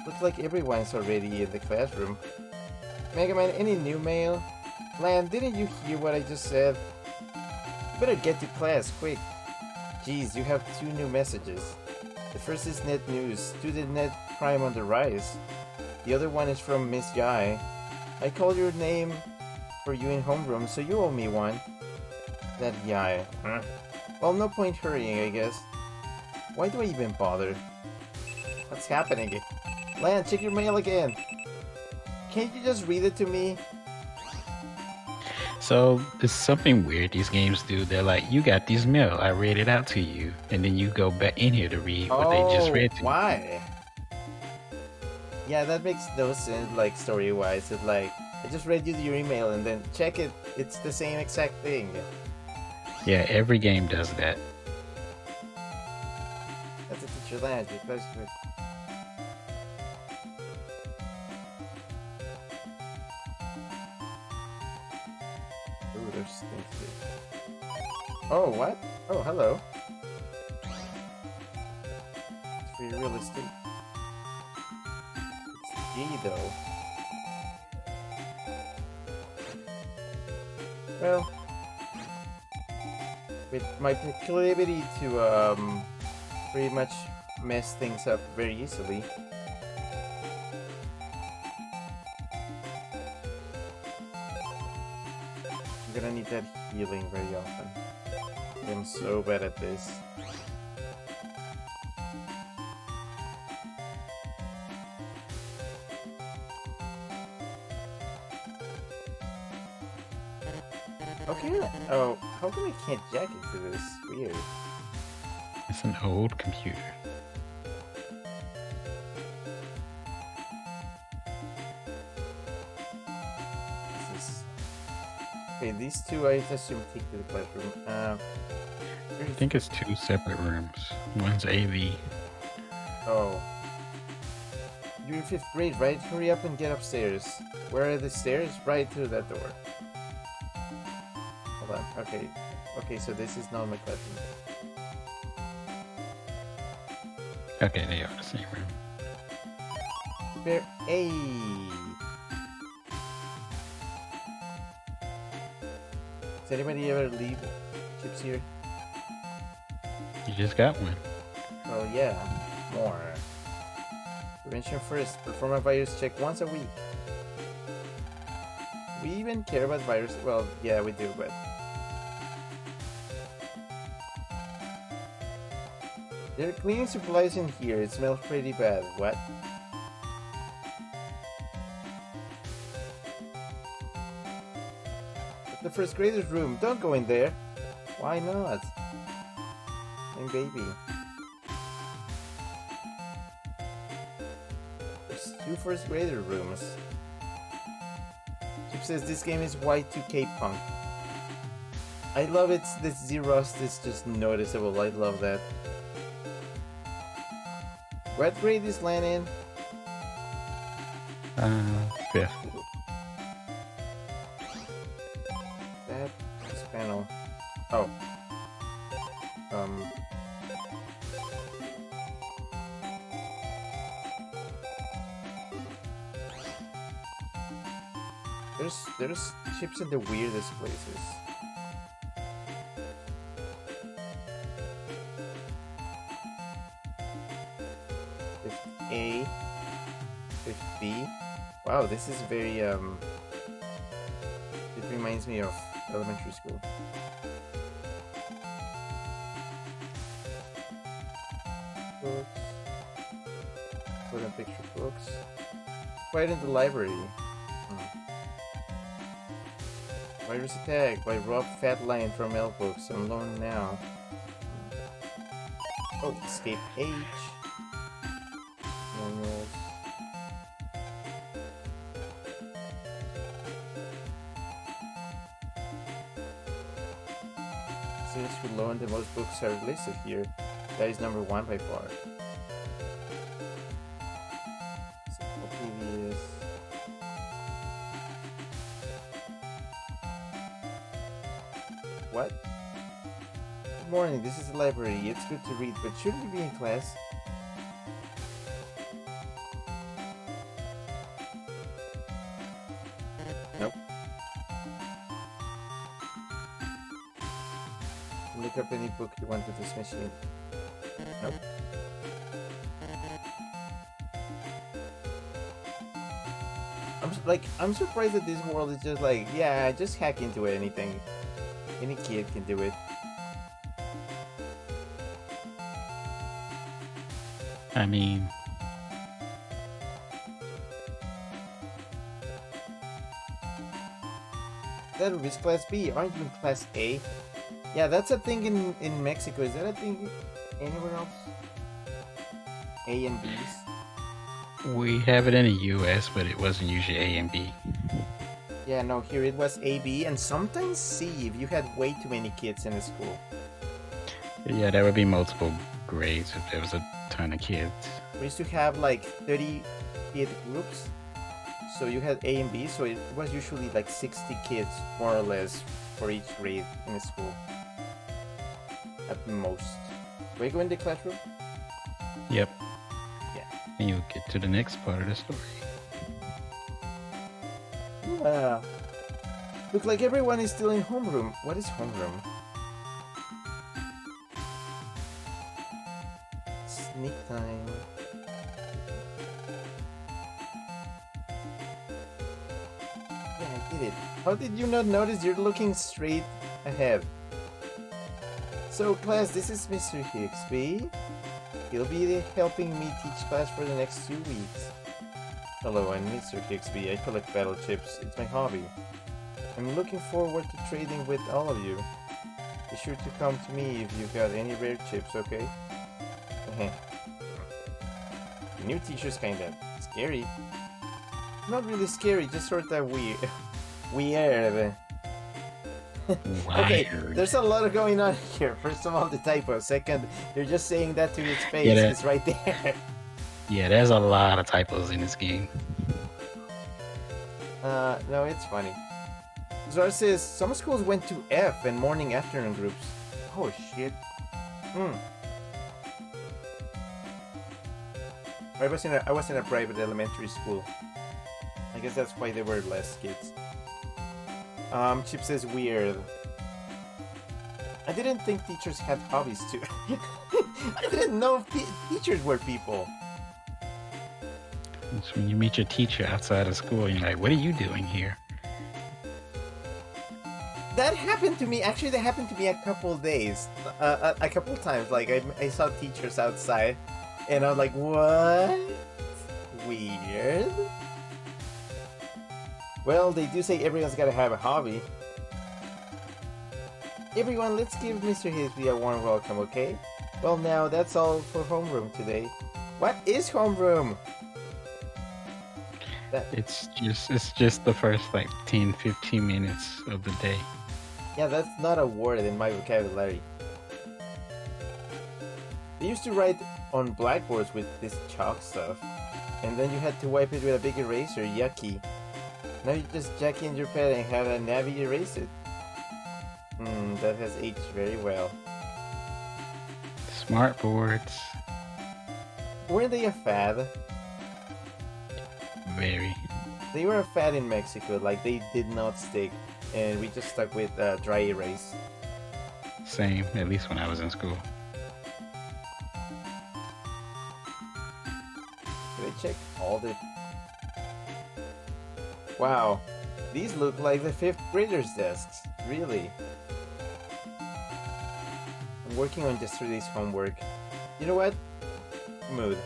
Looks like everyone's already in the classroom. Mega Man, any new mail? Lan, didn't you hear what I just said? You better get to class, quick. Geez, you have 2 new messages. The first is net news. Student net crime on the rise. The other one is from Miss Yai. I called your name for you in homeroom, so you owe me one. That Yai. Well, no point hurrying, I guess. Why do I even bother? What's happening? Lan, check your mail again. Can't you just read it to me? So it's something weird these games do. They're like, you got these mail, I read it out to you, and then you go back in here to read what they just read to you. Why? Yeah, that makes no sense, like, story-wise. It's like, I just read you your email and then check it. It's the same exact thing. Yeah, every game does that. That's a teacher land. You're close to it. Ooh, there's things here. Oh, what? Oh, hello. It's pretty realistic. It's G, though. Well, with my proclivity to pretty much mess things up very easily. I'm gonna need that healing very often. I'm so bad at this. Okay. Oh, how come I can't jack into this? Weird. It's an old computer. This is... Okay, these two I assume take to the classroom. I think it's 2 separate rooms. One's AV. Oh. You're in 5th grade, right? Hurry up and get upstairs. Where are the stairs? Right through that door. Hold on. Okay. Okay, so this is not my classroom. Okay, they are the same room. Prepare A. Does anybody ever leave chips here? You just got one. Oh yeah, more. Prevention first. Perform a virus check once a week. We even care about virus? Well, yeah, we do, but... There are cleaning supplies in here. It smells pretty bad. What? The first grader's room. Don't go in there. Why not? I'm baby. There's 2 first grader rooms. Chip says this game is Y2K punk. I love it. This Z-Rust is just noticeable. I love that. What grade is Lan in? 5th. This panel. Oh. There's chips in the weirdest places. Fifth A, 5th B. Wow, this is very it reminds me of elementary school. Books. Put on picture books. Quiet in the library. Virus attack by Rob Fat Lion from L Books. I'm alone now. Oh, escape H. Manuals. Since we learned the most books are listed here, that is number 1 by far. So, previous. What? Good morning, this is the library. It's good to read, but shouldn't you be in class? Nope. Look up any book you want with this machine. Nope. I'm surprised that this world is just like, yeah, just hack into anything. Any kid can do it. I mean, That is class B. Aren't you in class A? Yeah, that's a thing in Mexico. Is that a thing anywhere else? A and B's? we have it in the US, but it wasn't usually A and B. Yeah, no, here it was A, B, and sometimes C if you had way too many kids in a school. Yeah, there would be multiple grades if there was a ton of kids. We used to have like 30 kid groups. So you had A and B, so it was usually like 60 kids, more or less, for each grade in a school. At most. Do I go in the classroom? Yep. Yeah. And you'll get to the next part of the story. Yeah. Look like everyone is still in homeroom. What is homeroom? Sneak time. Yeah, I did it. How did you not notice you're looking straight ahead? So class, this is Mr. Hixby. He'll be helping me teach class for the next 2 weeks. Hello, I'm Mr. Hixby. I collect battle chips. It's my hobby. I'm looking forward to trading with all of you. Be sure to come to me if you've got any rare chips, okay? The new teacher's kinda scary. Not really scary, just sorta weird. Weird. Okay, Wired. there's a lot of going on here. First of all, the typo. Second, you're just saying that to his face. Yeah, that- It's right there. Yeah, there's a lot of typos in this game. No, it's funny. Zar says, some schools went to F and morning afternoon groups. Oh, shit. I was in a private elementary school. I guess that's why there were less kids. Chip says weird. I didn't think teachers had hobbies too. I didn't know teachers were people. It's when you meet your teacher outside of school, and you're like, what are you doing here? That happened to me. Actually, that happened to me a couple days. A couple times. Like, I saw teachers outside, and I was like, what? Weird. Well, they do say everyone's gotta have a hobby. Everyone, let's give Mr. Hisby a warm welcome, okay? Well, now, that's all for homeroom today. What is homeroom? It's just the first like 10-15 minutes of the day. Yeah, that's not a word in my vocabulary. They used to write on blackboards with this chalk stuff, and then you had to wipe it with a big eraser. Yucky. Now you just jack in your pad and have a Navi erase it. That has aged very well. Smart boards. Weren't they a fad? Very. They were a fad in Mexico, like they did not stick, and we just stuck with dry erase. Same, at least when I was in school. Did I check all the... Wow, these look like the 5th graders' desks. Really? I'm working on yesterday's homework. You know what? Mood.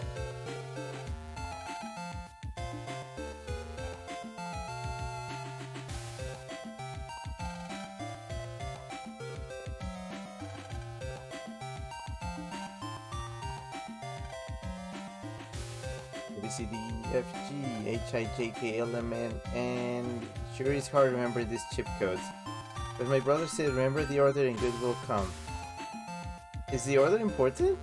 A, B, C, D, F, G, H, I, J, K, L, M, N, and sure it's hard to remember these chip codes. But my brother said remember the order and good will come. Is the order important?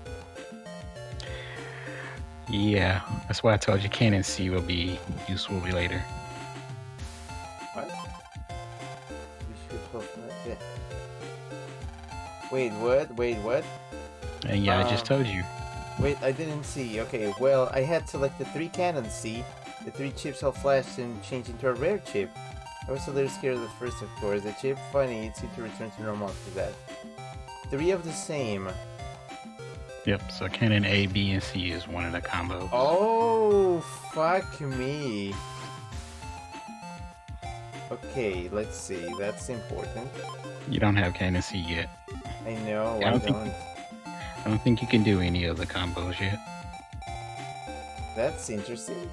Yeah, that's why I told you Can and C will be useful later. What? We should hope not. Yeah. Wait, what? Wait, what? And yeah, I just told you. Wait, I didn't see. Okay, well, I had selected 3 cannons C. The 3 chips all flashed and changed into a rare chip. I was a little scared at first, of course. The chip, funny, it seemed to return to normal after that. 3 of the same. Yep, so Cannon A, B, and C is one of the combos. Oh, fuck me. Okay, let's see. That's important. You don't have Cannon C yet. I know, Yeah, I I don't don't. I don't think you can do any of the combos yet. That's interesting.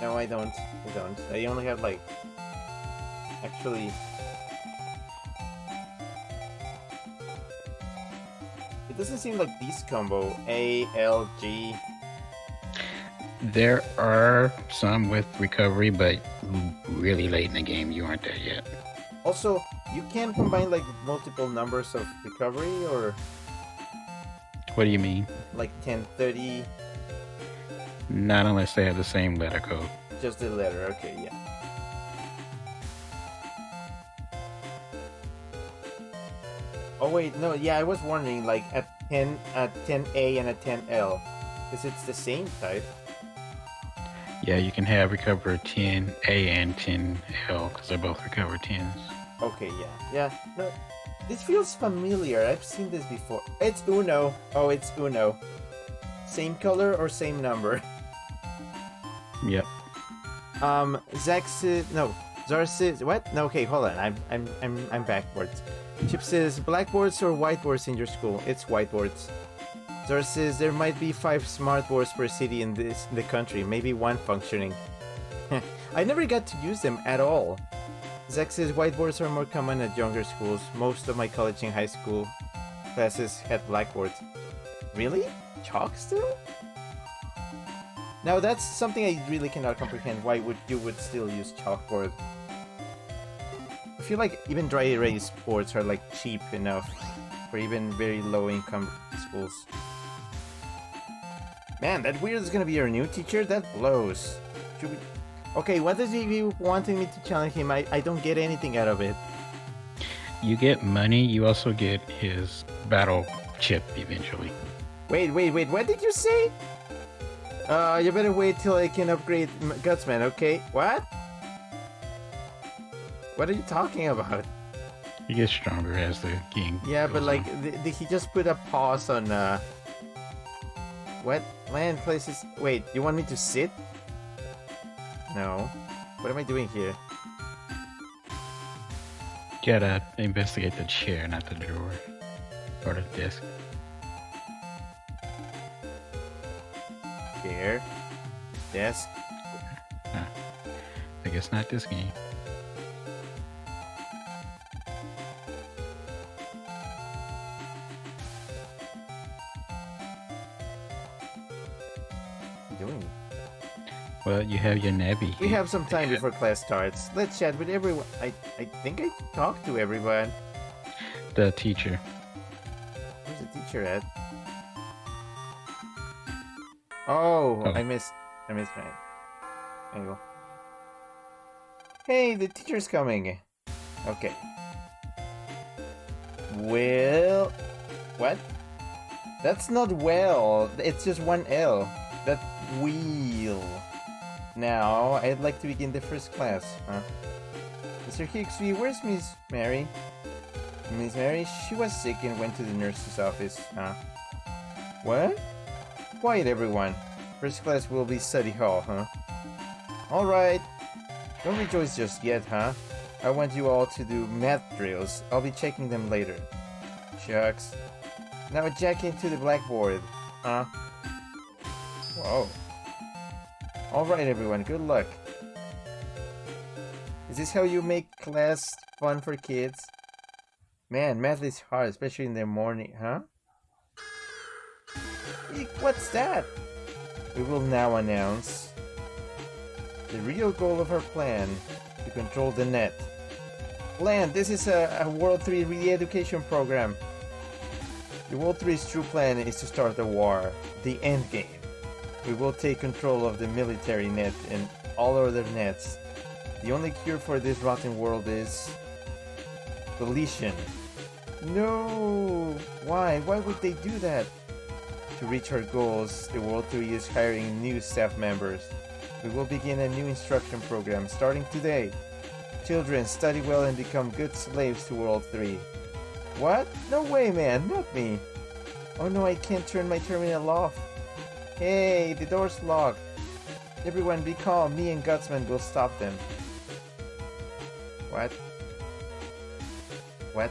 No, I don't. I don't. I only have, like... Actually... It doesn't seem like this combo. A, L, G... There are some with recovery, but really late in the game, you aren't there yet. Also, you can combine, like, multiple numbers of recovery, or... What do you mean? Like 10, 30... Not unless they have the same letter code. Just the letter, okay, yeah. Oh wait, no, yeah, I was wondering, like, at 10A and a 10L, because it's the same type. Yeah, you can have recover 10A and 10L because they're both recover 10s. Okay, yeah. No, this feels familiar. I've seen this before. It's Uno. Oh, it's Uno. Same color or same number? Yep. Zach said no. Zar says what? No, okay, hold on. I'm backwards. Chip says, blackboards or whiteboards in your school? It's whiteboards. Zor says, there might be 5 smartboards per city in the country, maybe 1 functioning. I never got to use them at all. Zach says, whiteboards are more common at younger schools. Most of my college and high school classes had blackboards. Really? Chalk still? Now that's something I really cannot comprehend. Why would you still use chalkboard? I feel like even dry erase boards are like cheap enough for even very low income schools. Man, that weird is gonna be our new teacher? That blows. Should we... Okay, what does he wanting me to challenge him? I don't get anything out of it. You get money. You also get his battle chip eventually. Wait, what did you say? You better wait till I can upgrade Gutsman, okay? What? What are you talking about? He gets stronger as the game. Yeah, but goes like, on. did he just put a pause on, what? Land places... Wait, you want me to sit? No. What am I doing here? You gotta investigate the chair, not the drawer or the desk. Chair. Desk. I guess not this game. What are you doing? Well, you have your Navi. We here. have some time before class starts. Let's chat with everyone. I think I talked to everyone. The teacher. Where's the teacher at? Oh, Oh. I missed my angle. Hey, the teacher's coming. Okay. Well, what? That's not well. It's just one L. That wheel. Now, I'd like to begin the first class, huh? Mr. Hicksby, where's Miss Mary? Miss Mary, she was sick and went to the nurse's office, huh? What? Quiet, everyone. First class will be study hall, huh? Alright. Don't rejoice just yet, huh? I want you all to do math drills. I'll be checking them later. Shucks. Now jack into the blackboard, huh? Whoa. Alright, everyone, good luck. Is this how you make class fun for kids? Man, math is hard, especially in the morning, huh? Eek, what's that? We will now announce the real goal of our plan to control the net. Plan, this is a World 3 re-education program. The World 3's true plan is to start a war, the end game. We will take control of the military net and all other nets. The only cure for this rotten world is deletion. No! Why? Why would they do that? To reach our goals, the World 3 is hiring new staff members. We will begin a new instruction program starting today. Children, study well and become good slaves to World 3. What? No way, man, not me. Oh no, I can't turn my terminal off. Hey, the door's locked. Everyone be calm, me and Gutsman will stop them. What? What?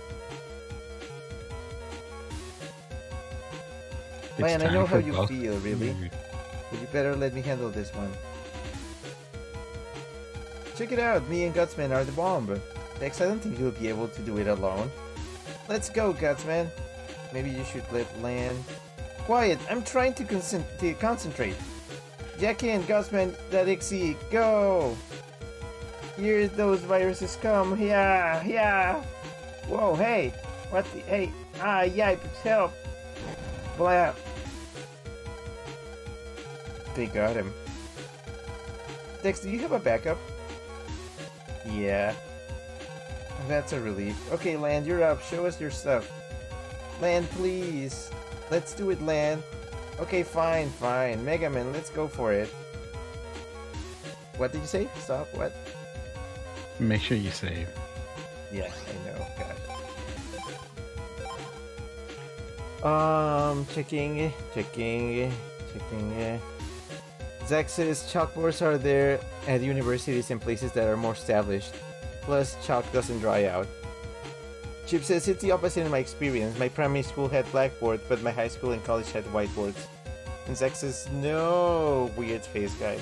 It's Man, I time know how for you both- feel, really. But you better let me handle this one. Check it out, me and Gutsman are the bomb. Dex, I don't think you'll be able to do it alone. Let's go, Gutsman. Maybe you should let Lan... Quiet, I'm trying to concentrate. Jackie and Gutsman, that Ixie, go! Here those viruses come, yeah, yeah! Whoa, hey! What the... Hey! Ah, yipes, help! Blah! They got him. Dex, do you have a backup? Yeah. That's a relief. Okay, Lan, you're up. Show us your stuff. Lan, please. Let's do it, Lan. Okay, fine, fine. Mega Man, let's go for it. What did you say? Stop, what? Make sure you save. Yeah, I know. God. Checking. Zach says chalkboards are there at universities and places that are more established. Plus, chalk doesn't dry out. Chip says it's the opposite in my experience. My primary school had blackboard, but my high school and college had whiteboards. And Zach says, no, weird face guy.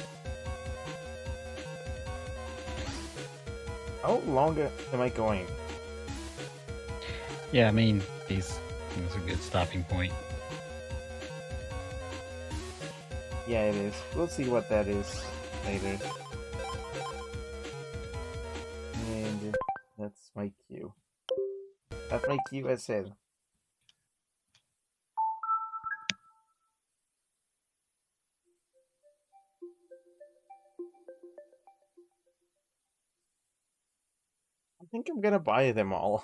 How long am I going? Yeah, I mean, these is a good stopping point. Yeah, it is. We'll see what that is later. And that's my cue. That's my cue, I said. I think I'm gonna buy them all.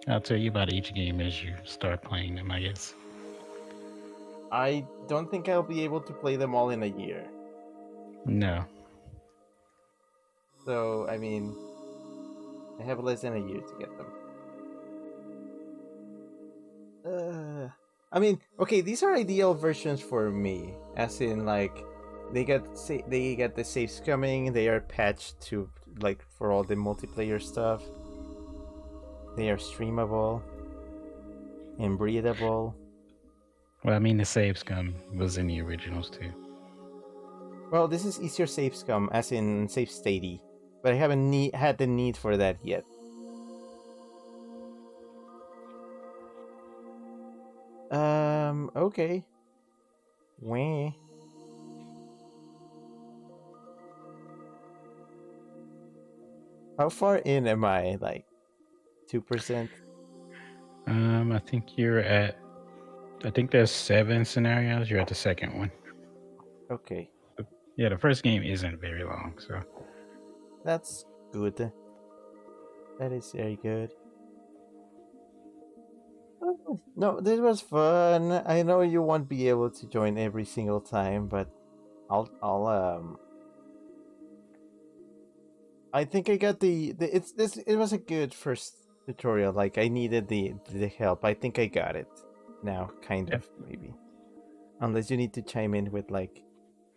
I'll tell you about each game as you start playing them, I guess. I don't think I'll be able to play them all in a year. No. So, I mean, I have less than a year to get them. I mean, okay, these are ideal versions for me, as in like they get the saves coming. They are patched to like for all the multiplayer stuff. They are streamable and breathable. Well, I mean, the save scum was in the originals too. Well, this is easier save scum, as in save statey, but I haven't had the need for that yet. Okay. Wah. How far in am I? Like 2%? I think you're at. I think there's 7 scenarios. You're at the second one. Okay. Yeah, the first game isn't very long, so. That's good. That is very good. Oh, no, this was fun. I know you won't be able to join every single time, but I'll I think I got it was a good first tutorial. Like I needed the help. I think I got it now, kind of maybe. Unless you need to chime in with like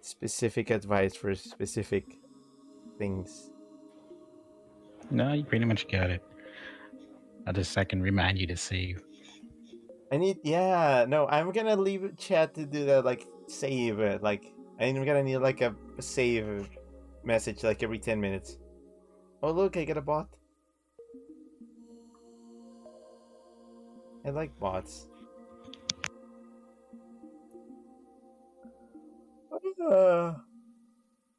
specific advice for specific things. No, you pretty much got it. I can remind you to save. I'm gonna leave chat to do that, like save it. Like I'm gonna need like a save message like every 10 minutes. Oh look, I got a bot. I like bots.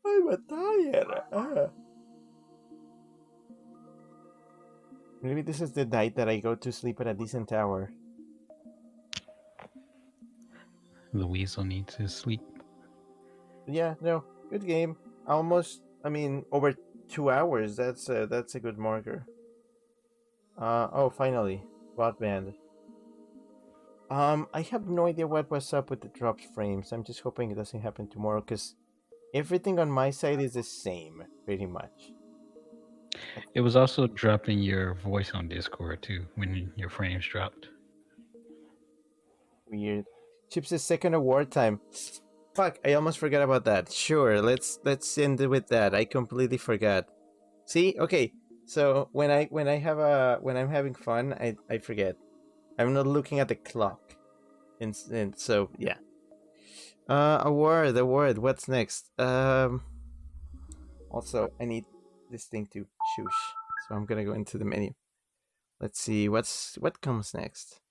I'm tired. Maybe this is the night that I go to sleep at a decent hour. The weasel needs his sleep. Yeah, no, good game. Almost, I mean, over 2 hours. That's a good marker. Oh, finally, bot band. I have no idea what was up with the dropped frames. I'm just hoping it doesn't happen tomorrow, because everything on my side is the same, pretty much. It was also dropping your voice on Discord too when your frames dropped. Weird. Chips' second award time. Fuck, I almost forgot about that. Sure, let's end it with that. I completely forgot. See, okay. So when I'm having fun, I forget. I'm not looking at the clock, and so yeah. Award. What's next? Also, I need this thing to shush, so I'm gonna go into the menu. Let's see what comes next.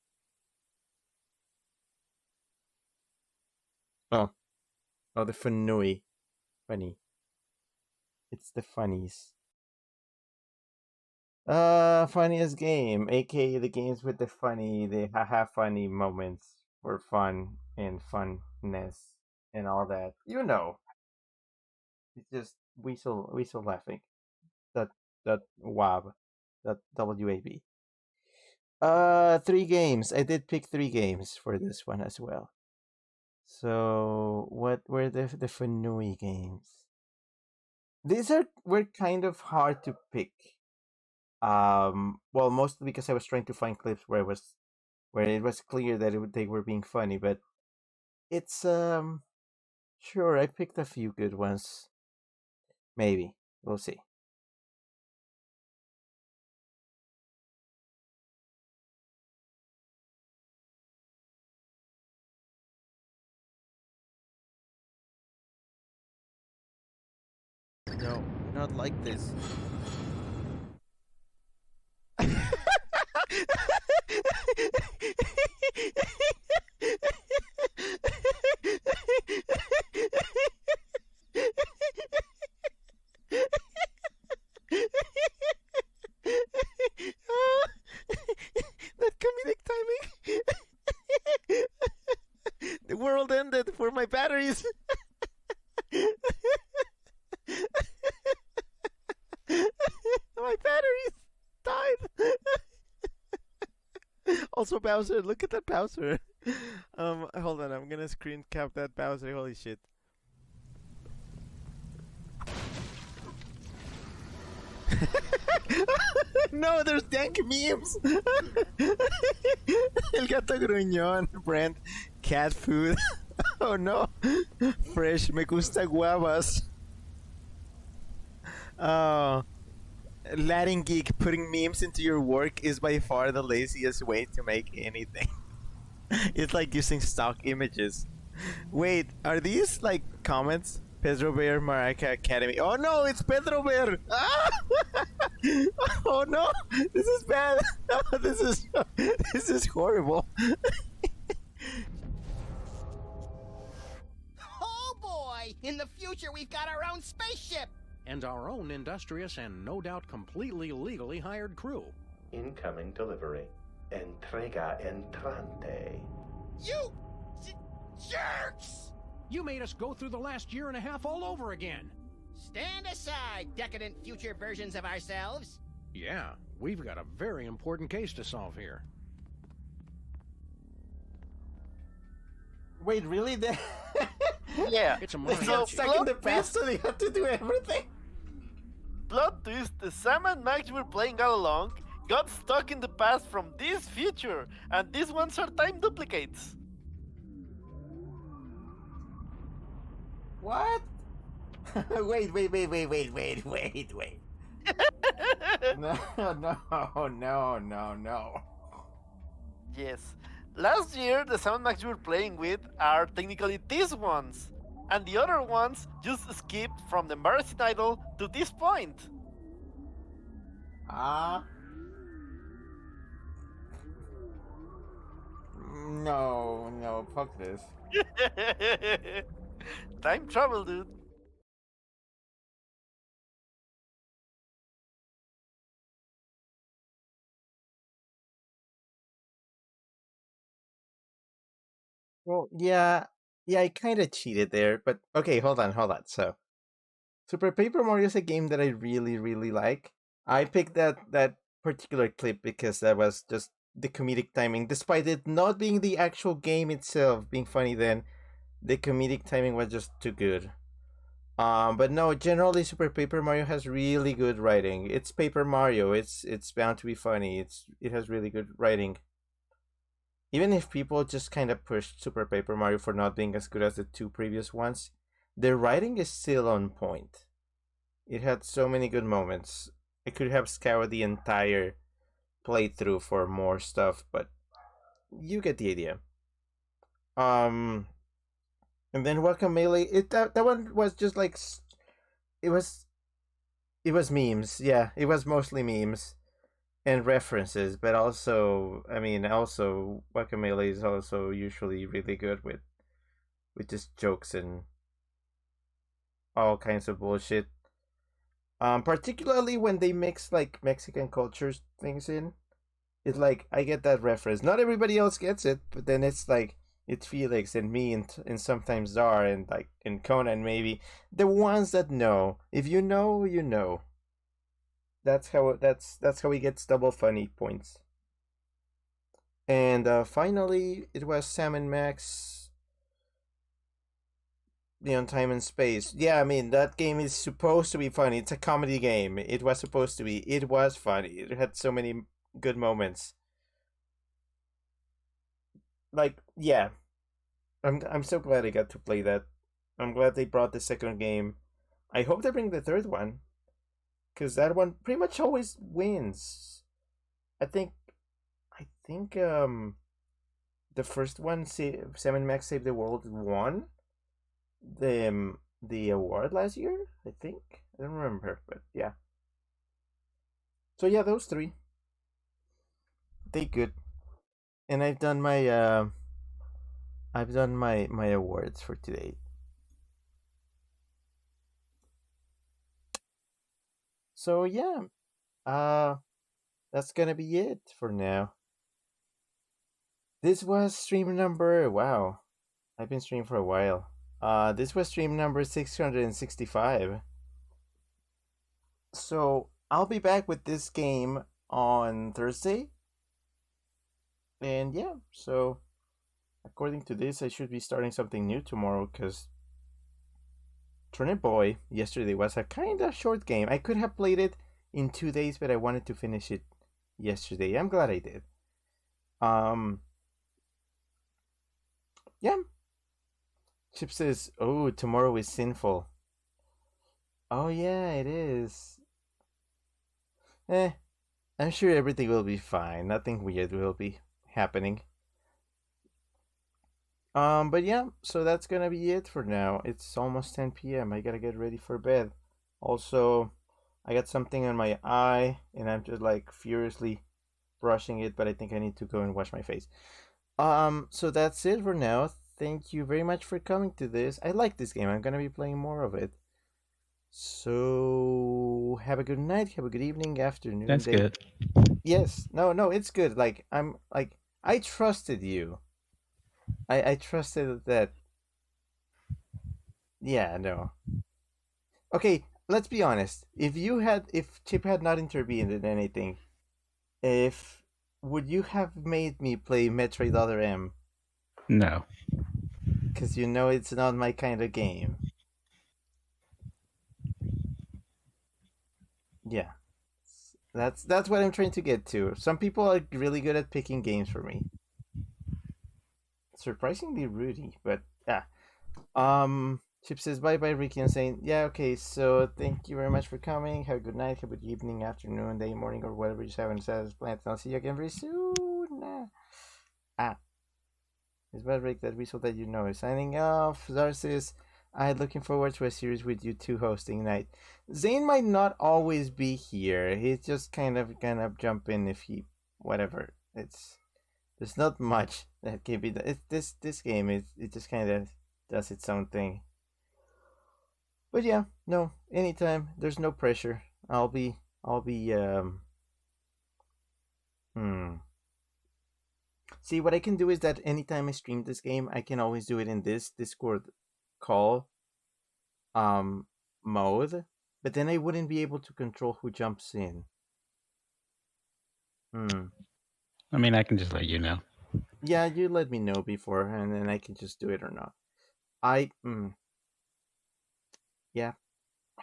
Oh, the funny. It's the funnies. Funniest game, aka the games with the haha funny moments for fun and funness and all that. You know, it's just weasel laughing. That wab, that wab. 3 games. I did pick 3 games for this one as well. So what were the Fanui games? These were kind of hard to pick. Well, mostly because I was trying to find clips where it was clear that they were being funny, but it's sure I picked a few good ones. Maybe. We'll see. No, not like this. That comedic timing. The world ended for my batteries. My batteries died. Also, Bowser, look at that Bowser. Hold on, I'm gonna screen cap that Bowser. Holy shit. No, there's dank memes. El gato gruñón, Brent, cat food. Oh no, fresh, me gusta guavas. Oh, Latin geek, putting memes into your work is by far the laziest way to make anything. It's like using stock images. Wait, are these like comments? Pedro Bear, Maraca Academy. Oh no, it's Pedro Bear! Ah! Oh no, this is bad. This is horrible. Oh boy! In the future, we've got our own spaceship! And our own industrious and no doubt completely legally hired crew. Incoming delivery. Entrega entrante. You jerks! You made us go through the last year and a half all over again. Stand aside, decadent future versions of ourselves. Yeah, we've got a very important case to solve here. Wait, really? Yeah. It's a They mariachi. got stuck in the plot past, so they had to do everything? Plot twist, the Sam and Max were playing all along got stuck in the past from this future, and these ones are time duplicates. What? wait. No. Yes. Last year, the Sam and Max you were playing with are technically these ones, and the other ones just skipped from the embarrassing idol to this point. No, fuck this. Time travel, dude. Well, yeah, I kind of cheated there, but okay, hold on. So, Super Paper Mario is a game that I really like. I picked that particular clip because that was just the comedic timing, despite it not being the actual game itself being funny. Then the comedic timing was just too good. But no, generally Super Paper Mario has really good writing. It's Paper Mario. It's bound to be funny. It has really good writing. Even if people just kind of pushed Super Paper Mario for not being as good as the two previous ones, their writing is still on point. It had so many good moments. I could have scoured the entire playthrough for more stuff, but you get the idea. And then Guacamelee, that one was just like it was memes. Yeah, it was mostly memes and references, but also Guacamelee is also usually really good with just jokes and all kinds of bullshit. Particularly when they mix like Mexican culture things in. It's like I get that reference. Not everybody else gets it, but then it's like it's Felix and me and sometimes Dar and like and Conan maybe. The ones that know. If you know, you know. That's how he gets double funny points. And finally, it was Sam and Max. Beyond Time and Space. Yeah, I mean that game is supposed to be funny. It's a comedy game. It was supposed to be. It was funny. It had so many good moments. Like, yeah, I'm so glad I got to play that. I'm glad they brought the second game. I hope they bring the third one, because that one pretty much always wins. I think. I think the first one, Seven Max Save the World, won the award last year. I think I don't remember, but yeah. So yeah, those three, they good. And I've done my awards for today. So yeah, uh, that's gonna be it for now. This was stream number. Wow, I've been streaming for a while. This was stream number 665. So I'll be back with this game on Thursday. And yeah, so according to this, I should be starting something new tomorrow because Turnip Boy yesterday was a kind of short game. I could have played it in 2 days, but I wanted to finish it yesterday. I'm glad I did. Um, yeah. Chip says, "Oh, tomorrow is sinful." Oh yeah, it is. Eh, I'm sure everything will be fine. Nothing weird will be happening. But yeah, so that's gonna be it for now. It's almost 10 p.m. I gotta get ready for bed. Also, I got something on my eye, and I'm just like furiously brushing it, but I think I need to go and wash my face. So that's it for now. Thank you very much for coming to this. I like this game. I'm gonna be playing more of it. So have a good night, have a good evening, afternoon, That's day. good. Yes, no, it's good. Like I'm like I trusted you. I trusted that. Yeah, no. Okay, let's be honest. If Chip had not intervened in anything, if would you have made me play Metroid Other M? No. Because you know it's not my kind of game. Yeah, that's what I'm trying to get to. Some people are really good at picking games for me. Surprisingly Rudy, but yeah. Chip says bye bye, Ricky, and saying, yeah, okay, so thank you very much for coming. Have a good night, have a good evening, afternoon, day, morning, or whatever you have in status plans. I'll see you again very soon. It's bad, Rick, that we saw that you know. Signing off. Zar says, I'm looking forward to a series with you two hosting night. Zain might not always be here. He's just kind of gonna jump in if he, whatever. There's not much that can be done. This game it just kind of does its own thing. But yeah, no, anytime. There's no pressure. I'll be. Hmm. See, what I can do is that anytime I stream this game, I can always do it in this Discord call um mode, but then I wouldn't be able to control who jumps in. Hmm. I mean, I can just let you know. Yeah, you let me know before, and then I can just do it or not. Yeah.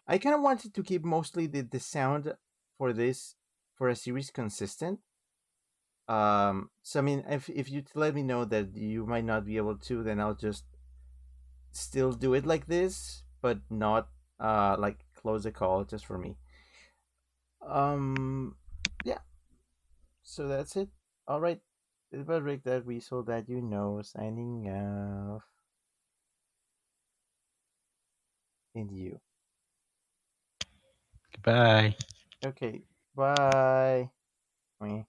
I kind of wanted to keep mostly the sound for this for a series consistent. So I mean, if you let me know that you might not be able to, then I'll just still do it like this, but not like close the call just for me. Yeah. So that's it. All right. It's about Rick that we so that you know signing off. And you. Goodbye. Okay. Bye. Meh.